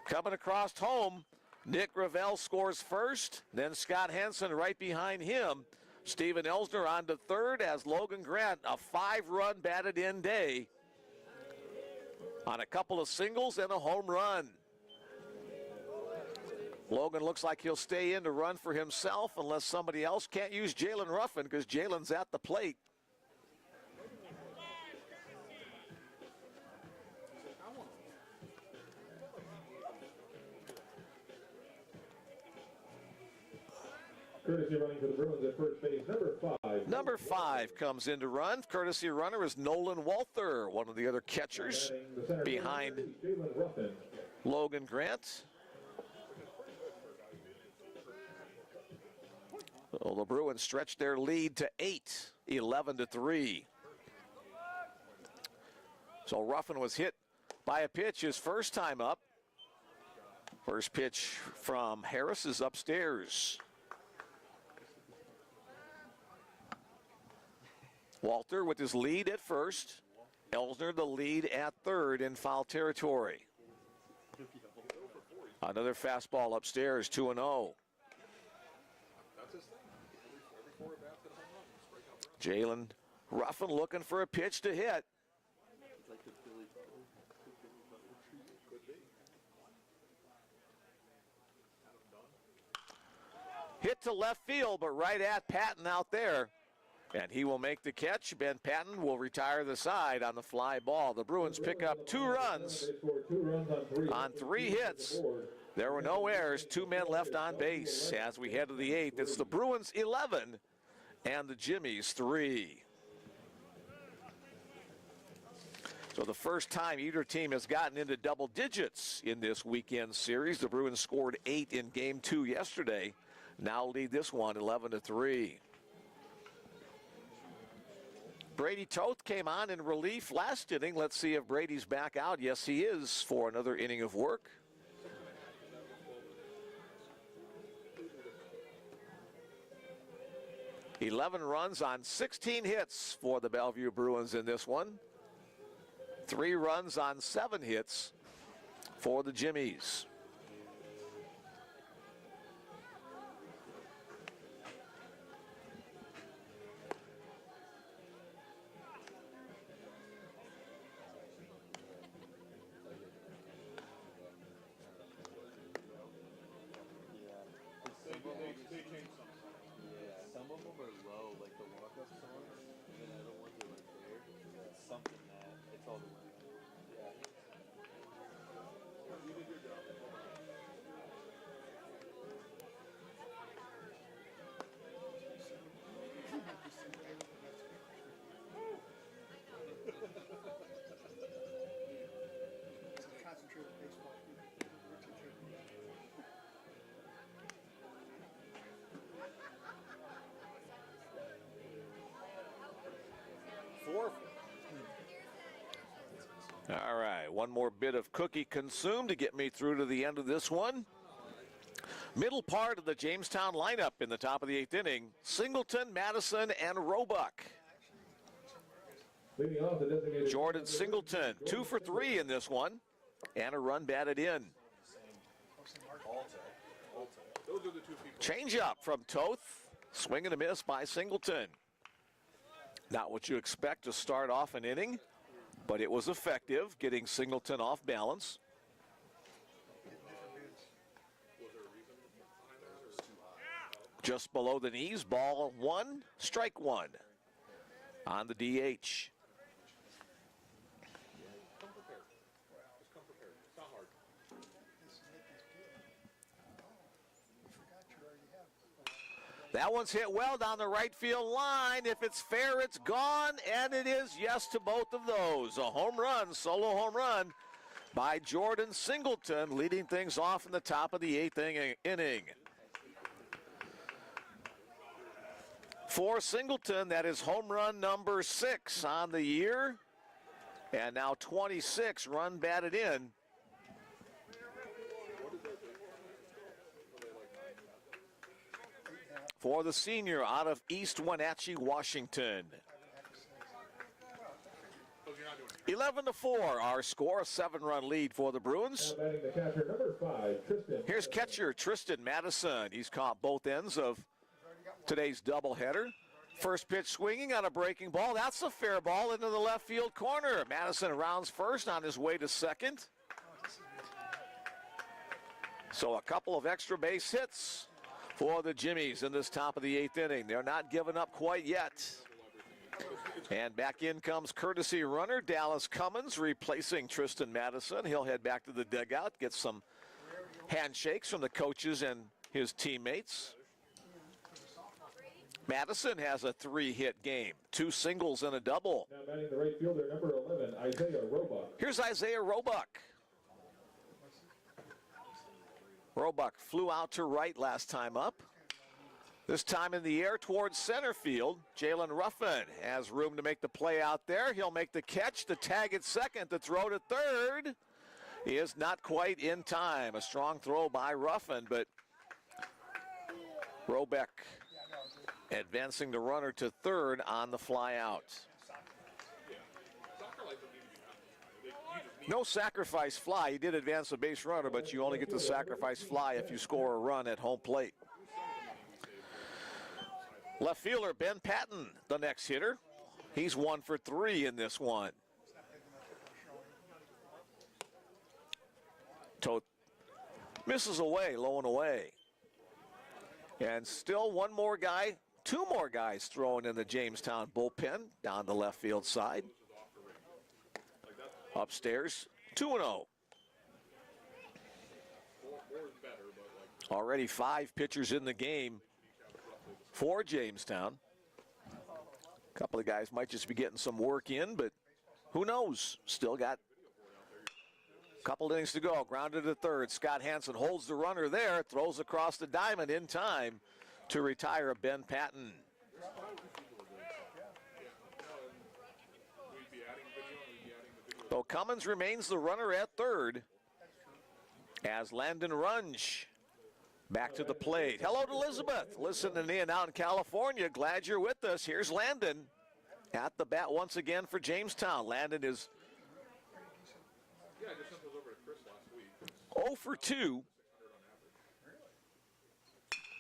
Coming across home, Nick Ravel scores first, then Scott Henson right behind him. Steven Elsner on to third as Logan Grant, a 5-run batted in day on a couple of singles and a home run. Logan looks like he'll stay in to run for himself unless somebody else can't use Jalen Ruffin because Jalen's at the plate. Courtesy running for the Bruins at first base, number 5. Number 5 comes in to run. Courtesy runner is Nolan Walther, one of the other catchers behind Logan Grant. Well, the Bruins stretch their lead to 8, 11-3. So Ruffin was hit by a pitch his first time up. First pitch from Harris is upstairs. Walter with his lead at first. Elsner the lead at third in foul territory. Another fastball upstairs, 2-0. Jalen Ruffin looking for a pitch to hit. Hit to left field, but right at Patton out there. And he will make the catch. Ben Patton will retire the side on the fly ball. The Bruins pick up 2 runs on 3 hits. There were no errors, 2 men left on base. As we head to the 8th, it's the Bruins 11 and the Jimmies 3. So the first time either team has gotten into double digits in this weekend series. The Bruins scored 8 in game 2 yesterday. Now lead this one 11-3. Brady Toth came on in relief last inning. Let's see if Brady's back out. Yes, he is for another inning of work. 11 runs on 16 hits for the Bellevue Bruins in this one. 3 runs on 7 hits for the Jimmies. Some of them are low, like the walk-up songs, and then other ones are like there. Something that it's all the way. Yeah. You did your job. All right, one more bit of cookie consumed to get me through to the end of this one. Middle part of the Jamestown lineup in the top of the 8th inning, Singleton, Madison, and Roebuck. Leading off the designated Jordan Singleton, 2 for 3 in this one, and a run batted in. Those are the two people. Change up from Toth, swing and a miss by Singleton. Not what you expect to start off an inning, but it was effective, getting Singleton off balance. Just below the knees, ball 1, strike 1 on the DH. That one's hit well down the right field line. If it's fair, it's gone, and it is yes to both of those. A home run, solo home run by Jordan Singleton, leading things off in the top of the 8th inning. For Singleton, that is home run number 6 on the year, and now 26 run batted in. For the senior out of East Wenatchee, Washington. 11-4, our score, a 7-run lead for the Bruins. Now batting the catcher, number 5, Tristan. Here's catcher Tristan Madison. He's caught both ends of today's doubleheader. First pitch swinging on a breaking ball. That's a fair ball into the left field corner. Madison rounds first on his way to second. So a couple of extra base hits for the Jimmies in this top of the 8th inning. They're not giving up quite yet. And back in comes courtesy runner Dallas Cummins replacing Tristan Madison. He'll head back to the dugout, get some handshakes from the coaches and his teammates. Madison has a 3-hit game, 2 singles and a double. Now batting the right fielder, number 11, Isaiah Roebuck. Here's Isaiah Roebuck. Roebuck flew out to right last time up. This time in the air towards center field. Jalen Ruffin has room to make the play out there. He'll make the catch, the tag at second, the throw to third is not quite in time. A strong throw by Ruffin, but Roebuck advancing the runner to third on the fly out. No sacrifice fly. He did advance the base runner, but you only get the sacrifice fly if you score a run at home plate. Left fielder Ben Patton, the next hitter. He's 1 for 3 in this one. Toth misses away, low and away. And still one more guy, 2 more guys throwing in the Jamestown bullpen down the left field side. Upstairs, 2-0. Already 5 pitchers in the game for Jamestown. A couple of guys might just be getting some work in, but who knows? Still got a couple innings to go. Grounded to third. Scott Hansen holds the runner there, throws across the diamond in time to retire Ben Patton. So Cummins remains the runner at third as Landon Runge Back to the plate. Hello to Elizabeth. Listening in out in California. Glad you're with us. Here's Landon at the bat once again for Jamestown. Landon is Yeah, I just sent those over to Chris last week. 0 for 2.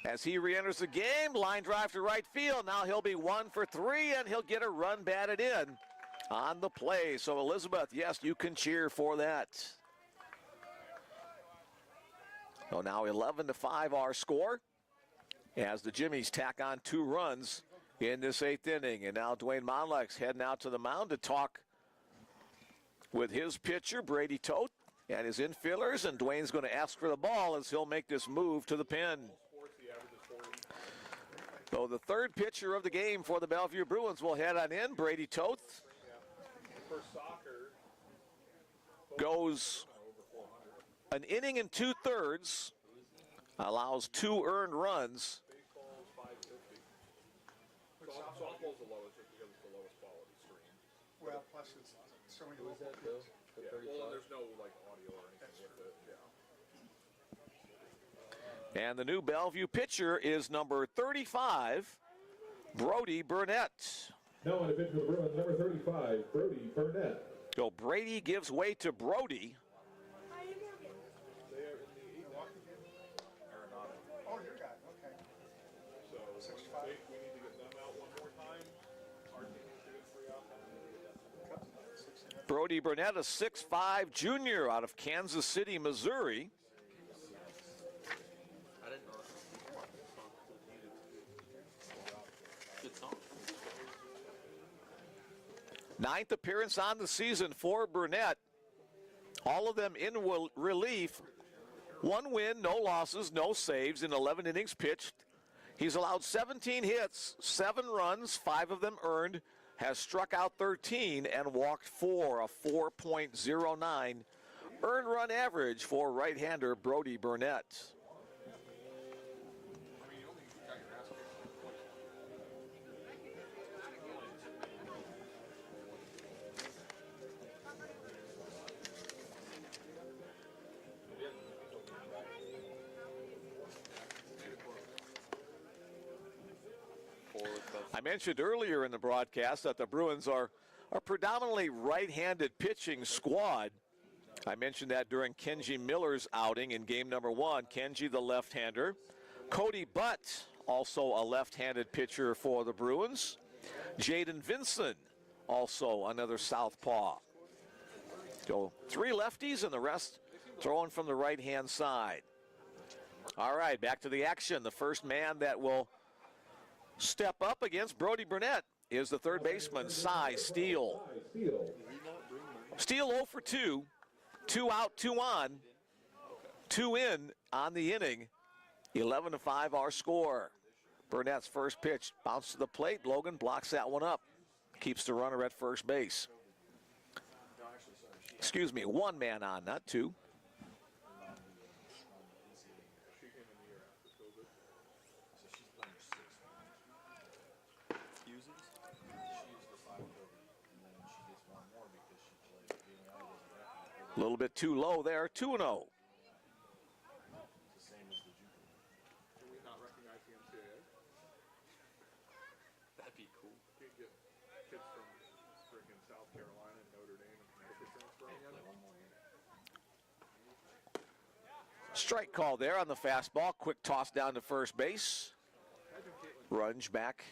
As he re-enters the game, line drive to right field. Now he'll be 1 for 3, and he'll get a run batted in on the play. So Elizabeth, yes, you can cheer for that. So now 11-5 our score as the Jimmies tack on 2 runs in this 8th inning. And now Dwayne Monlex heading out to the mound to talk with his pitcher, Brady Toth, and his infielders. And Dwayne's going to ask for the ball as he'll make this move to the pin. So the third pitcher of the game for the Bellevue Bruins will head on in. Brady Toth goes an inning and 2/3, allows 2 earned runs. Softball's the lowest just because it's the lowest quality stream. Well, plus it's so many Well, there's no like audio or anything with it. Yeah. And the new Bellevue pitcher is number 35, Brody Burnett. Now on the pitch for the Bruins, number 35, Brody Burnett. So Brady gives way to Brody. Oh, you got it. Okay. So we need to get them out one more time. Our team needs to get 3 out. Brody Burnett, a 6'5 junior out of Kansas City, Missouri. Ninth appearance on the season for Burnett. All of them in relief. 1 win, no losses, no saves in 11 innings pitched. He's allowed 17 hits, 7 runs, 5 of them earned, has struck out 13 and walked 4, a 4.09 earned run average for right-hander Brody Burnett. I mentioned earlier in the broadcast that the Bruins are a predominantly right-handed pitching squad. I mentioned that during Kenji Miller's outing in game number 1. Kenji, the left-hander. Cody Butt, also a left-handed pitcher for the Bruins. Jaden Vinson, also another southpaw. So 3 lefties and the rest throwing from the right-hand side. All right, back to the action. The first man that will step up against Brody Burnett is the third baseman, Cy Steele. Steele 0 for 2. 2 out, 2 on. 2 in on the inning. 11-5 our score. Burnett's first pitch bounced to the plate. Logan blocks that one up. Keeps the runner at first base. Excuse me, 1 man on, not 2. A little bit too low there, 2-0. Can we not recognize the NCAA? That'd be cool. Can't get kids from freaking South Carolina and Notre Dame and Connecticut transferring in. Strike call there on the fastball. Quick toss down to first base. Runge back.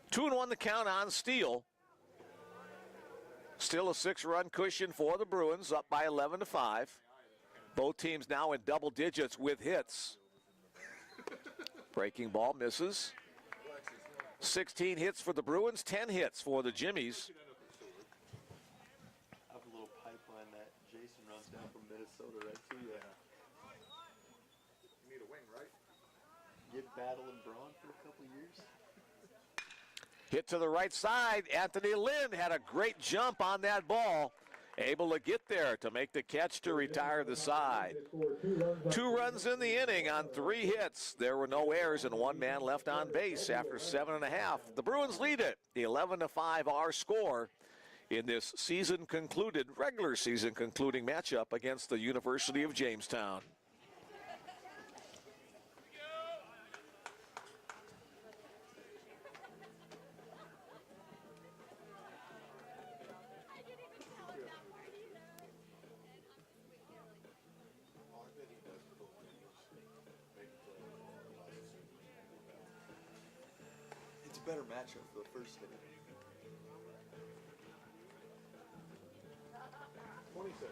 2-1 the count on Steele. Still a 6-run cushion for the Bruins, up by 11-5. Both teams now in double digits with hits. Breaking ball misses. 16 hits for the Bruins, 10 hits for the Jimmies. I have a little pipeline that Jason runs down from Minnesota right to you. You need a wing, right? Get Battle and Braun for a couple years. Hit to the right side. Anthony Lynn had a great jump on that ball. Able to get there to make the catch to retire the side. 2 runs in the inning on 3 hits. There were no errors and 1 man left on base after 7.5. The Bruins lead it. 11-5 our score in this regular season concluding matchup against the University of Jamestown. It's a better matchup for the first hit. 26.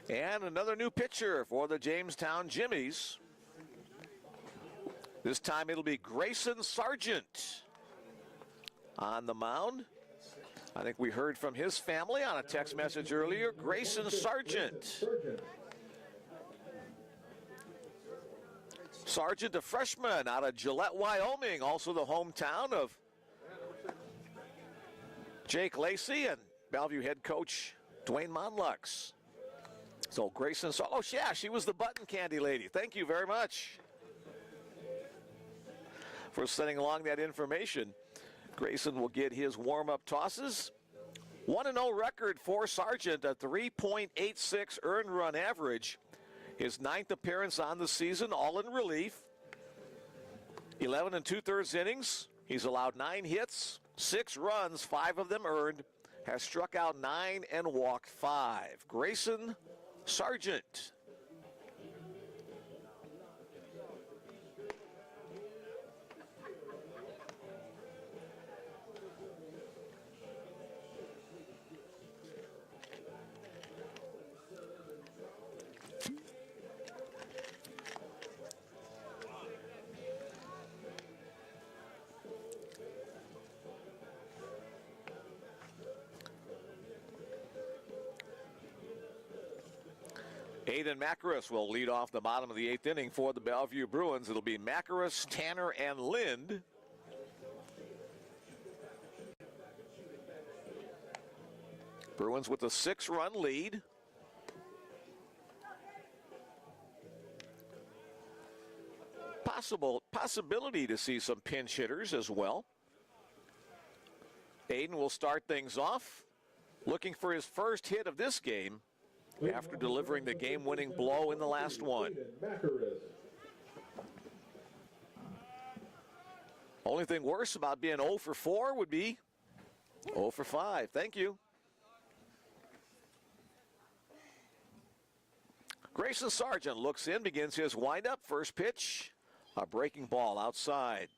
And another new pitcher for the Jamestown Jimmies. This time it'll be Grayson Sargent on the mound. I think we heard from his family on a text message earlier. Grayson Sargent. Sargent, a freshman out of Gillette, Wyoming, also the hometown of Jake Lacey and Bellevue head coach Dwayne Monlux. So Grayson, oh yeah, she was the button candy lady. Thank you very much for sending along that information. Grayson will get his warm-up tosses. 1-0 record for Sargent, a 3.86 earned run average. His 9th appearance on the season, all in relief. 11 2/3 innings. He's allowed 9 hits, 6 runs, 5 of them earned. Has struck out 9 and walked 5. Grayson Sargent. Aiden Macaris will lead off the bottom of the 8th inning for the Bellevue Bruins. It'll be Macaris, Tanner, and Lind. Bruins with a 6-run lead. Possibility to see some pinch hitters as well. Aiden will start things off, looking for his first hit of this game after delivering the game-winning blow in the last one. Only thing worse about being 0 for 4 would be 0 for 5. Thank you. Grayson Sargent looks in, begins his windup. First pitch, a breaking ball outside.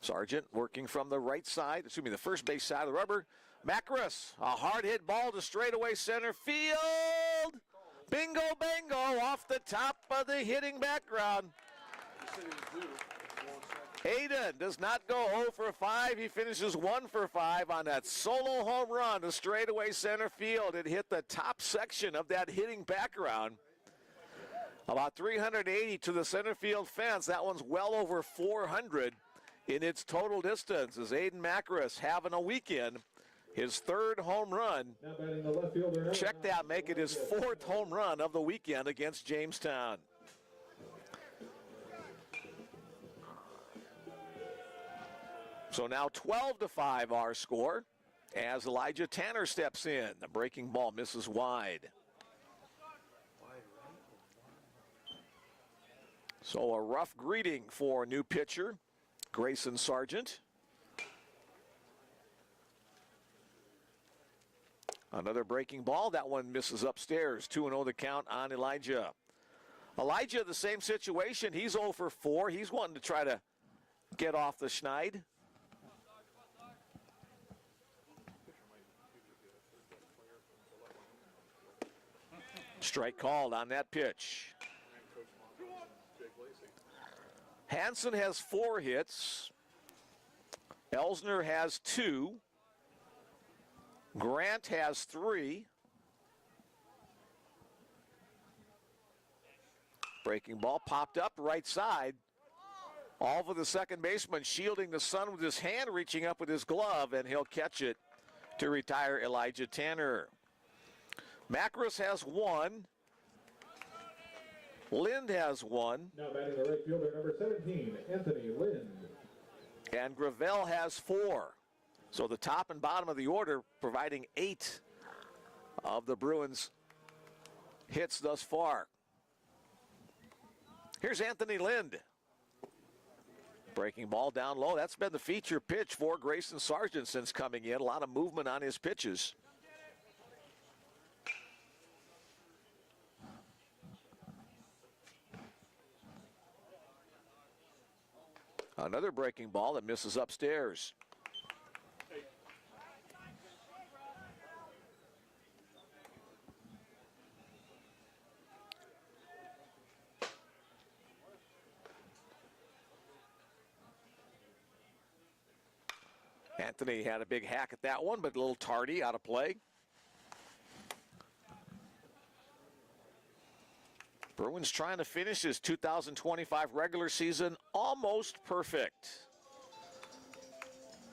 Sargent working from the right side, the first base side of the rubber. Macaris, a hard hit ball to straightaway center field. Bingo, bango, off the top of the hitting background. Aiden does not go 0 for 5. He finishes 1 for 5 on that solo home run to straightaway center field. It hit the top section of that hitting background. About 380 to the center field fence. That one's well over 400 in its total distance. As Aiden Macaris having a weekend. His 3rd home run. Check that, make it his 4th home run of the weekend against Jamestown. So now 12-5 our score as Elijah Tanner steps in. The breaking ball misses wide. So a rough greeting for new pitcher Grayson Sargent. Another breaking ball. That one misses upstairs. 2-0 the count on Elijah. Elijah, the same situation. He's 0 for 4. He's wanting to try to get off the schneid. Strike called on that pitch. Hansen has 4 hits. Elsner has 2. Grant has 3. Breaking ball popped up right side. All for the second baseman, shielding the sun with his hand, reaching up with his glove, and he'll catch it to retire Elijah Tanner. Macris has 1. Lind has 1. Now batting the right fielder, number 17, Anthony Lind. And Gravel has 4. So the top and bottom of the order providing 8 of the Bruins hits thus far. Here's Anthony Lind. Breaking ball down low. That's been the feature pitch for Grayson Sargent since coming in. A lot of movement on his pitches. Another breaking ball that misses upstairs. Anthony had a big hack at that one, but a little tardy, out of play. Bruins trying to finish his 2025 regular season almost perfect.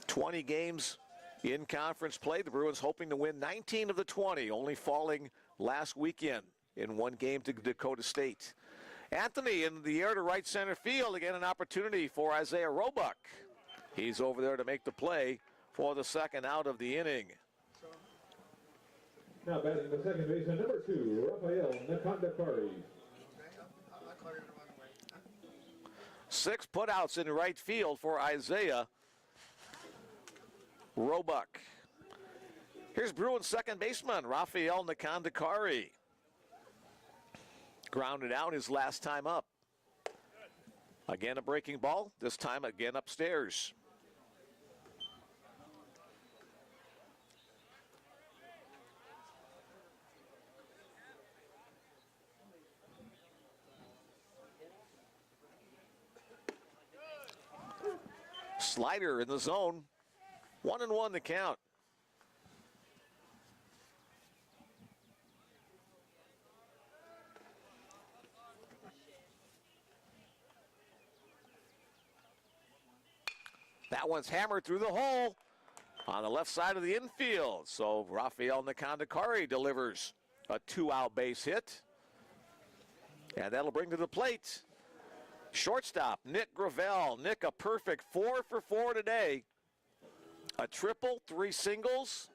20 games in conference play. The Bruins hoping to win 19 of the 20, only falling last weekend in one game to Dakota State. Anthony in the air to right center field. Again, an opportunity for Isaiah Roebuck. He's over there to make the play for the second out of the inning. Now batting the second baseman, number 2, Rafael Nakandakari. 6 putouts in right field for Isaiah Roebuck. Here's Bruins second baseman, Rafael Nakandakari. Grounded out his last time up. Again a breaking ball, this time again upstairs. Slider in the zone. 1-1 the count. That one's hammered through the hole on the left side of the infield. So Rafael Nakandakari delivers a 2-out base hit. And that'll bring to the plate shortstop Nick Gravel. Nick, a perfect 4 for 4 today. A triple, 3 singles,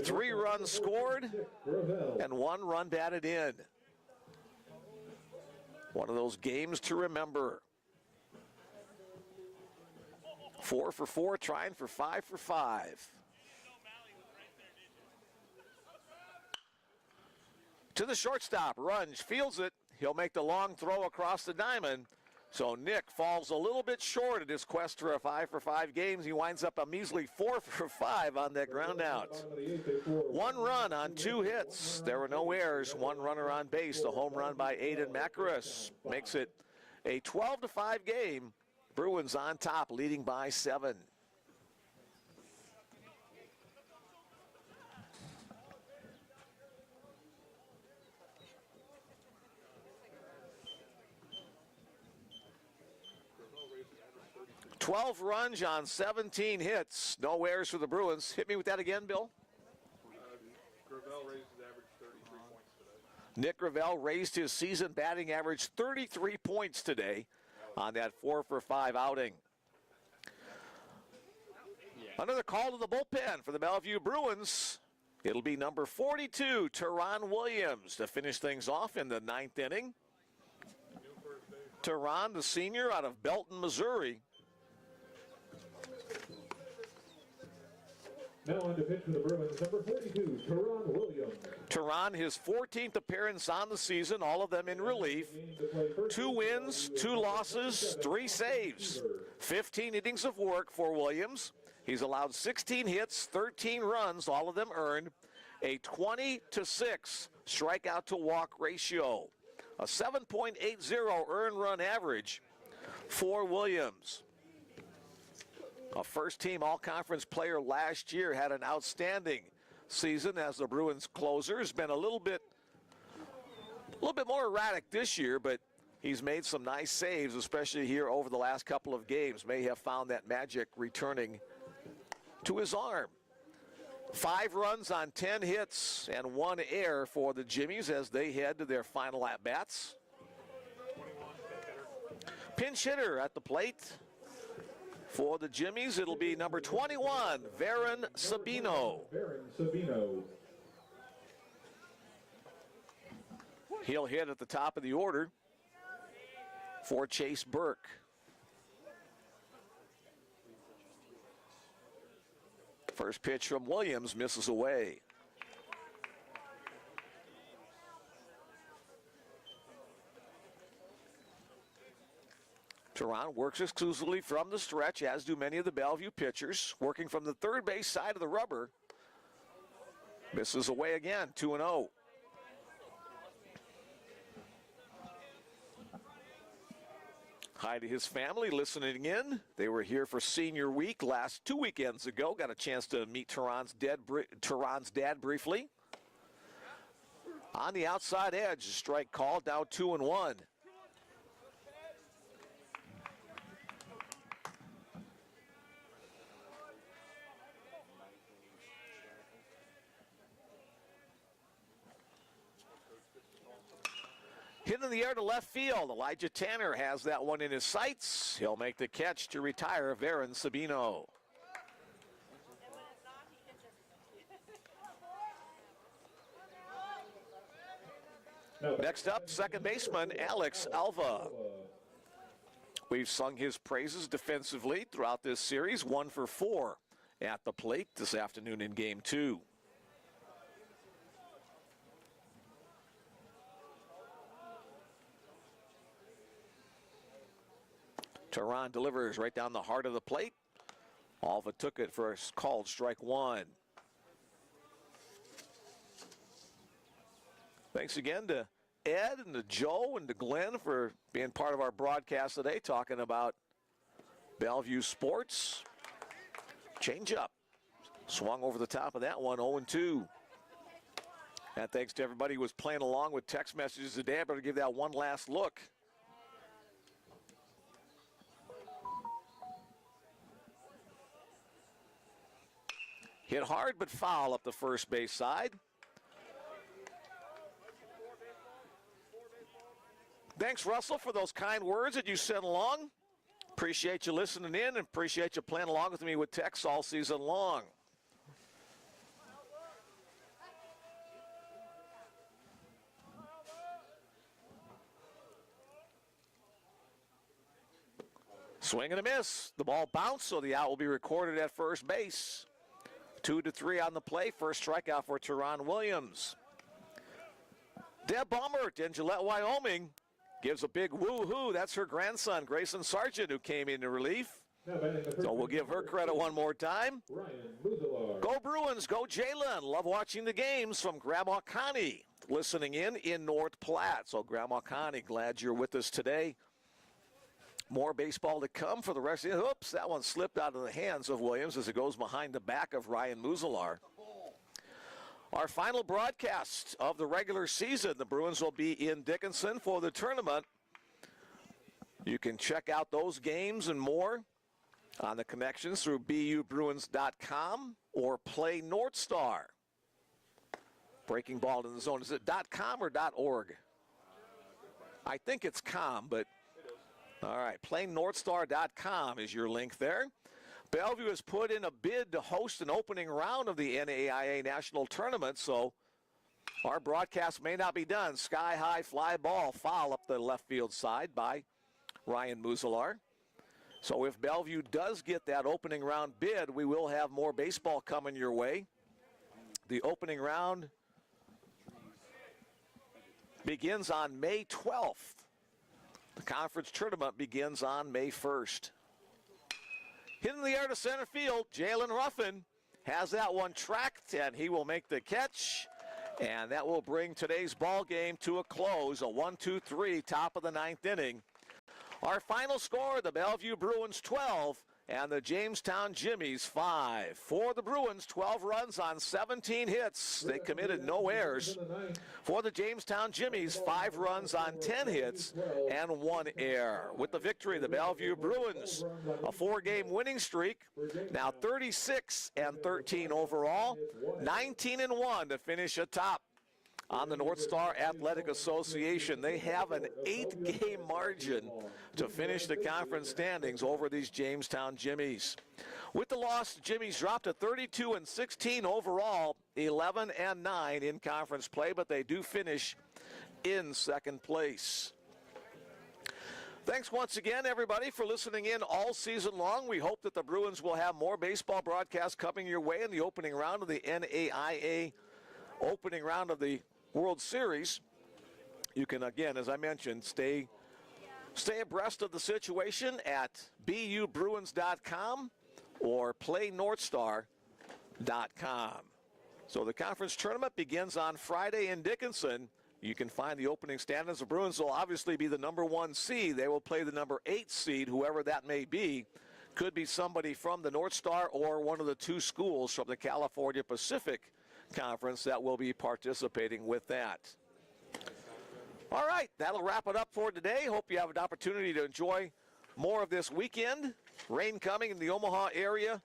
3 runs scored, and 1 run batted in. One of those games to remember. 4 for 4, trying for 5 for 5. To the shortstop, Runge fields it. He'll make the long throw across the diamond. So Nick falls a little bit short at his quest for a 5 for 5 games. He winds up a measly 4 for 5 on that ground out. 1 run on 2 hits. There were no errors. 1 runner on base. The home run by Aiden Macris makes it a 12-5 game. Bruins on top, leading by 7. $12 runs on 17 hits. No errors for the Bruins. Hit me with that again, Bill. Gravel raised his average 33 points today. Nick Gravel raised his season batting average 33 points today on that 4 for 5 outing. Another call to the bullpen for the Bellevue Bruins. It'll be number 42, Teron Williams, to finish things off in the 9th inning. Teron, the senior out of Belton, Missouri. Now on to pitch for the Bruins, number 42, Teron Williams. Teron, his 14th appearance on the season, all of them in relief. 2 wins, 2 losses, 3 saves. 15 innings of work for Williams. He's allowed 16 hits, 13 runs, all of them earned. A 20-6 strikeout to walk ratio. A 7.80 earned run average for Williams. A first-team all-conference player last year, had an outstanding season as the Bruins closer. Has been a little bit more erratic this year, but he's made some nice saves, especially here over the last couple of games. May have found that magic returning to his arm. 5 runs on 10 hits and 1 error for the Jimmies as they head to their final at-bats. Pinch hitter at the plate for the Jimmies. It'll be number 21, Varen Sabino. Varen Sabino. He'll hit at the top of the order for Chase Burke. First pitch from Williams misses away. Teran works exclusively from the stretch, as do many of the Bellevue pitchers. Working from the third base side of the rubber. Misses away again, 2-0. Hi to his family listening in. They were here for senior week last 2 weekends ago. Got a chance to meet Teran's dad briefly. On the outside edge, strike call, down 2-1. Hit in the air to left field. Elijah Tanner has that one in his sights. He'll make the catch to retire Varen Sabino. Next up, second baseman Alex Alva. We've sung his praises defensively throughout this series. 1 for 4 at the plate this afternoon in game 2. Teran delivers right down the heart of the plate. Alva took it for a called strike 1. Thanks again to Ed and to Joe and to Glenn for being part of our broadcast today, talking about Bellevue sports. Change up. Swung over the top of that one, 0-2. And thanks to everybody who was playing along with text messages today. I better give that one last look. Hit hard but foul up the first base side. Thanks, Russell, for those kind words that you sent along. Appreciate you listening in and appreciate you playing along with me with texts all season long. Swing and a miss. The ball bounced, so the out will be recorded at first base. 2-3 on the play. First strikeout for Teran Williams. Deb Baumert in Gillette, Wyoming, gives a big woo-hoo. That's her grandson, Grayson Sargent, who came into relief. So we'll give her credit one more time. Go Bruins, go Jalen. Love watching the games from Grandma Connie, listening in North Platte. So Grandma Connie, glad you're with us today. More baseball to come for the rest of the. Oops, that one slipped out of the hands of Williams as it goes behind the back of Ryan Muzalar. Our final broadcast of the regular season. The Bruins will be in Dickinson for the tournament. You can check out those games and more on the connections through BUBruins.com or Play North Star. Breaking ball in the zone. Is it .com or .org? I think it's .com, but all right, PlayNorthstar.com is your link there. Bellevue has put in a bid to host an opening round of the NAIA National Tournament, so our broadcast may not be done. Sky high fly ball foul up the left field side by Ryan Muzalar. So if Bellevue does get that opening round bid, we will have more baseball coming your way. The opening round begins on May 12th. The conference tournament begins on May 1st. Hitting the air to center field, Jalen Ruffin has that one tracked, and he will make the catch. And that will bring today's ball game to a close, a 1-2-3, top of the 9th inning. Our final score, the Bellevue Bruins 12 and the Jamestown Jimmies 5. For the Bruins, 12 runs on 17 hits. They committed no errors. For the Jamestown Jimmies, 5 runs on 10 hits and 1 error. With the victory, the Bellevue Bruins, a 4-game winning streak, now 36-13 overall, 19-1 to finish atop on the North Star Athletic Association. They have an 8-game margin to finish the conference standings over these Jamestown Jimmies. With the loss, the Jimmies dropped to 32-16 overall, 11-9 in conference play, but they do finish in second place. Thanks once again, everybody, for listening in all season long. We hope that the Bruins will have more baseball broadcasts coming your way in the opening round of the NAIA opening round of the World Series. You can, again, as I mentioned, stay abreast of the situation at BUBruins.com or PlayNorthstar.com. So the conference tournament begins on Friday in Dickinson. You can find the opening standings. The Bruins will obviously be the number 1 seed. They will play the number 8 seed, whoever that may be. Could be somebody from the North Star or one of the 2 schools from the California Pacific Conference that will be participating with that. All right, that'll wrap it up for today. Hope you have an opportunity to enjoy more of this weekend. Rain coming in the Omaha area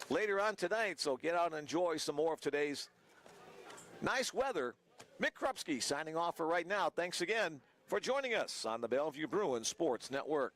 later on tonight, so get out and enjoy some more of today's nice weather. Mick Krupski signing off for right now. Thanks again for joining us on the Bellevue Bruins Sports Network.